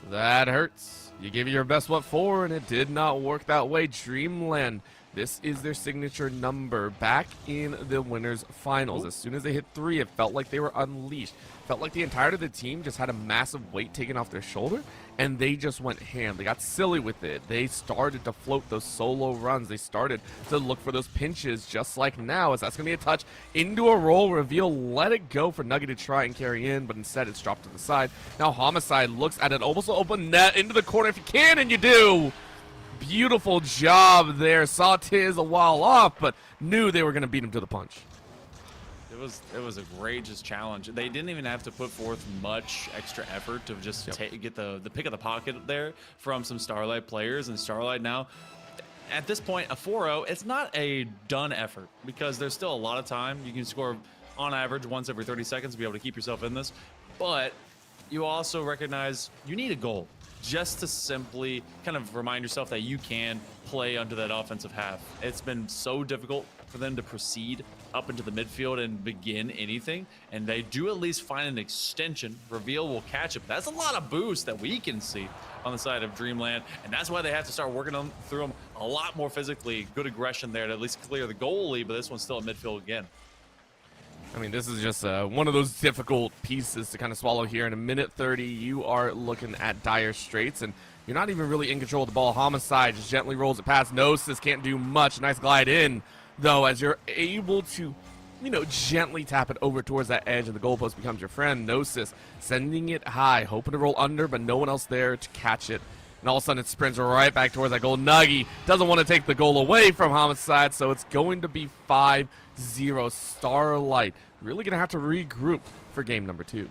That hurts. You gave it your best foot forward, and it did not work that way. Dreamland, this is their signature number back in the winners finals. As soon as they hit 3, it felt like they were unleashed. Felt like the entirety of the team just had a massive weight taken off their shoulder, and they just went ham. They got silly with it. They started to float those solo runs. They started to look for those pinches just like now, as that's going to be a touch into a roll reveal. Let it go for Nugget to try and carry in, but instead it's dropped to the side. Now Homicide looks at an almost open net into the corner if you can, and you do. Beautiful job there. Saw Tiz a while off, but knew they were going to beat him to the punch. It was a courageous challenge. They didn't even have to put forth much extra effort to just get the pick of the pocket there from some Starlight players. And Starlight now, at this point, a 4-0, it's not a done effort because there's still a lot of time. You can score on average once every 30 seconds to be able to keep yourself in this. But you also recognize you need a goal just to simply kind of remind yourself that you can play under that offensive half. It's been so difficult for them to proceed up into the midfield and begin anything, and they do at least find an extension. Reveal will catch it. That's a lot of boost that we can see on the side of Dreamland, and that's why they have to start working through them a lot more physically. Good aggression there to at least clear the goalie, but this one's still at midfield again. I mean, this is just one of those difficult pieces to kind of swallow here. In a minute 30, you are looking at dire straits, and you're not even really in control of the ball. Homicide just gently rolls it past. Gnosis can't do much. Nice glide in, though, as you're able to, gently tap it over towards that edge, and the goalpost becomes your friend. Gnosis sending it high, hoping to roll under, but no one else there to catch it. And all of a sudden, it sprints right back towards that goal. Nuggy doesn't want to take the goal away from Homicide, so it's going to be 5-0. Starlight really going to have to regroup for game number 2.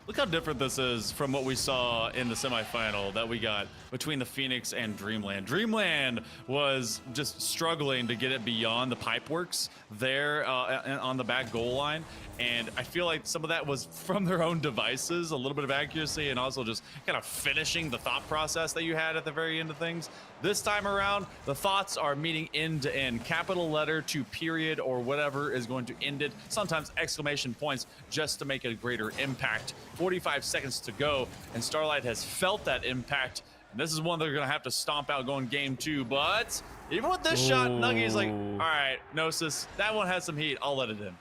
Look how different this is from what we saw in the semifinal that we got between the Phoenix and Dreamland. Dreamland was just struggling to get it beyond the pipeworks there on the back goal line. And I feel like some of that was from their own devices, a little bit of accuracy, and also just kind of finishing the thought process that you had at the very end of things. This time around, the thoughts are meeting end to end, capital letter to period or whatever is going to end it, sometimes exclamation points just to make a greater impact. 45 seconds to go, and Starlight has felt that impact. And this is one they're going to have to stomp out going game 2, but even with this shot, Nuggy's like, all right, Gnosis, that one has some heat. I'll let it in.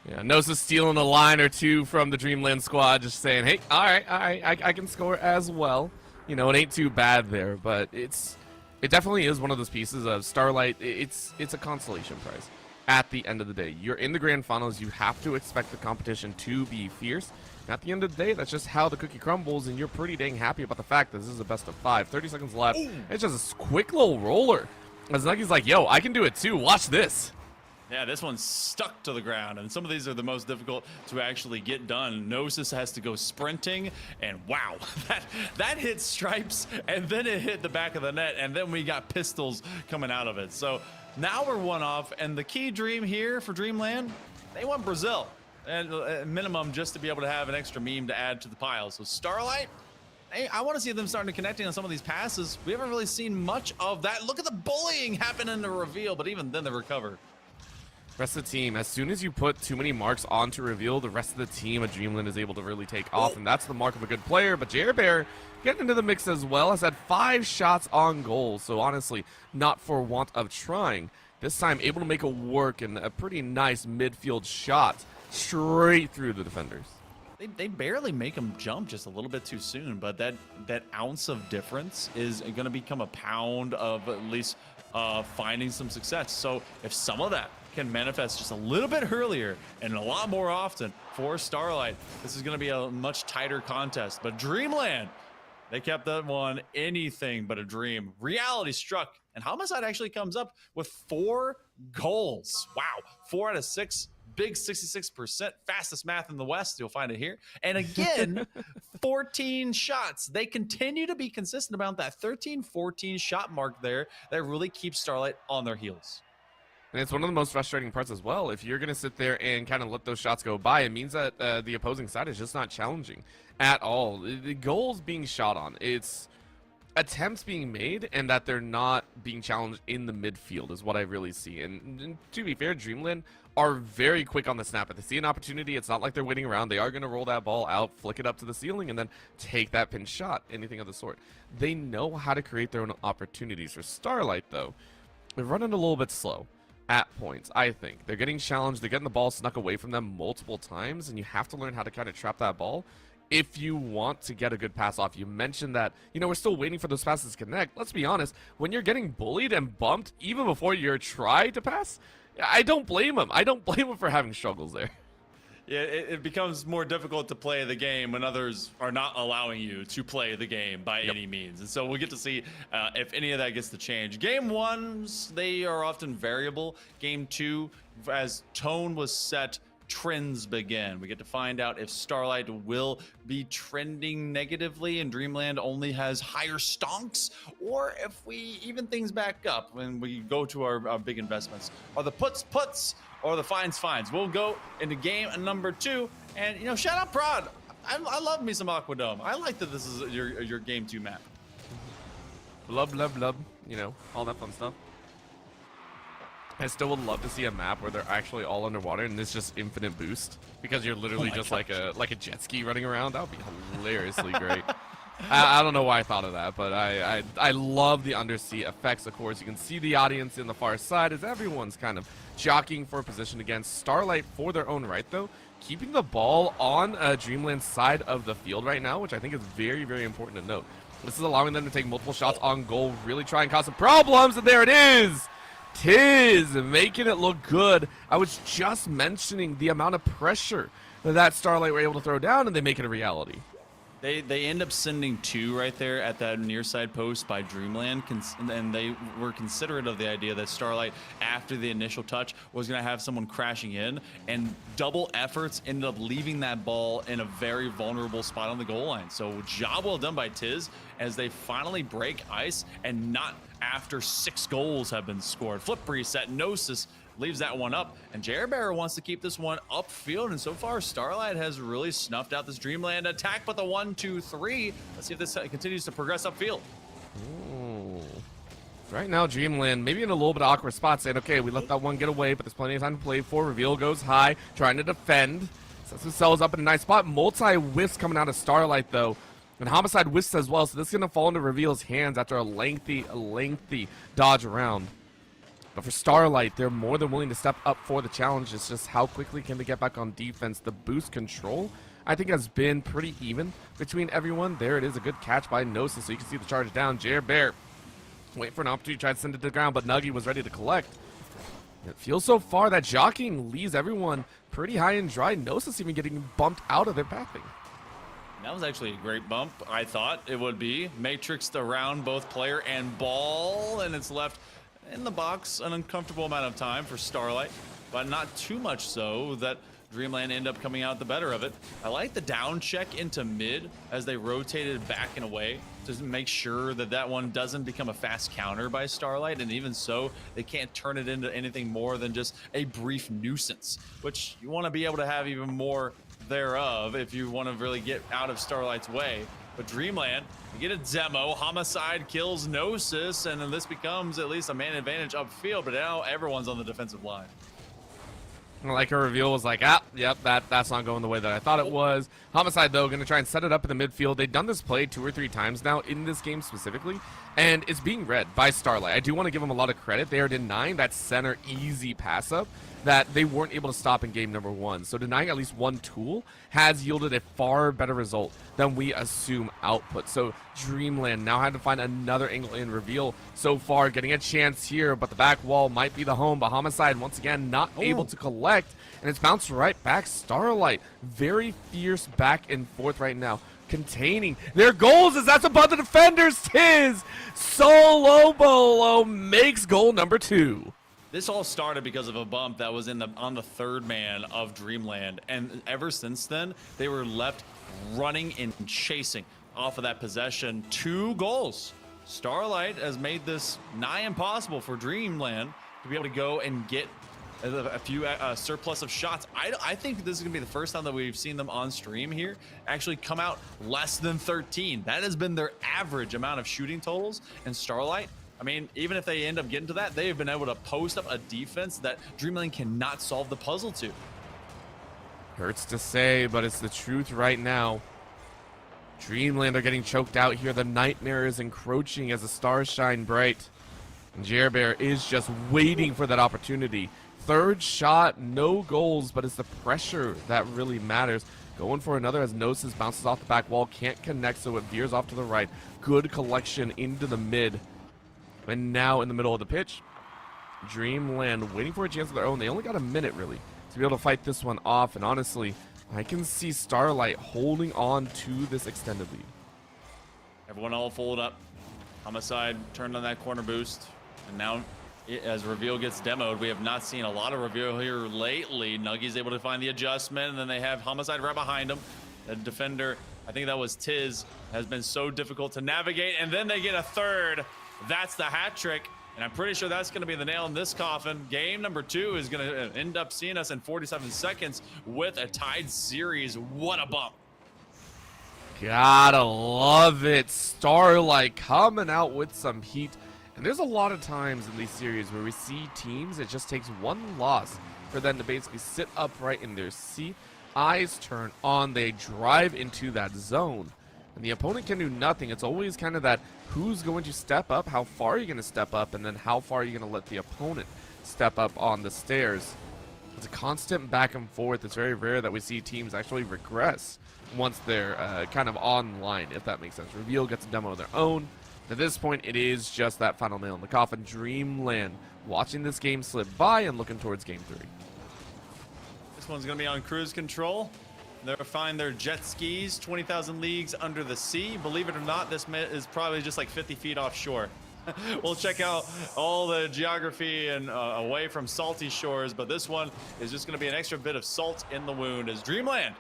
Yeah, Gnosis stealing a line or two from the Dreamland squad, just saying, hey, all right, I can score as well. It ain't too bad there, but it definitely is one of those pieces of Starlight. It's a consolation prize at the end of the day. You're in the grand finals. You have to expect the competition to be fierce. And at the end of the day, that's just how the cookie crumbles, and you're pretty dang happy about the fact that this is a best of 5. 30 seconds left. Ooh. It's just a quick little roller. As Nuggy's like, yo, I can do it too. Watch this. Yeah, this one's stuck to the ground, and some of these are the most difficult to actually get done. Gnosis has to go sprinting, and wow, that hit stripes, and then it hit the back of the net, and then we got pistols coming out of it. So now we're one off, and the key dream here for Dreamland, they want Brazil, and at minimum just to be able to have an extra meme to add to the pile. So Starlight, hey, I want to see them starting to connecting on some of these passes. We haven't really seen much of that. Look at the bullying happen in the reveal, but even then they recover. Rest of the team, as soon as you put too many marks onto reveal, the rest of the team of Dreamland is able to really take off, and that's the mark of a good player. But Jer Bear getting into the mix as well, has had 5 shots on goal, so honestly, not for want of trying. This time able to make it work, and a pretty nice midfield shot straight through the defenders. They barely make him jump just a little bit too soon, but that ounce of difference is going to become a pound of at least finding some success. So if some of that can manifest just a little bit earlier and a lot more often for Starlight, this is going to be a much tighter contest. But Dreamland, they kept that one anything but a dream. Reality struck, and Homicide actually comes up with 4 goals. Wow, 4 out of 6. Big 66%, fastest math in the West. You'll find it here. And again, 14 shots. They continue to be consistent about that 13, 14 shot mark there that really keeps Starlight on their heels. And it's one of the most frustrating parts as well. If you're going to sit there and kind of let those shots go by, it means that the opposing side is just not challenging at all. The goals being shot on, it's attempts being made, and that they're not being challenged in the midfield is what I really see. And to be fair, Dreamland are very quick on the snap. If they see an opportunity, it's not like they're waiting around. They are going to roll that ball out, flick it up to the ceiling, and then take that pin shot, anything of the sort. They know how to create their own opportunities. For Starlight, though, they're running a little bit slow at points, I think. They're getting challenged. They're getting the ball snuck away from them multiple times, and you have to learn how to kind of trap that ball if you want to get a good pass off. You mentioned that, we're still waiting for those passes to connect. Let's be honest, when you're getting bullied and bumped even before you're trying to pass, I don't blame him. I don't blame him for having struggles there. Yeah, it becomes more difficult to play the game when others are not allowing you to play the game by any means. And so we'll get to see if any of that gets to change. Game ones, they are often variable. Game two, as tone was set, trends begin. We get to find out if Starlight will be trending negatively and Dreamland only has higher stonks, or if we even things back up when we go to our big investments. Are the puts or the fines? We'll go into game number 2, and shout out Prod. I love me some Aquadome. I like that this is your game 2 map. Love, all that fun stuff. I still would love to see a map where they're actually all underwater and it's just infinite boost, because you're literally just like a jet ski running around. That would be hilariously great. I don't know why I thought of that, but I love the undersea effects. Of course, you can see the audience in the far side as everyone's kind of jockeying for position against Starlight for their own right, though. Keeping the ball on Dreamland's side of the field right now, which I think is very, very important to note. This is allowing them to take multiple shots on goal, really try and cause some problems, and there it is! Tiz making it look good. I was just mentioning the amount of pressure that Starlight were able to throw down, and they make it a reality. They end up sending 2 right there at that near side post by Dreamland, and they were considerate of the idea that Starlight, after the initial touch, was going to have someone crashing in, and double efforts ended up leaving that ball in a very vulnerable spot on the goal line. So job well done by Tiz as they finally break ice, and not after 6 goals have been scored. Flip reset, Gnosis leaves that one up, and Bear wants to keep this one upfield, and so far Starlight has really snuffed out this Dreamland attack, but the 1-2-3, let's see if this continues to progress upfield. Ooh. Right now Dreamland maybe in a little bit of awkward spot, saying, okay, we let that one get away, but there's plenty of time to play for. Reveal goes high, trying to defend, sets themselves up in a nice spot. Multi-whiffs coming out of Starlight, though, and Homicide whiffs as well, so this is going to fall into Reveal's hands after a lengthy dodge around. But for Starlight, they're more than willing to step up for the challenge. It's just how quickly can they get back on defense. The boost control, I think, has been pretty even between everyone. There it is, a good catch by Gnosis, so you can see the charge down. Bear wait for an opportunity to try to send it to the ground, but Nuggy was ready to collect. It feels so far that jockeying leaves everyone pretty high and dry. Gnosis even getting bumped out of their pathing. That was actually a great bump. I thought it would be. Matrixed around both player and ball, and it's left in the box an uncomfortable amount of time for Starlight, but not too much so that Dreamland end up coming out the better of it. I like the down check into mid as they rotated back and away to make sure that that one doesn't become a fast counter by Starlight, and even so, they can't turn it into anything more than just a brief nuisance, which you want to be able to have even more thereof if you want to really get out of Starlight's way. But Dreamland, you get a demo, Homicide kills Gnosis, and then this becomes at least a man advantage upfield, but now everyone's on the defensive line. Like her reveal was like, yep, that's not going the way that I thought it was. Homicide, though, going to try and set it up in the midfield. They've done this play 2 or 3 times now in this game specifically, and it's being read by Starlight. I do want to give them a lot of credit. They are denying that center easy pass up that they weren't able to stop in game number 1. So denying at least one tool has yielded a far better result than we assume output. So Dreamland now had to find another angle in reveal so far, getting a chance here, but the back wall might be the home. But Homicide, once again, not able to collect, and it's bounced right back. Starlight, very fierce back and forth right now, containing their goals as that's above the defenders. Tiz Solo Bolo makes goal number 2. This all started because of a bump that was on the third man of Dreamland, and ever since then they were left running and chasing off of that possession. 2 goals. Starlight has made this nigh impossible for Dreamland to be able to go and get a few surplus of shots. I think this is gonna be the first time that we've seen them on stream here actually come out less than 13. That has been their average amount of shooting totals, and Starlight, I mean, even if they end up getting to that, they've been able to post up a defense that Dreamland cannot solve the puzzle to. Hurts to say, but it's the truth right now. Dreamland are getting choked out here. The nightmare is encroaching as the stars shine bright. And Jerbear is just waiting for that opportunity. Third shot, no goals, but it's the pressure that really matters. Going for another as Gnosis bounces off the back wall, can't connect, so it veers off to the right. Good collection into the mid. And now in the middle of the pitch, Dreamland waiting for a chance of their own. They only got a minute, really, to be able to fight this one off. And honestly, I can see Starlight holding on to this extended lead. Everyone all folded up. Homicide turned on that corner boost. And now, as Reveal gets demoed, we have not seen a lot of Reveal here lately. Nuggy's able to find the adjustment, and then they have Homicide right behind him. The defender, I think that was Tiz, has been so difficult to navigate. And then they get a third. That's the hat trick. And I'm pretty sure that's going to be the nail in this coffin. Game number 2 is going to end up seeing us in 47 seconds with a tied series. What a bump. Gotta love it. Starlight coming out with some heat. And there's a lot of times in these series where we see teams, it just takes one loss for them to basically sit upright in their seat. Eyes turn on. They drive into that zone. And the opponent can do nothing. It's always kind of that who's going to step up, how far are you going to step up, and then how far are you going to let the opponent step up on the stairs. It's a constant back and forth. It's very rare that we see teams actually regress once they're kind of online, if that makes sense. Reveal gets a demo of their own. At this point, it is just that final nail in the coffin. Dreamland watching this game slip by and looking towards game 3. This one's going to be on cruise control. They'll find their jet skis 20,000 leagues under the sea. Believe it or not, this is probably just like 50 feet offshore. We'll check out all the geography and away from salty shores, but this one is just going to be an extra bit of salt in the wound as Dreamland,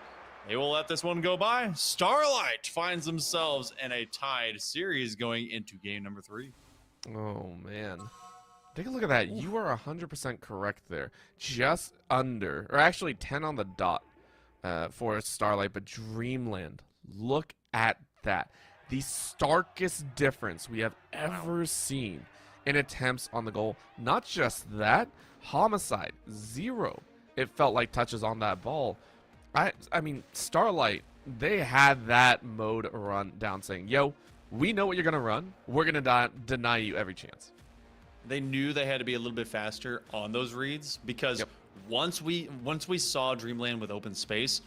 they will let this one go by. Starlight finds themselves in a tied series going into game number 3. Oh, man. Take a look at that. You are 100% correct there. Just under, or actually 10 on the dot. For Starlight, but Dreamland, look at that. The starkest difference we have ever seen in attempts on the goal. Not just that, Homicide, 0. It felt like touches on that ball. I mean, Starlight, they had that mode run down saying, yo, we know what you're going to run. We're going to deny you every chance. They knew they had to be a little bit faster on those reads because once we saw Dreamland with open space,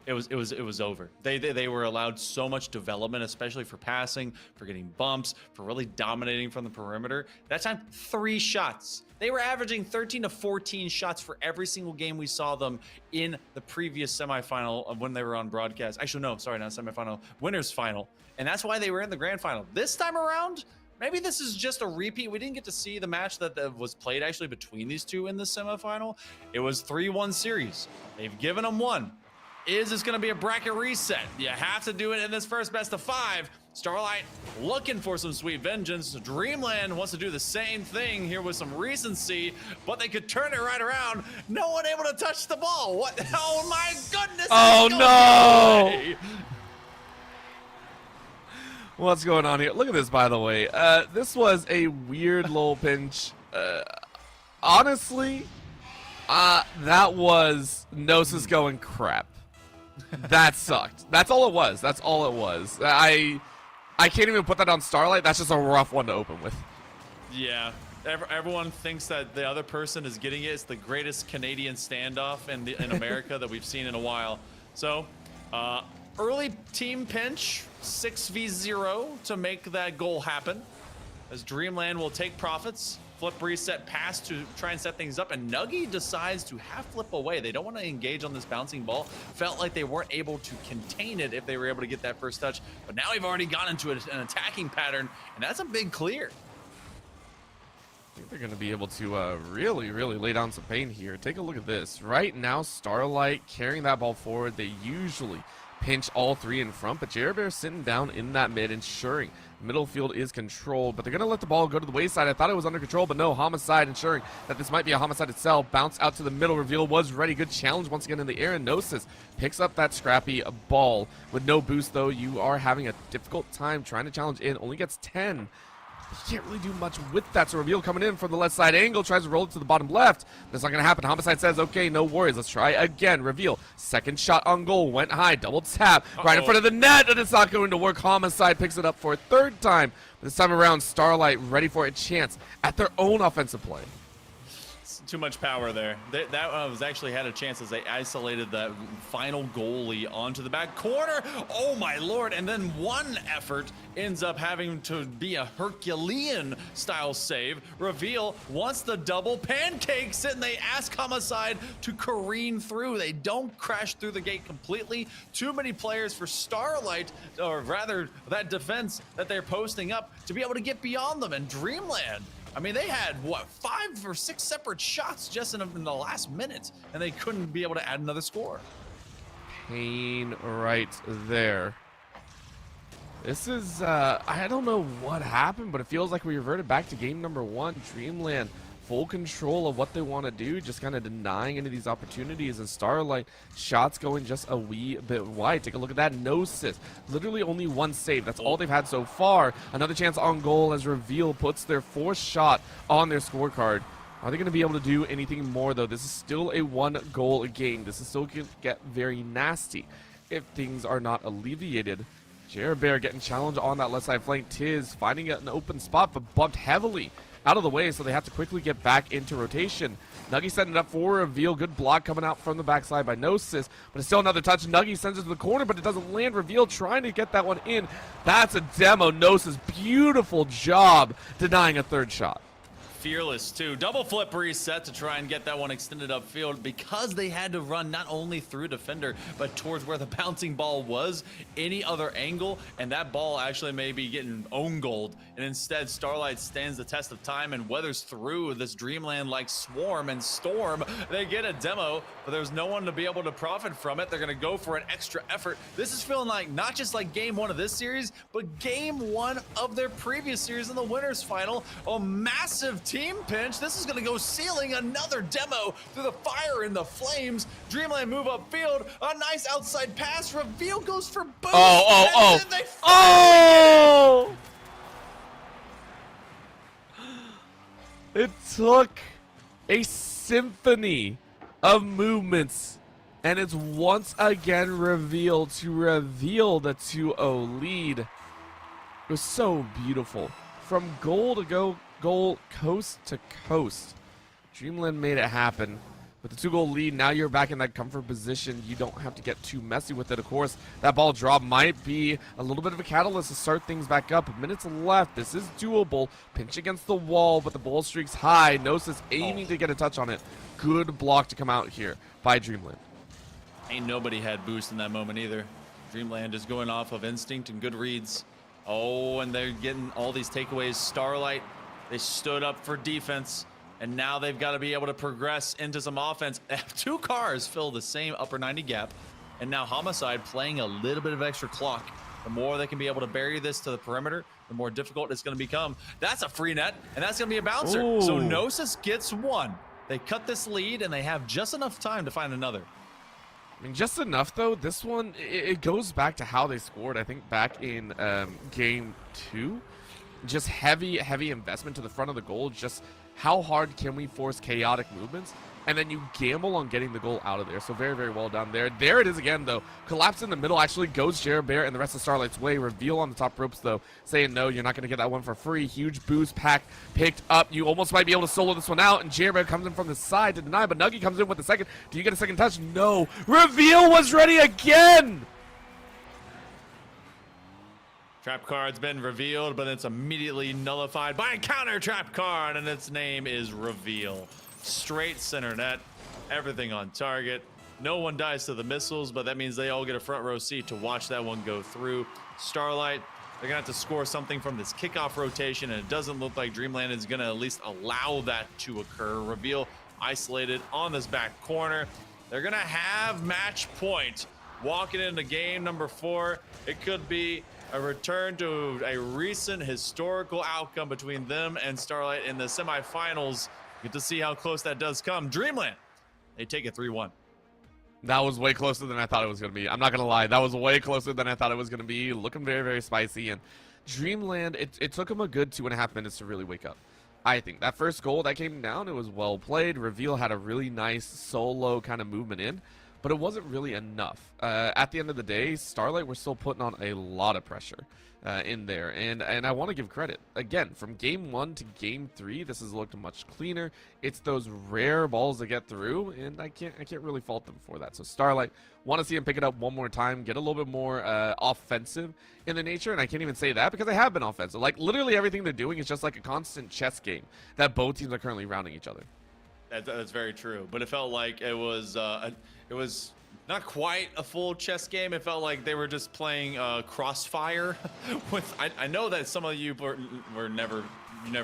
it was over. They were allowed so much development, especially for passing, for getting bumps, for really dominating from the perimeter. That time, 3 shots. They were averaging 13 to 14 shots for every single game we saw them in the previous semifinal of when they were on broadcast. Actually, no, sorry, not semifinal, winners final. And that's why they were in the grand final. This time around, maybe this is just a repeat. We didn't get to see the match that was played actually between these two in the semifinal. It was 3-1 series. They've given them one. Is this going to be a bracket reset? You have to do it in this first best of 5. Starlight looking for some sweet vengeance. Dreamland wants to do the same thing here with some recency, but they could turn it right around. No one able to touch the ball. What? Oh my goodness. Oh no. What's going on here? Look at this, by the way. This was a weird little pinch. Honestly, that was Gnosis going crap. That sucked. That's all it was. That's all it was. I can't even put that on Starlight. That's just a rough one to open with. Yeah. Everyone thinks that the other person is getting it. It's the greatest Canadian standoff in America that we've seen in a while. So, early team pinch, 6v0 to make that goal happen. As Dreamland will take profits. Flip reset pass to try and set things up, and Nuggy decides to half flip away. They don't want to engage on this bouncing ball. Felt like they weren't able to contain it if they were able to get that first touch, but now we've already gone into an attacking pattern, and that's a big clear. I think they're going to be able to really, really lay down some pain here. Take a look at this. Right now, Starlight carrying that ball forward. They usually pinch all three in front, but Bear sitting down in that mid, ensuring middle field is controlled. But they're going to let the ball go to the wayside. I thought it was under control, but no. Homicide ensuring that this might be a Homicide itself. Bounce out to the middle. Reveal was ready. Good challenge once again in the air, and Gnosis picks up that scrappy ball. With no boost, though, you are having a difficult time trying to challenge in. Only gets 10. You can't really do much with that. So Reveal coming in from the left side angle, tries to roll it to the bottom left. That's not going to happen. Homicide says, okay, no worries. Let's try again. Reveal, second shot on goal, went high, double tap, right in front of the net, and it's not going to work. Homicide picks it up for a third time. This time around, Starlight ready for a chance at their own offensive play. Too much power there. That was actually had a chance as they isolated that final goalie onto the back corner. Oh my lord. And then one effort ends up having to be a Herculean style save. Reveal wants the double pancakes and they ask Homicide to careen through. They don't crash through the gate completely. Too many players for Starlight, or rather that defense that they're posting up, to be able to get beyond them. And Dreamland, I mean, they had, what, 5 or 6 separate shots just in the last minute, and they couldn't be able to add another score. Pain right there. This is, I don't know what happened, but it feels like we reverted back to game number 1. Dreamland, full control of what they want to do, just kind of denying any of these opportunities, and Starlight, shots going just a wee bit wide. Take a look at that. Gnosis, literally only one save. That's all they've had so far. Another chance on goal as Reveal puts their 4th shot on their scorecard. Are they going to be able to do anything more, though? This is still a 1-goal game. This is still going to get very nasty if things are not alleviated. Bear getting challenged on that left side flank. Tiz finding an open spot, but bumped heavily out of the way, so they have to quickly get back into rotation. Nuggy setting it up for Reveal. Good block coming out from the backside by Gnosis, but it's still another touch. Nuggy sends it to the corner, but it doesn't land. Reveal trying to get that one in. That's a demo. Gnosis, beautiful job denying a 3rd shot. Fearless too. Double flip reset to try and get that one extended upfield because they had to run not only through defender but towards where the bouncing ball was, any other angle, and that ball actually may be getting own goaled, and instead Starlight stands the test of time and weathers through this Dreamland like swarm and storm. They get a demo, but there's no one to be able to profit from it. They're going to go for an extra effort. This is feeling like not just like game 1 of this series, but game 1 of their previous series in the winners final. A massive team pinch. This is going to go ceiling. Another demo through the fire and the flames. Dreamland move upfield. A nice outside pass. Reveal goes for boost. Oh. It took a symphony of movements, and it's once again Reveal to reveal the 2-0 lead. It was so beautiful. From goal to goal, coast to coast. Dreamland made it happen. With the 2-goal lead, now you're back in that comfort position. You don't have to get too messy with it. Of course, that ball drop might be a little bit of a catalyst to start things back up. Minutes left. This is doable. Pinch against the wall, but the ball streak's high. Gnosis aiming to get a touch on it. Good block to come out here by Dreamland. Ain't nobody had boost in that moment either. Dreamland is going off of instinct and good reads. Oh, and they're getting all these takeaways. Starlight, they stood up for defense, and now they've got to be able to progress into some offense. 2 cars fill the same upper 90 gap, and now Homicide playing a little bit of extra clock. The more they can be able to bury this to the perimeter, the more difficult it's going to become. That's a free net, and that's going to be a bouncer. Ooh. So Gnosis gets 1. They cut this lead, and they have just enough time to find another. I mean, just enough, though. This one, it goes back to how they scored, I think, back in game 2. Just heavy investment to the front of the goal. Just how hard can we force chaotic movements? And then you gamble on getting the goal out of there. So very, very well done there. There it is again, though. Collapse in the middle actually goes Bear and the rest of Starlight's way. Reveal on the top ropes, though, saying no, you're not going to get that one for free. Huge boost pack picked up. You almost might be able to solo this one out, and Bear comes in from the side to deny, but Nuggy comes in with the second. Do you get a second touch? No. Reveal was ready again! Trap card's been revealed, but it's immediately nullified by a counter trap card, and its name is Reveal. Straight center net, everything on target. No one dies to the missiles, but that means they all get a front row seat to watch that one go through. Starlight They're going to have to score something from this kickoff rotation, and it doesn't look like Dreamland is going to at least allow that to occur. Reveal isolated on this back corner. They're going to have match point walking into game number 4. It could be a return to a recent historical outcome between them and Starlight in the semifinals. Get to see how close that does come. Dreamland, they take it 3-1. That was way closer than I thought it was going to be. I'm not going to lie. That was way closer than I thought it was going to be. Looking very, very spicy. And Dreamland, it took them a good 2.5 minutes to really wake up. I think that first goal that came down, it was well played. Reveal had a really nice solo kind of movement in, but it wasn't really enough. At the end of the day, Starlight were still putting on a lot of pressure in there, and I want to give credit. Again, from game 1 to game 3, this has looked much cleaner. It's those rare balls that get through, and I can't really fault them for that. So Starlight, want to see him pick it up one more time, get a little bit more offensive in the nature, and I can't even say that because they have been offensive. Like, literally everything they're doing is just like a constant chess game that both teams are currently rounding each other. That's very true, but it felt like it was not quite a full chess game. It felt like they were just playing Crossfire. With I know that some of you were never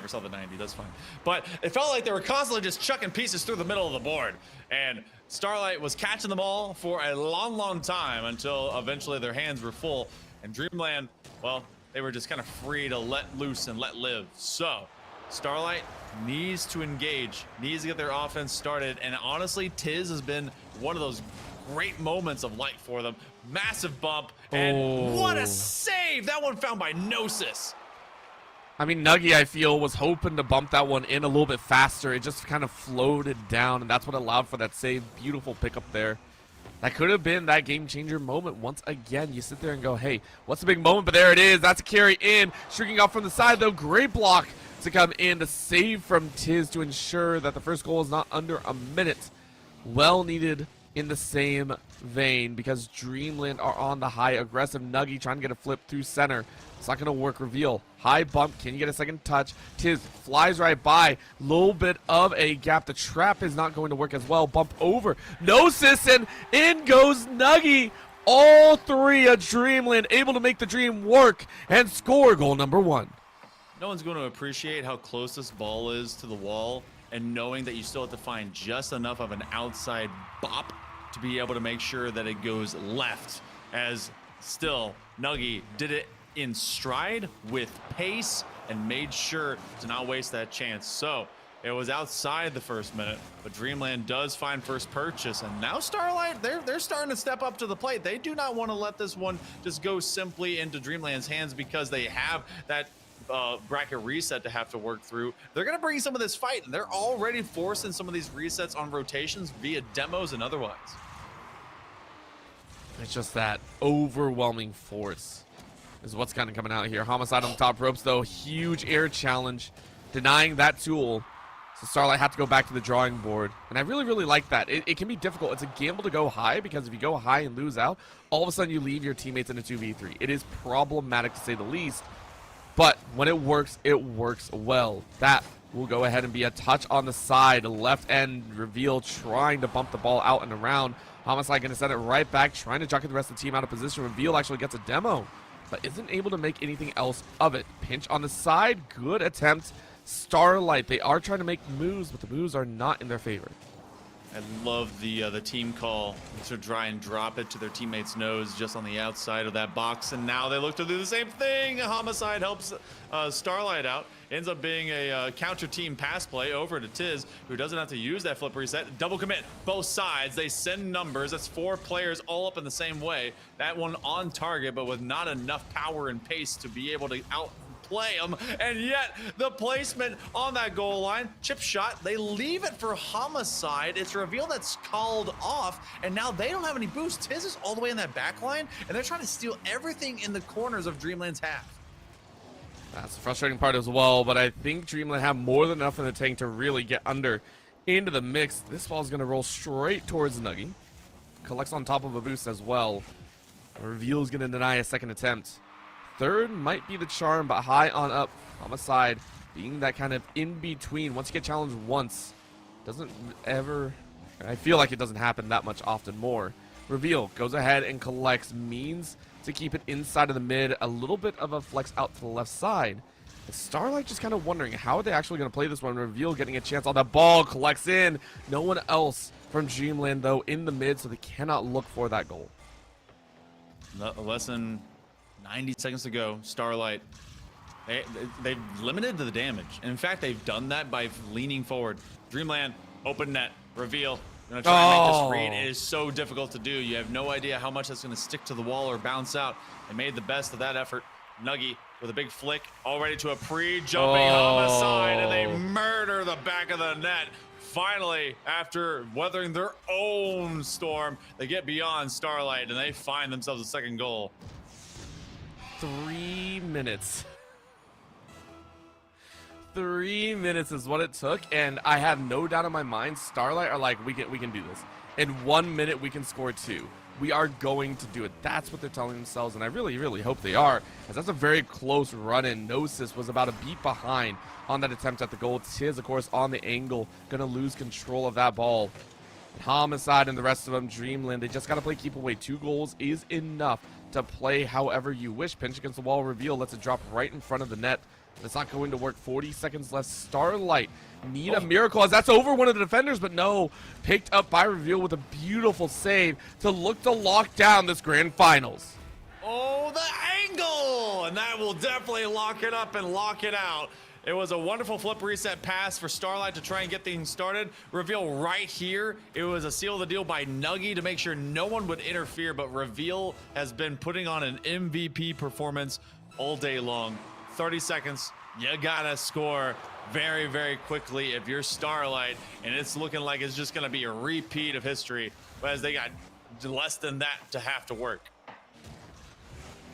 saw the 90s. That's fine, but it felt like they were constantly just chucking pieces through the middle of the board, and Starlight was catching them all for a long time until eventually their hands were full. And Dreamland, well, they were just kind of free to let loose and let live. So Starlight needs to engage, needs to get their offense started, and honestly, Tiz has been one of those great moments of light for them. Massive bump, and what a save! That one found by Gnosis. I mean, Nuggy, I feel, was hoping to bump that one in a little bit faster. It just kind of floated down, and that's what allowed for that save. Beautiful pickup there. That could have been that game-changer moment. Once again, you sit there and go, hey, what's the big moment? But there it is. That's a carry in. Streaking off from the side, though. Great block to come in to save from Tiz to ensure that the first goal is not under a minute. Well needed in the same vein because Dreamland are on the high. Aggressive Nuggy trying to get a flip through center. It's not going to work. Reveal. High bump. Can you get a second touch? Tiz flies right by. Little bit of a gap. The trap is not going to work as well. Bump over. Gnosis, and in goes Nuggy. All three of Dreamland able to make the dream work and score goal number 1. No one's going to appreciate how close this ball is to the wall, and knowing that you still have to find just enough of an outside bop to be able to make sure that it goes left, as still Nuggy did it in stride with pace and made sure to not waste that chance. So it was outside the first minute, but Dreamland does find first purchase, and now Starlight, they're starting to step up to the plate. They do not want to let this one just go simply into Dreamland's hands because they have that bracket reset to have to work through. They're going to bring some of this fight, and they're already forcing some of these resets on rotations via demos and otherwise. It's just that overwhelming force is what's kind of coming out here. Homicide on the top ropes, though. Huge air challenge, denying that tool. So Starlight had to go back to the drawing board. And I really like that. It can be difficult. It's a gamble to go high, because if you go high and lose out, all of a sudden you leave your teammates in a 2v3. It is problematic, to say the least. But when it works well. That will go ahead and be a touch on the side. Left end Reveal trying to bump the ball out and around. Homicide going to send it right back, trying to jockey the rest of the team out of position. Reveal actually gets a demo, but isn't able to make anything else of it. Pinch on the side. Good attempt. Starlight, they are trying to make moves, but the moves are not in their favor. I love the team call to try and drop it to their teammate's nose just on the outside of that box, and now they look to do the same thing. Homicide helps Starlight out. Ends up being a counter team pass play over to Tiz, who doesn't have to use that flip reset. Double commit, both sides. They send numbers. That's 4 players all up in the same way. That one on target, but with not enough power and pace to be able to outplay them. And yet the placement on that goal line, chip shot, they leave it for Homicide. It's Reveal that's called off, and now they don't have any boost. Tiz is all the way in that back line, and they're trying to steal everything in the corners of Dreamland's half. That's the frustrating part as well, but I think Dreamland have more than enough in the tank to really get under into the mix. This ball is going to roll straight towards Nuggy. Collects on top of a boost as well. Reveal is going to deny a second attempt. Third might be the charm, but high on up. Homicide being that kind of in-between. Once you get challenged once, doesn't ever... I feel like it doesn't happen that much often more. Reveal goes ahead and collects, means to keep it inside of the mid, a little bit of a flex out to the left side. And Starlight just kind of wondering how are they actually going to play this one. Reveal getting a chance on that ball, collects in. No one else from Dreamland, though, in the mid, so they cannot look for that goal. Less than 90 seconds to go. Starlight, they've limited the damage. In fact, they've done that by leaning forward. Dreamland, open net, reveal. Gonna try and make this read. It is so difficult to do. You have no idea how much that's gonna stick to the wall or bounce out. They made the best of that effort. Nuggy with a big flick, already to a pre-jumping homicide, and they murder the back of the net. Finally, after weathering their own storm, they get beyond Starlight and they find themselves a second goal. 3 minutes. 3 minutes is what it took, and I have no doubt in my mind Starlight are like, we can do this. In 1 minute, we can score 2. We are going to do it. That's what they're telling themselves, and I really, really hope they are, as that's a very close run-in. Gnosis was about a beat behind on that attempt at the goal. Tiz, of course, on the angle, gonna lose control of that ball. Homicide and the rest of them, Dreamland, they just gotta play keep away. 2 goals is enough to play however you wish. Pinch against the wall, reveal, lets it drop right in front of the net. It's not going to work. 40 seconds left. Starlight need a miracle as that's over one of the defenders, but no. Picked up by Reveal with a beautiful save to look to lock down this grand finals. Oh, the angle! And that will definitely lock it up and lock it out. It was a wonderful flip reset pass for Starlight to try and get things started. Reveal right here. It was a seal of the deal by Nuggy to make sure no one would interfere, but Reveal has been putting on an MVP performance all day long. 30 seconds, you gotta score very, very quickly if you're Starlight, and it's looking like it's just gonna be a repeat of history, as they got less than that to have to work.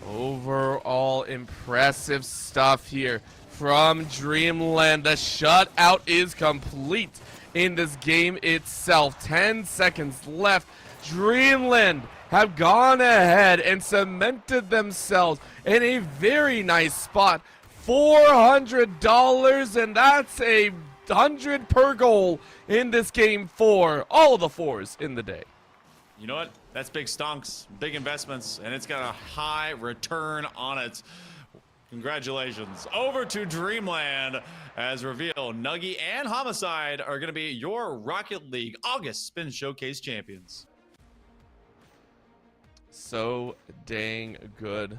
Overall, impressive stuff here from Dreamland. The shutout is complete in this game itself. 10 seconds left. Dreamland have gone ahead and cemented themselves in a very nice spot. $400, and that's a 100 per goal in this game for all the 4s in the day. You know what? That's big stonks, big investments, and it's got a high return on it. Congratulations. Over to Dreamland as Reveal, Nuggy, and Homicide are going to be your Rocket League August Spin Showcase champions. So dang good.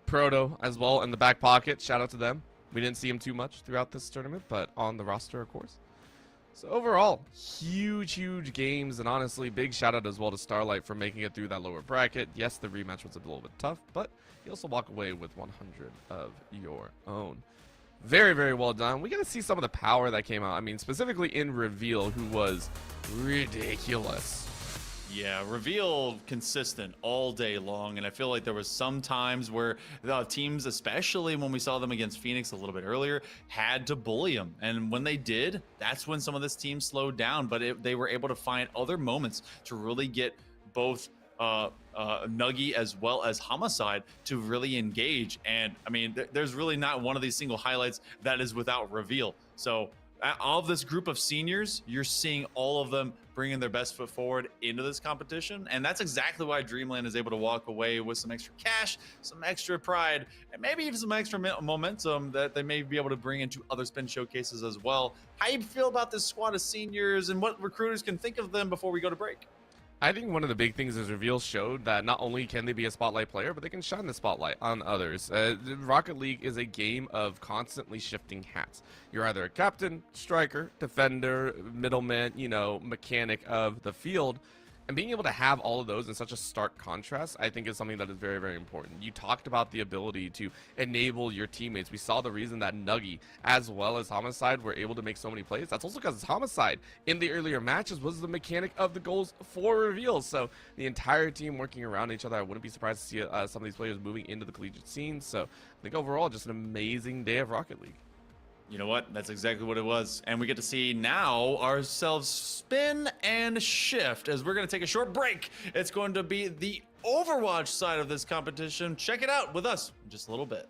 Proto as well in the back pocket. Shout out to them. We didn't see him too much throughout this tournament, but on the roster, of course. So overall, huge games, and honestly, big shout out as well to Starlight for making it through that lower bracket. Yes, the rematch was a little bit tough, but you also walk away with 100 of your own. Very well done. We got to see some of the power that came out. I mean, specifically in Reveal, who was ridiculous. Yeah, Reveal consistent all day long, and I feel like there was some times where the teams, especially when we saw them against Phoenix a little bit earlier, had to bully them, and when they did, that's when some of this team slowed down, but they were able to find other moments to really get both Nuggy as well as Homicide to really engage. And I mean, there's really not one of these single highlights that is without Reveal. So all of this group of seniors, you're seeing all of them bringing their best foot forward into this competition, and that's exactly why Dreamland is able to walk away with some extra cash, some extra pride, and maybe even some extra momentum that they may be able to bring into other spin showcases as well. How you feel about this squad of seniors and what recruiters can think of them before we go to break? I think one of the big things is Reveal showed that not only can they be a spotlight player, but they can shine the spotlight on others. Rocket League is a game of constantly shifting hats. You're either a captain, striker, defender, middleman, mechanic of the field. And being able to have all of those in such a stark contrast, I think is something that is very important. You talked about the ability to enable your teammates. We saw the reason that Nuggy as well as Homicide were able to make so many plays. That's also because Homicide in the earlier matches was the mechanic of the goals for Reveal. So the entire team working around each other. I wouldn't be surprised to see some of these players moving into the collegiate scene. So I think overall, just an amazing day of Rocket League. You know what? That's exactly what it was. And we get to see now ourselves spin and shift as we're going to take a short break. It's going to be the Overwatch side of this competition. Check it out with us in just a little bit.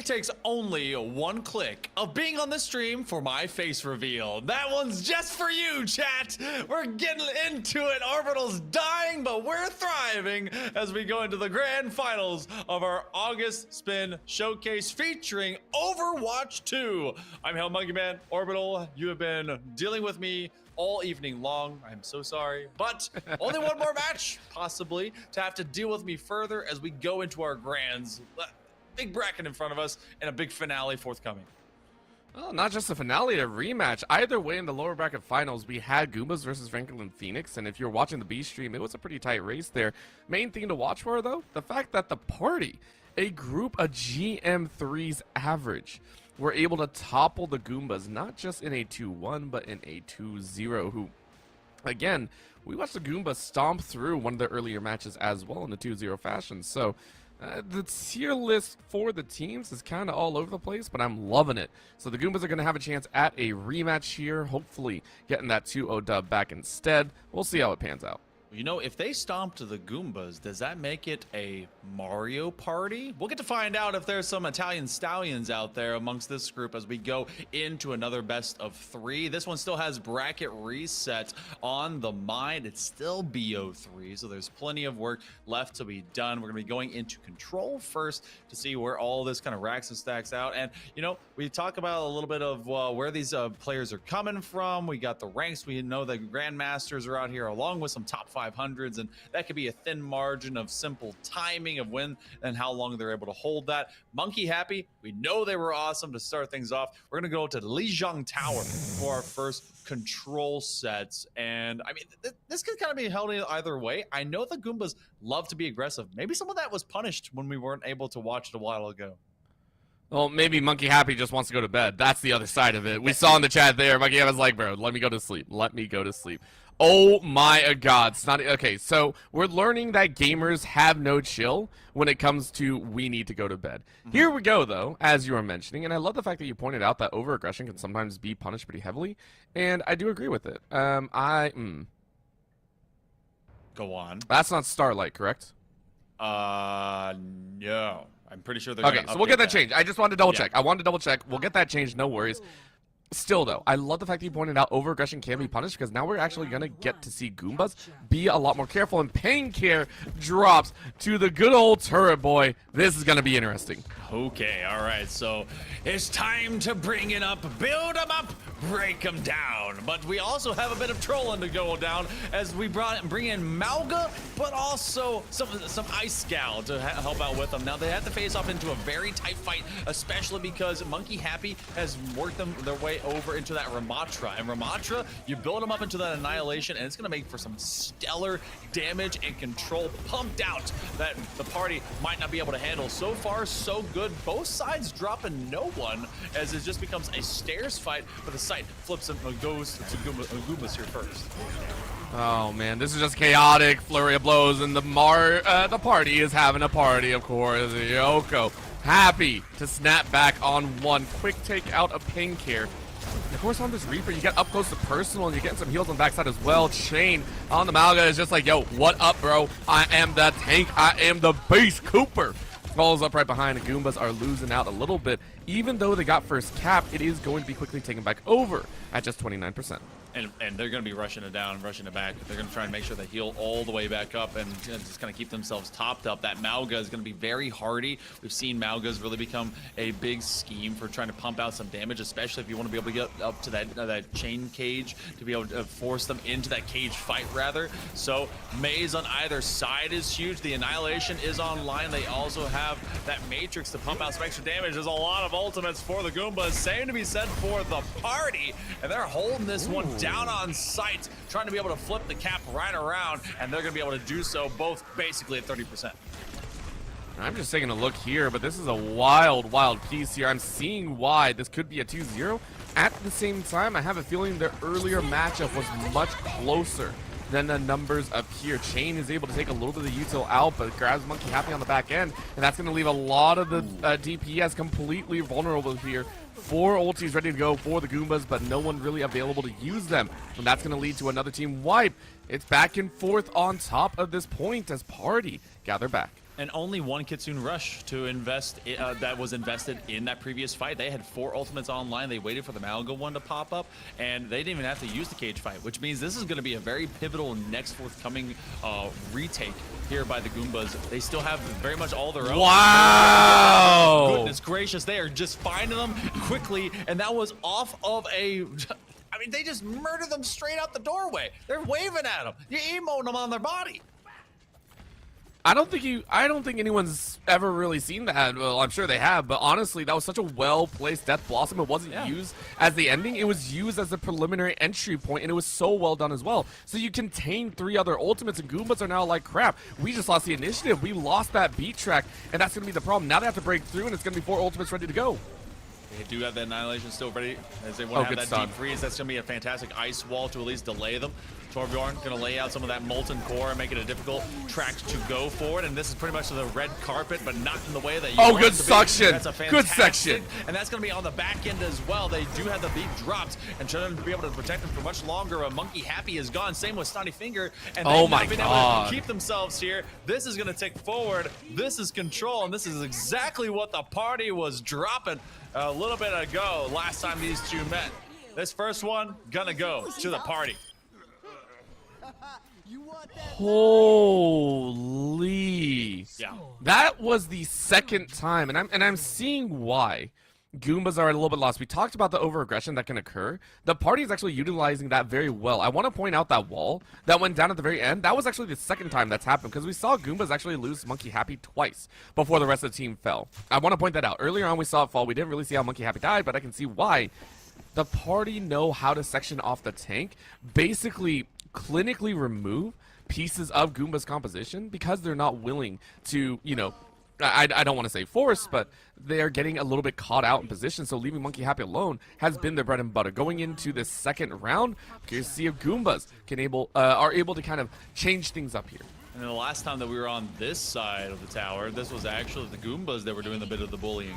takes only one click of being on the stream for my face reveal. That one's just for you, chat. We're getting into it. Orbital's dying, but we're thriving as we go into the grand finals of our August Spin Showcase featuring Overwatch 2. I'm Hell Monkey Man. Orbital, you have been dealing with me all evening long. I'm so sorry, but only one more match, possibly, to have to deal with me further as we go into our grands. Big bracket in front of us and a big finale forthcoming. Well, not just a finale, a rematch. Either way, in the lower bracket finals, we had Goombas versus Franklin Phoenix, and if you're watching the B stream, it was a pretty tight race there. Main thing to watch for, though, the fact that the party, a group of GM3's average, were able to topple the Goombas, not just in a 2-1, but in a 2-0, who, again, we watched the Goombas stomp through one of the earlier matches as well in the 2-0 fashion, so the tier list for the teams is kind of all over the place, but I'm loving it. So the Goombas are going to have a chance at a rematch here, hopefully getting that 2-0 dub back instead. We'll see how it pans out. You know, if they stomp to the Goombas, does that make it a Mario Party? We'll get to find out if there's some Italian stallions out there amongst this group as we go into another best of 3. This one still has bracket reset on the mind. It's still BO3, so there's plenty of work left to be done. We're going to be going into control first to see where all this kind of racks and stacks out. And, you know, we talk about a little bit of where these players are coming from. We got the ranks. We know the Grandmasters are out here along with some top 500s, and that could be a thin margin of simple timing of when and how long they're able to hold that. Monkey Happy, we know they were awesome to start things off. We're going to go to Lijiang Tower for our first control sets, and I mean, this could kind of be held either way. I know the Goombas love to be aggressive. Maybe some of that was punished when we weren't able to watch it a while ago. Well, maybe Monkey Happy just wants to go to bed. That's the other side of it. We saw in the chat there, Monkey Happy's like, bro, let me go to sleep. Let me go to sleep. Oh my god. It's not okay, so we're learning that gamers have no chill when it comes to we need to go to bed. Here we go, though, as you were mentioning, and I love the fact that you pointed out that overaggression can sometimes be punished pretty heavily, and I do agree with it. Go on. That's not Starlight, correct? No. I'm pretty sure they're okay, so we'll get that changed. I just wanted to double check. I wanted to double check. We'll get that changed, no worries. Still, though, I love the fact that you pointed out overaggression can be punished, because now we're actually going to get to see Goombas be a lot more careful, and Pain Care drops to the good old turret boy. This is going to be interesting. Okay, all right, so it's time to bring it up, build them up, break them down. But we also have a bit of trolling to go down as we bring in Malga, but also some Ice Scowl to help out with them. Now, they have to face off into a very tight fight, especially because Monkey Happy has worked their way over into that Ramatra. And Ramatra, you build them up into that Annihilation, and it's going to make for some stellar damage and control, pumped out that the party might not be able to handle. So far, so good. Both sides dropping no one as it just becomes a stairs fight, but the site flips and goes to Goombas here first. Oh man, this is just chaotic flurry of blows, and the party is having a party, of course. Yoko happy to snap back on one. Quick take out of Pain Care. Of course, on this Reaper, you get up close to personal, and you're getting some heals on the backside as well. Chain on the Malga is just like, yo, what up, bro? I am the tank. I am the base Cooper. Falls up right behind, and Goombas are losing out a little bit. Even though they got first cap, it is going to be quickly taken back over at just 29%. And they're going to be rushing it down, rushing it back. They're going to try and make sure they heal all the way back up and just kind of keep themselves topped up. That Malga is going to be very hardy. We've seen Malgas really become a big scheme for trying to pump out some damage, especially if you want to be able to get up to that chain cage to be able to force them into that cage fight, rather. So Maze on either side is huge. The Annihilation is online. They also have that Matrix to pump out some extra damage. There's a lot of ultimates for the Goombas. Same to be said for the party, and they're holding this one down on sight, trying to be able to flip the cap right around, and they're going to be able to do so both basically at 30%. I'm just taking a look here, but this is a wild, wild piece here. I'm seeing why this could be a 2-0. At the same time, I have a feeling their earlier matchup was much closer than the numbers appear. Chain is able to take a little bit of the util out, but grabs Monkey Happy on the back end, and that's going to leave a lot of the DPS completely vulnerable here. 4 ultis ready to go for the Goombas, but no one really available to use them, and that's going to lead to another team wipe. It's back and forth on top of this point as party gather back. And only one Kitsune Rush to invest that was invested in that previous fight. They had 4 ultimates online. They waited for the Malga one to pop up, and they didn't even have to use the cage fight, which means this is going to be a very pivotal next forthcoming retake here by the Goombas. They still have very much all their own. Wow! Goodness gracious, they are just finding them quickly, and that was off of a... I mean, they just murdered them straight out the doorway. They're waving at them. You're emoting them on their body. I don't think anyone's ever really seen that. Well, I'm sure they have, but honestly, that was such a well-placed Death Blossom. It wasn't used as the ending. It was used as the preliminary entry point, and it was so well done as well. So you contain 3 other ultimates, and Goombas are now like, crap, we just lost the initiative. We lost that beat track, and that's going to be the problem. Now they have to break through, and it's going to be 4 ultimates ready to go. They do have that Annihilation still ready, as they want to have that deep freeze. That's going to be a fantastic ice wall to at least delay them. Torbjorn going to lay out some of that molten core and make it a difficult track to go forward. And this is pretty much the red carpet, but not in the way that you want good it to suction. Be. That's a fantastic, good section. And that's going to be on the back end as well. They do have the beat dropped and trying to be able to protect them for much longer. A Monkey Happy is gone. Same with Snotty Finger. And they've not been able to keep themselves here. This is going to take forward. This is control, and this is exactly what the party was dropping a little bit ago last time these two met. This first one gonna go to the party. Holy. Yeah. That was the second time, and I'm seeing why Goombas are a little bit lost. We talked about the over-aggression that can occur. The party is actually utilizing that very well. I want to point out that wall that went down at the very end. That was actually the second time that's happened, because we saw Goombas actually lose Monkey Happy twice before the rest of the team fell. I want to point that out. Earlier on we saw it fall. We didn't really see how Monkey Happy died, but I can see why. The party know how to section off the tank, basically clinically remove pieces of Goomba's composition, because they're not willing to, you know, I don't want to say force, but they are getting a little bit caught out in position, so leaving Monkey Happy alone has been their bread and butter. Going into this second round, you see if Goombas are able to kind of change things up here. And then the last time that we were on this side of the tower, this was actually the Goombas that were doing the bit of the bullying.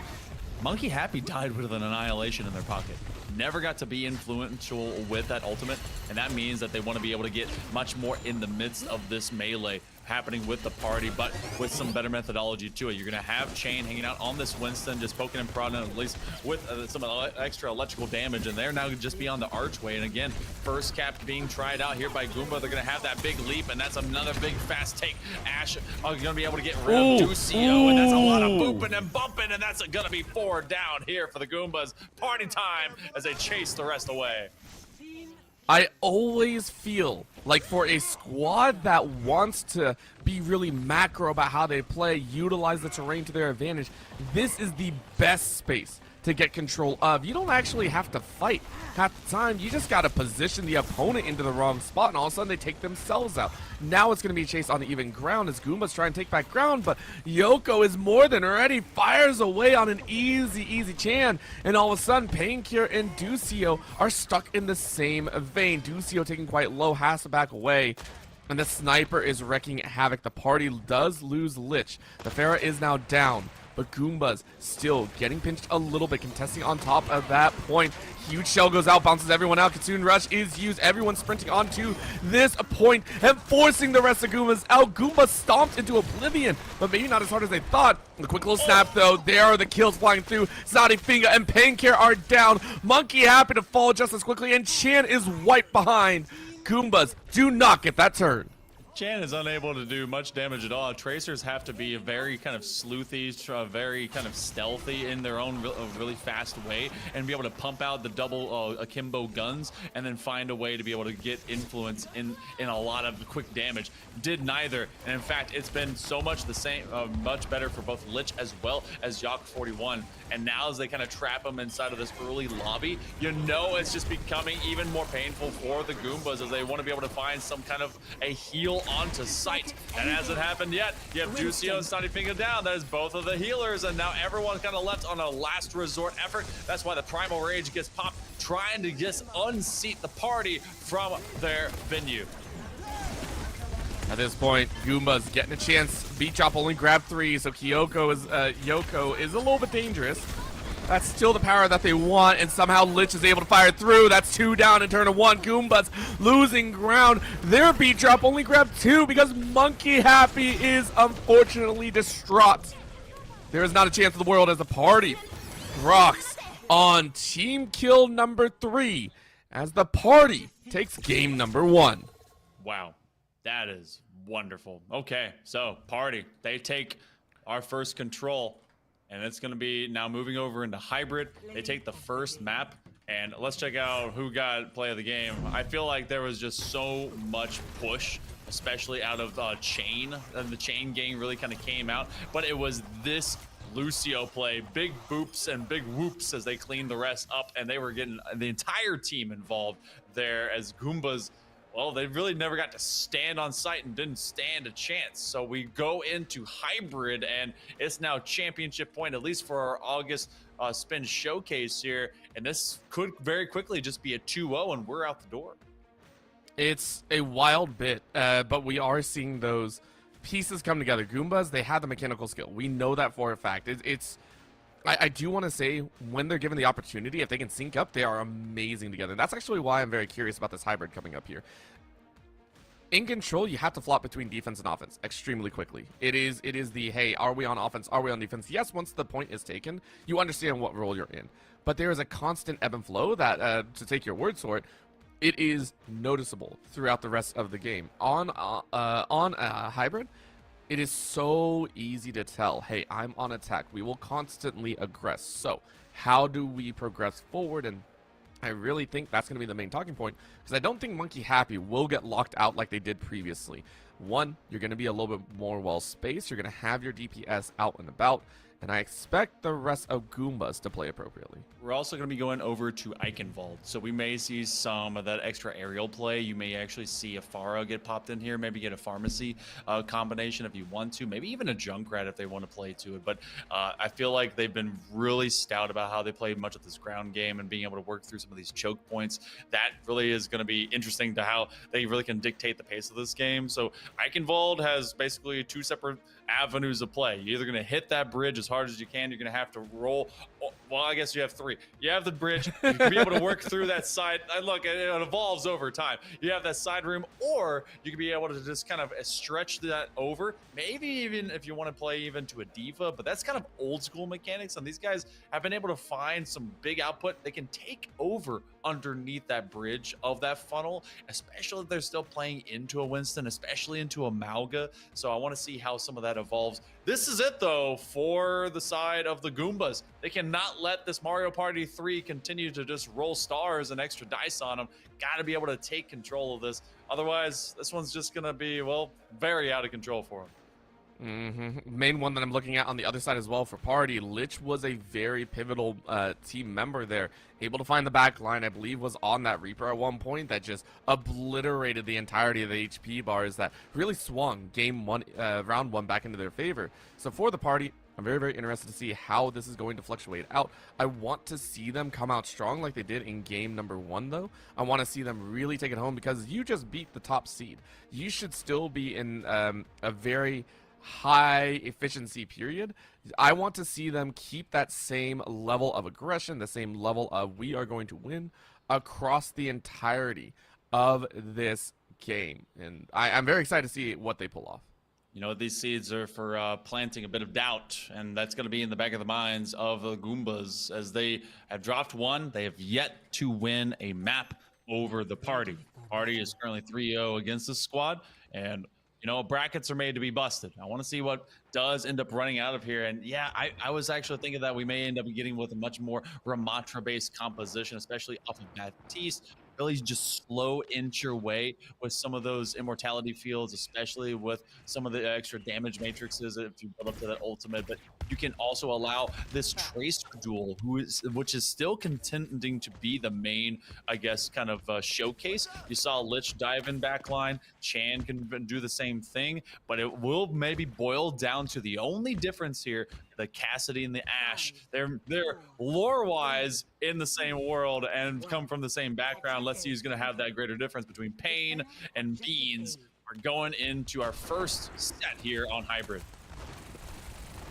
Monkey Happy died with an Annihilation in their pocket. Never got to be influential with that ultimate, and that means that they want to be able to get much more in the midst of this melee happening with the party, but with some better methodology to it. You're going to have Chain hanging out on this Winston, just poking and prodding at least with some extra electrical damage, and they're now just beyond the archway. And again, first cap being tried out here by Goomba. They're going to have that big leap, and that's another big fast take. Ash are going to be able to get rid of Ducio, and that's a lot of booping and bumping, and that's going to be 4 down here for the Goombas. Party time as they chase the rest away. I always feel like for a squad that wants to be really macro about how they play, utilize the terrain to their advantage, this is the best space to get control of. You don't actually have to fight half the time. You just got to position the opponent into the wrong spot, and all of a sudden they take themselves out. Now it's going to be a chase on even ground as Goombas try and take back ground, but Yoko is more than ready, fires away on an easy Chan, and all of a sudden Painkiller and Ducio are stuck in the same vein. Ducio taking quite low, has to back away, and the sniper is wrecking havoc. The party does lose Lich. The Pharah is now down, but Goombas still getting pinched a little bit, contesting on top of that point. Huge shell goes out, bounces everyone out. Kitsune Rush is used. Everyone sprinting onto this point and forcing the rest of Goombas out. Goomba stomped into oblivion, but maybe not as hard as they thought. The quick little snap though, there are the kills flying through. Snotty Finger and Painkiller are down. Monkey happy to fall just as quickly, and Chan is wiped behind. Goombas do not get that turn. Chan is unable to do much damage at all. Tracers have to be very kind of sleuthy, very kind of stealthy in their own really fast way, and be able to pump out the double akimbo guns, and then find a way to be able to get influence in a lot of quick damage. Did neither, and in fact, it's been so much the same, much better for both Lich as well as Yak 41. And now as they kind of trap him inside of this early lobby, you know it's just becoming even more painful for the Goombas as they want to be able to find some kind of a heal onto sight. And it hasn't happened yet. You have Ducio and Snotty Finger down. That is both of the healers, and now everyone's kind of left on a last resort effort. That's why the Primal Rage gets popped, trying to just unseat the party from their venue. At this point, Goomba's getting a chance. Beat Drop only grabbed 3, so Yoko is a little bit dangerous. That's still the power that they want, and somehow Lich is able to fire through. That's 2 down in turn of 1. Goombas losing ground. Their beat drop only grabbed 2 because Monkey Happy is unfortunately distraught. There is not a chance in the world as the party rocks on team kill number 3 as the party takes game number 1. Wow, that is wonderful. Okay, so party, they take our first control. And it's going to be now moving over into hybrid. They take the first map, and let's check out who got play of the game. I feel like there was just so much push, especially out of Chain. And the Chain gang really kind of came out, but it was this Lucio play. Big boops and big whoops as they cleaned the rest up, and they were getting the entire team involved there as Goombas. Well, they really never got to stand on site and didn't stand a chance. So we go into hybrid, and it's now championship point, at least for our August spin showcase here. And this could very quickly just be a 2-0, and we're out the door. It's a wild bit, but we are seeing those pieces come together. Goombas, they have the mechanical skill. We know that for a fact. I do want to say, when they're given the opportunity, if they can sync up, they are amazing together. And that's actually why I'm very curious about this hybrid coming up here. In control, you have to flop between defense and offense extremely quickly. It is the, hey, are we on offense? Are we on defense? Yes, once the point is taken, you understand what role you're in. But there is a constant ebb and flow that, to take your words for it, it is noticeable throughout the rest of the game. On hybrid, it is so easy to tell, hey, I'm on attack. We will constantly aggress. So how do we progress forward? And I really think that's going to be the main talking point, because I don't think Monkey Happy will get locked out like they did previously. One, you're going to be a little bit more well-spaced. You're going to have your DPS out and about. And I expect the rest of Goombas to play appropriately. We're also going to be going over to Eichenwald, so we may see some of that extra aerial play. You may actually see a Pharah get popped in here, maybe get a Pharmacy combination if you want to, maybe even a Junkrat if they want to play to it. But I feel like they've been really stout about how they played much of this ground game and being able to work through some of these choke points. That really is going to be interesting to how they really can dictate the pace of this game. So Eichenwald has basically 2 separate avenues of play. You're either going to hit that bridge as hard as you can. You're going to have to roll. Well, I guess you have 3. You have the bridge. You can be able to work through that side. Look, it evolves over time. You have that side room, or you can be able to just kind of stretch that over. Maybe even if you want to play even to a diva, but that's kind of old school mechanics. And these guys have been able to find some big output. They can take over underneath that bridge of that funnel, especially if they're still playing into a Winston, especially into a Mauga. So I want to see how some of that evolves. This is it though for the side of the Goombas. They cannot let this Mario Party 3 continue to just roll stars and extra dice on them. Got to be able to take control of this. Otherwise, this one's just going to be, well, very out of control for them. Main one that I'm looking at on the other side as well for Party, Lich was a very pivotal team member there. Able to find the back line, I believe was on that Reaper at one point that just obliterated the entirety of the HP bars that really swung round 1 back into their favor. So for the Party, I'm very, very interested to see how this is going to fluctuate out. I want to see them come out strong like they did in game number 1, though. I want to see them really take it home because you just beat the top seed. You should still be in a very high efficiency period. I want to see them keep that same level of aggression, the same level of we are going to win across the entirety of this game. And I'm very excited to see what they pull off. You know, these seeds are for planting a bit of doubt, and that's going to be in the back of the minds of the Goombas as they have dropped 1. They have yet to win a map over the Party. Party is currently 3-0 against this squad, and you know, brackets are made to be busted. I want to see what does end up running out of here. And yeah, I was actually thinking that we may end up getting with a much more Ramatra-based composition, especially off of Baptiste. Really just slow inch your way with some of those immortality fields, especially with some of the extra damage matrices if you build up to that ultimate. But you can also allow this Tracer duel, which is still contending to be the main, I guess, kind of showcase. You saw Lich dive in backline. Chan can do the same thing, but it will maybe boil down to the only difference here: the Cassidy and the Ashe. They're lore-wise in the same world and come from the same background. Let's see who's going to have that greater difference between Pain and Beans. We're going into our first set here on Hybrid.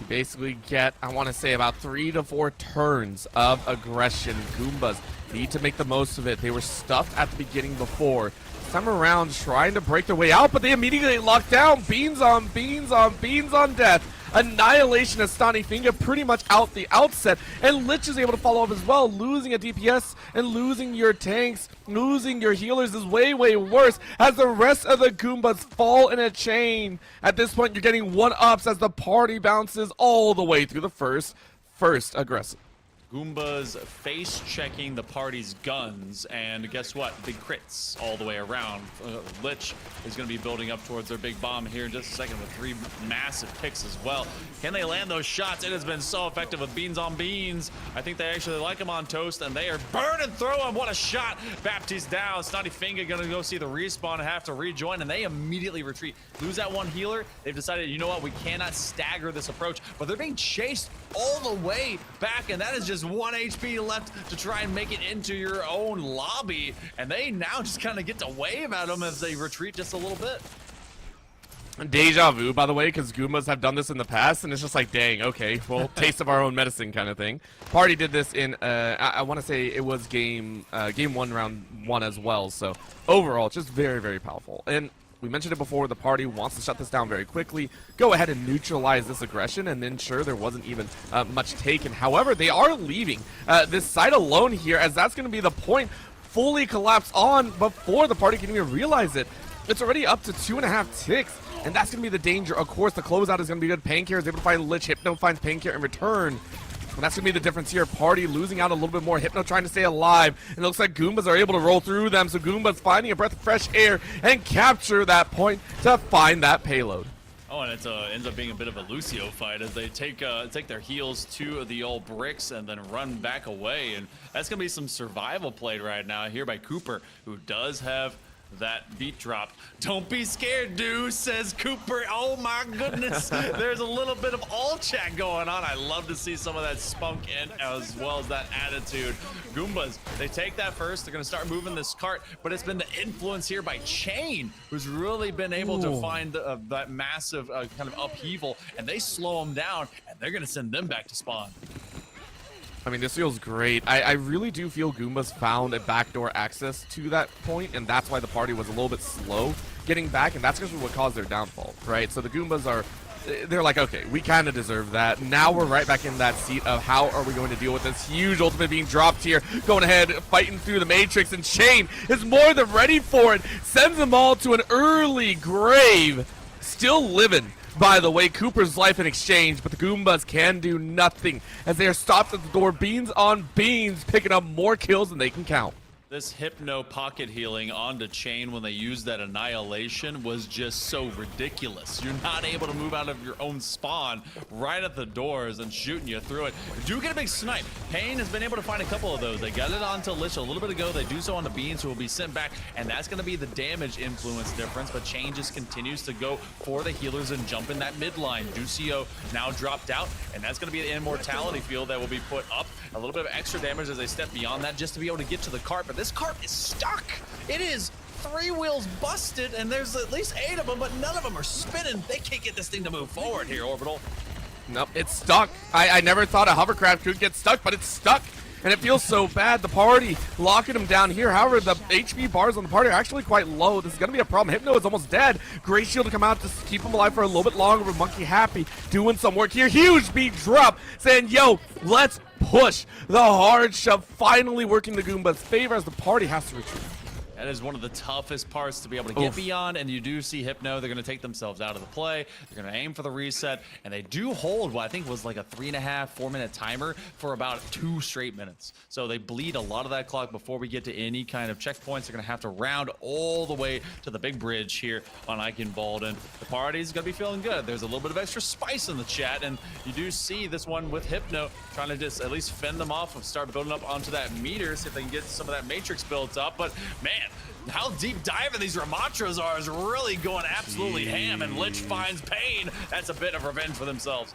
basically get, I want to say, about 3 to 4 turns of aggression. Goombas need to make the most of it. They were stuffed at the beginning before. This time around, trying to break their way out, but they immediately get locked down. Beans on beans on beans on death. Annihilation of Stani Finger pretty much out the outset, and Lich is able to follow up as well. Losing a DPS and losing your tanks, losing your healers is way, way worse as the rest of the Goombas fall in a chain. At this point, you're getting 1-ups as the party bounces all the way through the first aggressive. Goombas face checking the party's guns, and guess what? Big crits all the way around. Lich is going to be building up towards their big bomb here in just a second with 3 massive picks as well. Can they land those shots? It has been so effective with beans on beans. I think they actually like them on toast, and they are burning through them. What a shot! Baptiste down. Snotty Finger going to go see the respawn and have to rejoin, and they immediately retreat. Lose that one healer. They've decided, you know what? We cannot stagger this approach, but they're being chased all the way back, and that is just 1 HP left to try and make it into your own lobby, and they now just kind of get to wave at them as they retreat just a little bit. Deja vu, by the way, because Goombas have done this in the past, and it's just like, dang, okay, well, taste of our own medicine kind of thing. Party did this in, I want to say it was game 1, round 1 as well, so overall, it's just very, very powerful. And we mentioned it before, the party wants to shut this down very quickly, go ahead and neutralize this aggression, and then sure, there wasn't even much taken. However, they are leaving this site alone here, as that's going to be the point. Fully collapse on before the party can even realize it. It's already up to 2.5 ticks, and that's going to be the danger. Of course, the closeout is going to be good. Painkiller is able to find Lich. Hypno finds Painkiller in return. And that's going to be the difference here. Party losing out a little bit more. Hypno trying to stay alive. And it looks like Goombas are able to roll through them. So Goombas finding a breath of fresh air and capture that point to find that payload. Oh, and it ends up being a bit of a Lucio fight as they take their heals to the old bricks and then run back away. And that's going to be some survival play right now here by Cooper, who does have that beat drop. Don't be scared, dude, says Cooper. Oh my goodness. There's a little bit of all chat going on. I love to see some of that spunk in as well as that attitude. Goombas, they take that first. They're going to start moving this cart, but it's been the influence here by Chain, who's really been able to find that massive kind of upheaval, and they slow them down, and they're going to send them back to spawn. I mean, this feels great. I really do feel Goombas found a backdoor access to that point, and that's why the party was a little bit slow getting back, and that's actually what caused their downfall, right? So the Goombas they're like, okay, we kind of deserve that. Now we're right back in that seat of how are we going to deal with this huge ultimate being dropped here, going ahead, fighting through the Matrix, and Chain is more than ready for it, sends them all to an early grave, still living, by the way, Cooper's life in exchange, but the Goombas can do nothing as they are stopped at the door. Beans on beans, picking up more kills than they can count. This Hypno pocket healing onto Chain when they used that Annihilation was just so ridiculous. You're not able to move out of your own spawn right at the doors and shooting you through it. You do get a big snipe. Pain has been able to find a couple of those. They got it onto Lich a little bit ago. They do so on the Beans, who will be sent back, and that's going to be the damage influence difference, but Chain just continues to go for the healers and jump in that midline. Ducio now dropped out, and that's going to be the immortality field that will be put up. A little bit of extra damage as they step beyond that just to be able to get to the cart, but this cart is stuck. It is 3 wheels busted, and there's at least 8 of them, but none of them are spinning. They can't get this thing to move forward here, Orbital. Nope, it's stuck. I never thought a hovercraft could get stuck, but it's stuck. And it feels so bad. The party locking him down here. However, the HP bars on the party are actually quite low. This is going to be a problem. Hypno is almost dead. Gray Shield to come out to keep him alive for a little bit longer, but Monkey happy doing some work here. Huge beat drop saying, yo, let's push. The hard shove finally working the Goomba's favor as the party has to retreat. That is one of the toughest parts to be able to get beyond, and you do see Hypno. They're going to take themselves out of the play. They're going to aim for the reset, and they do hold what I think was like a 3.5, 4-minute timer for about 2 straight minutes. So they bleed a lot of that clock before we get to any kind of checkpoints. They're going to have to round all the way to the big bridge here on Eichenwalden. The party's going to be feeling good. There's a little bit of extra spice in the chat, and you do see this one with Hypno trying to just at least fend them off and start building up onto that meter, see if they can get some of that Matrix built up. But man, how deep diving these Ramatras are is really going absolutely ham, and Lich finds Pain. That's a bit of revenge for themselves.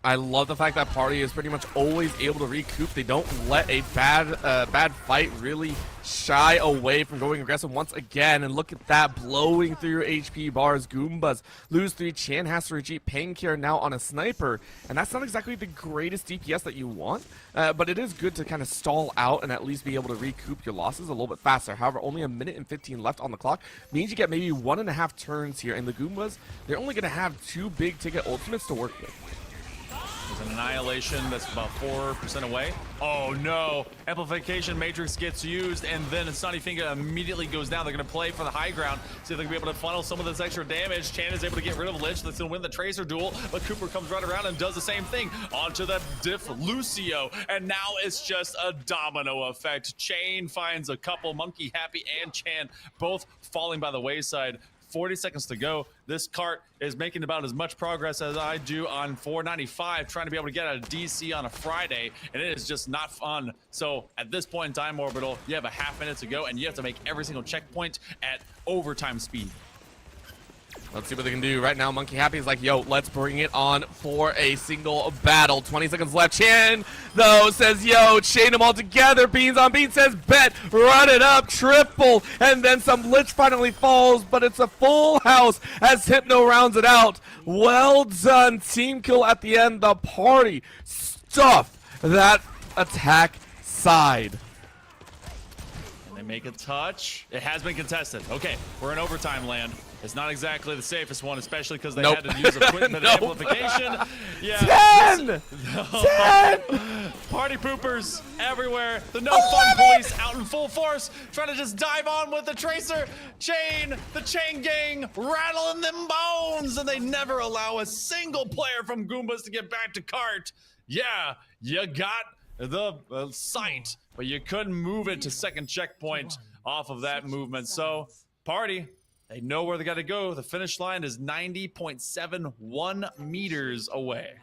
I love the fact that Party is pretty much always able to recoup. They don't let a bad fight really shy away from going aggressive once again. And look at that, blowing through HP bars. Goombas lose 3. Chan has to retreat. Painkiller now on a sniper. And that's not exactly the greatest DPS that you want, but it is good to kind of stall out and at least be able to recoup your losses a little bit faster. However, only 1 minute and 15 left on the clock means you get maybe 1.5 turns here. And the Goombas, they're only going to have 2 big ticket ultimates to work with. There's an annihilation that's about 4% away. Oh no! Amplification Matrix gets used, and then Snotty Finger immediately goes down. They're going to play for the high ground, see if they can be able to funnel some of this extra damage. Chan is able to get rid of Lich. That's going to win the Tracer duel, but Cooper comes right around and does the same thing. Onto the Diff Lucio, and now it's just a domino effect. Chain finds a couple, Monkey Happy and Chan both falling by the wayside. 40 seconds to go. This cart is making about as much progress as I do on 495, trying to be able to get out of DC on a Friday, and it is just not fun. So at this point in time, Orbital, you have a half minute to go, and you have to make every single checkpoint at overtime speed. Let's see what they can do. Right now, Monkey Happy is like, yo, let's bring it on for a single battle. 20 seconds left. Chan, though, says, yo, chain them all together. Beans on Beans says, bet, run it up, triple. And then some Lich finally falls, but it's a full house as Hypno rounds it out. Well done. Team kill at the end. The Party stuff that attack side. They make a touch. It has been contested. Okay, we're in overtime land. It's not exactly the safest one, especially because they had to use equipment amplification. Yeah. 10! 10! Party poopers everywhere. The no fun police out in full force, trying to just dive on with the Tracer. The chain gang, rattling them bones, and they never allow a single player from Goombas to get back to cart. Yeah, you got the sight, but you couldn't move it to second checkpoint off of that movement. So, Party, they know where they got to go. The finish line is 90.71 meters away.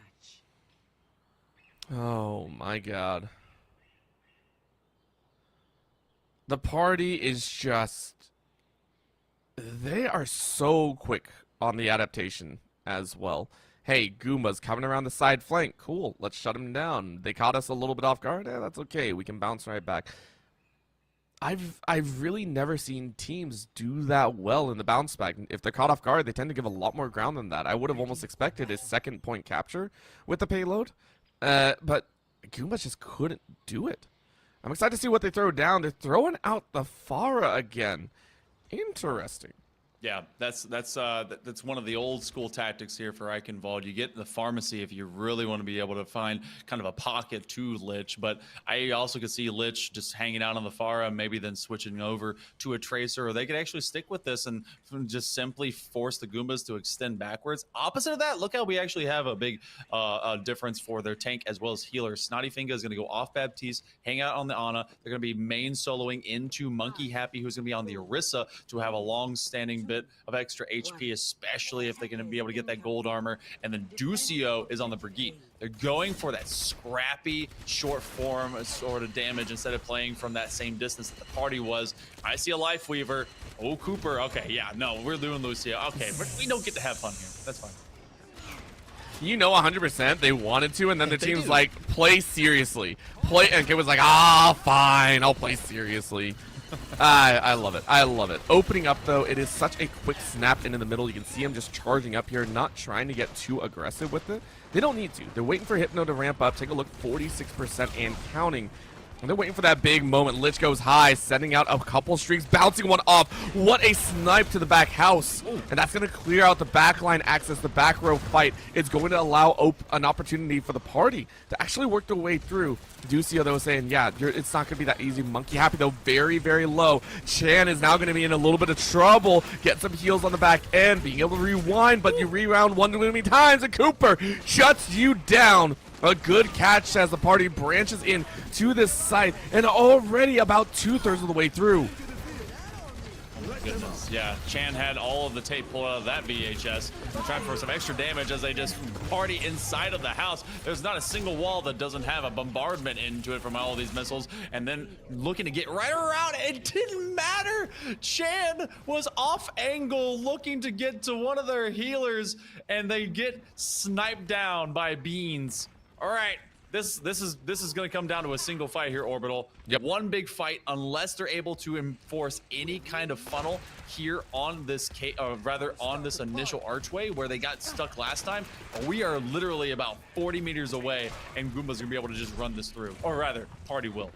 Oh my god. The Party is just... They are so quick on the adaptation as well. Hey, Goomba's coming around the side flank. Cool, let's shut him down. They caught us a little bit off guard. That's okay. We can bounce right back. I've really never seen teams do that well in the bounce back. If they're caught off guard, they tend to give a lot more ground than that. I would have almost expected a second point capture with the payload, but Goomba just couldn't do it. I'm excited to see what they throw down. They're throwing out the Pharah again. Interesting. Yeah, that's one of the old school tactics here for Eichenwald. You get the pharmacy if you really want to be able to find kind of a pocket to Lich, but I also could see Lich just hanging out on the Pharah, maybe then switching over to a Tracer, or they could actually stick with this and just simply force the Goombas to extend backwards. Opposite of that, look how we actually have a big difference for their tank as well as healer. Snotty Finger is going to go off Baptiste, hang out on the Ana. They're going to be main soloing into Monkey Happy, who's going to be on the Orisa to have a long-standing bit of extra HP, especially if they're going to be able to get that gold armor. And then Ducio is on the Brigitte. They're going for that scrappy short form sort of damage instead of playing from that same distance that the Party was. I see a Life Weaver. Oh, Cooper. Okay, yeah, no, we're doing Lucio. Okay, but we don't get to have fun here. That's fine. You know 100% they wanted to, and then the team's like, play seriously. Play, and Kid was like, ah, fine, I'll play seriously. I love it. I love it. Opening up, though, it is such a quick snap into the middle. You can see him just charging up here, not trying to get too aggressive with it. They don't need to. They're waiting for Hypno to ramp up. Take a look, 46% and counting. And they're waiting for that big moment. Lich goes high, sending out a couple streaks, bouncing one off. What a snipe to the back house. And that's going to clear out the backline access, the back row fight. It's going to allow an opportunity for the Party to actually work their way through. Ducio, though, saying, yeah, it's not going to be that easy. Monkey Happy, though, very, very low. Chan is now going to be in a little bit of trouble. Get some heals on the back end, being able to rewind, but you reround one too many times, and Cooper shuts you down. A good catch as the Party branches in to this site, and already about 2/3 of the way through. goodness. Yeah, Chan had all of the tape pulled out of that VHS. They're trying for some extra damage as they just party inside of the house. There's not a single wall that doesn't have a bombardment into it from all of these missiles. And then looking to get right around, it didn't matter. Chan was off angle looking to get to one of their healers, and they get sniped down by Beans. All right. This is going to come down to a single fight here, Orbital. Yep. One big fight, unless they're able to enforce any kind of funnel here on this on this initial archway where they got stuck last time. We are literally about 40 meters away, and Goomba's going to be able to just run this through, or rather, Party will.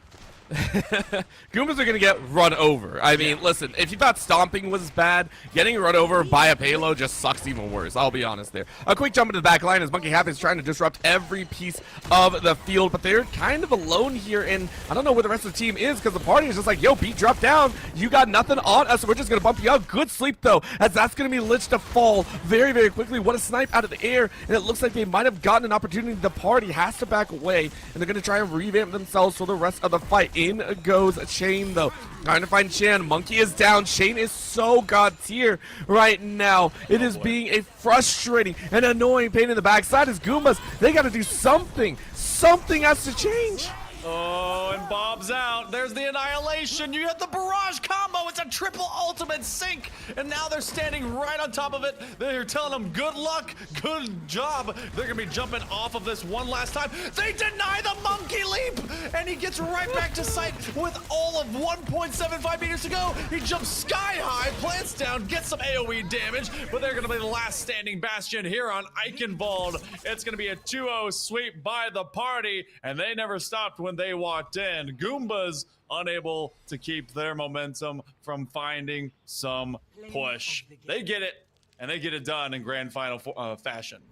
Goombas are gonna get run over. I mean, listen, if you thought stomping was bad, getting run over by a payload just sucks even worse. I'll be honest there. A quick jump into the back line as Monkey Half is trying to disrupt every piece of the field, but they're kind of alone here, and I don't know where the rest of the team is because the party is just like, yo, Pete, drop down. You got nothing on us. We're just gonna bump you out. Good sleep though, as that's gonna be Lich to fall very, very quickly. What a snipe out of the air, and it looks like they might have gotten an opportunity. The party has to back away, and they're gonna try and revamp themselves for the rest of the fight. In goes Shane though, trying to find Chan. Monkey is down. Shane is so god tier right now. It is being a frustrating and annoying pain in the backside as Goombas, they got to do something. Something has to change. Oh, and Bob's out. There's the annihilation. You got the barrage combo. It's a triple ultimate sync. And now they're standing right on top of it. They're telling them good luck, good job. They're going to be jumping off of this one last time. They deny the monkey leap. And he gets right back to sight with all of 1.75 meters to go. He jumps sky high, plants down, gets some AoE damage. But they're going to be the last standing bastion here on Eichenwald. It's going to be a 2-0 sweep by the party. And they never stopped when they walked in. Goombas unable to keep their momentum from finding some push. They get it, and they get it done in grand final fashion.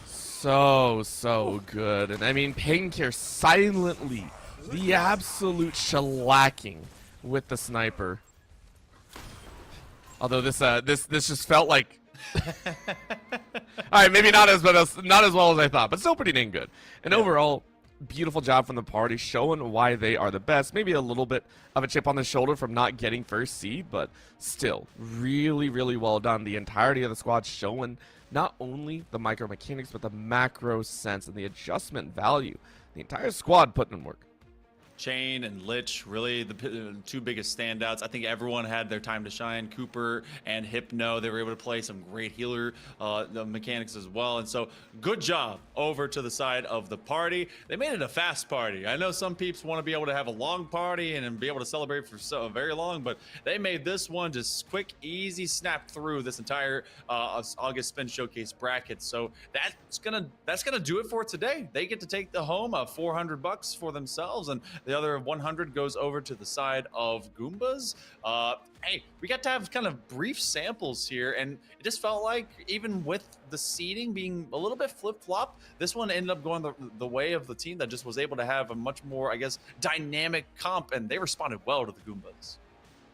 So good. And I mean, Paincare silently, the absolute shellacking with the sniper. Although this just felt like all right, maybe not as well as I thought, but still pretty dang good. And overall, beautiful job from the party, showing why they are the best. Maybe a little bit of a chip on the shoulder from not getting first seed, but still really, really well done. The entirety of the squad showing not only the micro mechanics, but the macro sense and the adjustment value. The entire squad putting in work. Chain and Lich, really the two biggest standouts. I think everyone had their time to shine. Cooper and Hypno, they were able to play some great healer mechanics as well. And so good job over to the side of the party. They made it a fast party. I know some peeps want to be able to have a long party and be able to celebrate for so very long, but they made this one just quick, easy snap through this entire August Spin Showcase bracket. So that's gonna do it for today. They get to take the home of $400 for themselves, and the other 100 goes over to the side of Goombas. Hey, we got to have kind of brief samples here, and it just felt like even with the seeding being a little bit flip-flop, this one ended up going the way of the team that just was able to have a much more, I guess, dynamic comp, and they responded well to the Goombas.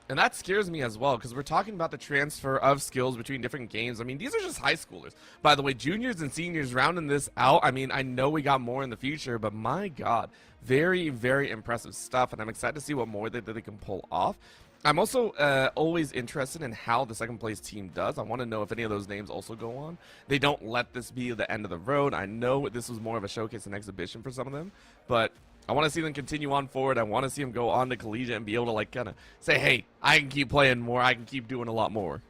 And that scares me as well, because we're talking about the transfer of skills between different games. I mean, these are just high schoolers. By the way, juniors and seniors rounding this out. I mean, I know we got more in the future, but my God, very, very impressive stuff. And I'm excited to see what more that they can pull off. I'm also always interested in how the second place team does. I want to know if any of those names also go on. They don't let this be the end of the road. I know this was more of a showcase and exhibition for some of them, but I want to see them continue on forward. I want to see them go on to collegiate and be able to like kind of say, hey, I can keep playing more. I can keep doing a lot more.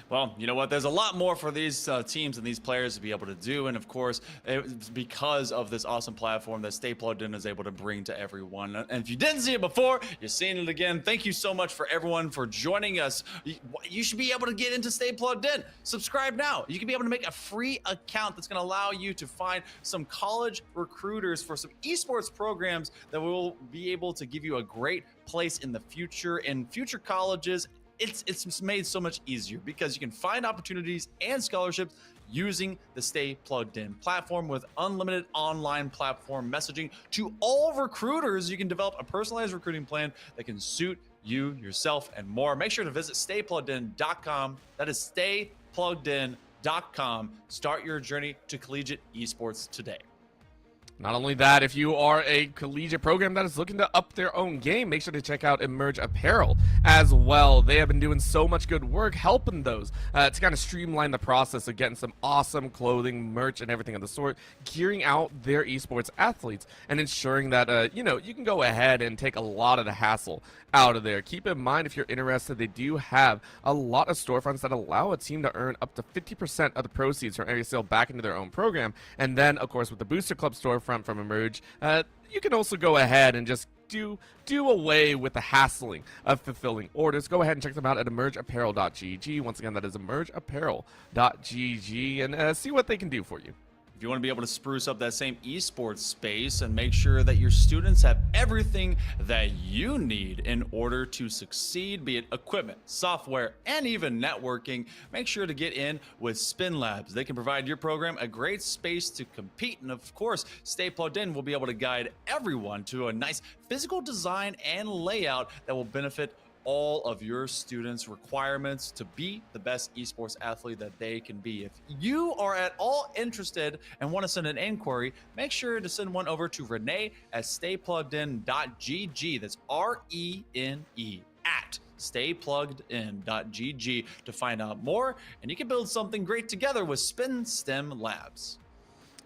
Well, you know what? There's a lot more for these teams and these players to be able to do. And of course, it's because of this awesome platform that Stay Plugged In is able to bring to everyone. And if you didn't see it before, you're seeing it again. Thank you so much for everyone for joining us. You should be able to get into Stay Plugged In. Subscribe now. You can be able to make a free account that's going to allow you to find some college recruiters for some esports programs that will be able to give you a great place in the future, in future colleges. It's made so much easier because you can find opportunities and scholarships using the Stay Plugged In platform with unlimited online platform messaging to all recruiters. You can develop a personalized recruiting plan that can suit you, yourself, and more. Make sure to visit staypluggedin.com. That is staypluggedin.com. Start your journey to collegiate esports today. Not only that, if you are a collegiate program that is looking to up their own game, make sure to check out Emerge Apparel as well. They have been doing so much good work helping those to kind of streamline the process of getting some awesome clothing, merch, and everything of the sort, gearing out their esports athletes and ensuring that, you can go ahead and take a lot of the hassle out of there. Keep in mind, if you're interested, they do have a lot of storefronts that allow a team to earn up to 50% of the proceeds from area sale back into their own program. And then, of course, with the Booster Club storefront from Emerge, you can also go ahead and just do away with the hassling of fulfilling orders. Go ahead and check them out at emergeapparel.gg. Once again, that is emergeapparel.gg, and see what they can do for you. If you want to be able to spruce up that same esports space and make sure that your students have everything that you need in order to succeed, be it equipment, software, and even networking, make sure to get in with Spin Labs. They can provide your program a great space to compete, and of course, Stay Plugged In will be able to guide everyone to a nice physical design and layout that will benefit all of your students' requirements to be the best esports athlete that they can be. If you are at all interested and want to send an inquiry, make sure to send one over to Renee at staypluggedin.gg. That's RENE at staypluggedin.gg to find out more, and you can build something great together with Spin STEM Labs.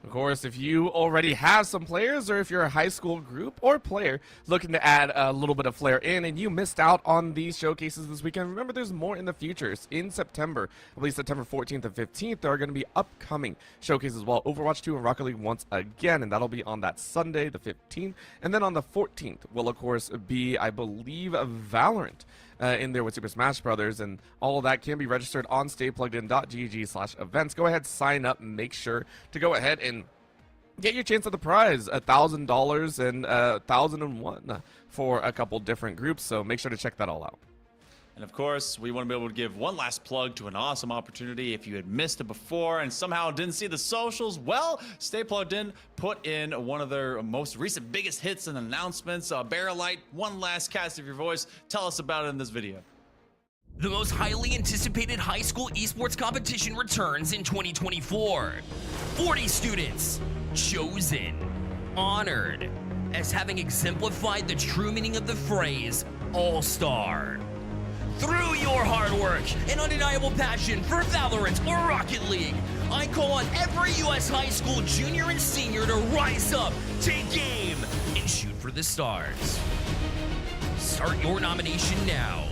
Of course, if you already have some players, or if you're a high school group or player looking to add a little bit of flair in and you missed out on these showcases this weekend, remember there's more in the future. In September, I believe September 14th and 15th, there are going to be upcoming showcases as well. Overwatch 2 and Rocket League once again, and that'll be on that Sunday, the 15th. And then on the 14th will, of course, be, I believe, Valorant. In there with Super Smash Brothers, and all of that can be registered on staypluggedin.gg/events. Go ahead, sign up, and make sure to go ahead and get your chance at the prize, $1,000 and 1,001 for a couple different groups. So make sure to check that all out. And of course, we want to be able to give one last plug to an awesome opportunity. If you had missed it before and somehow didn't see the socials, well, Stay Plugged In put in one of their most recent biggest hits and announcements. Barrelite, one last cast of your voice. Tell us about it in this video. The most highly anticipated high school esports competition returns in 2024. 40 students chosen, honored, as having exemplified the true meaning of the phrase all-star. Through your hard work and undeniable passion for Valorant or Rocket League, I call on every U.S. high school junior and senior to rise up, take aim, and shoot for the stars. Start your nomination now.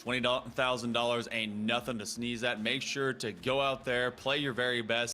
$20,000 ain't nothing to sneeze at. Make sure to go out there, play your very best.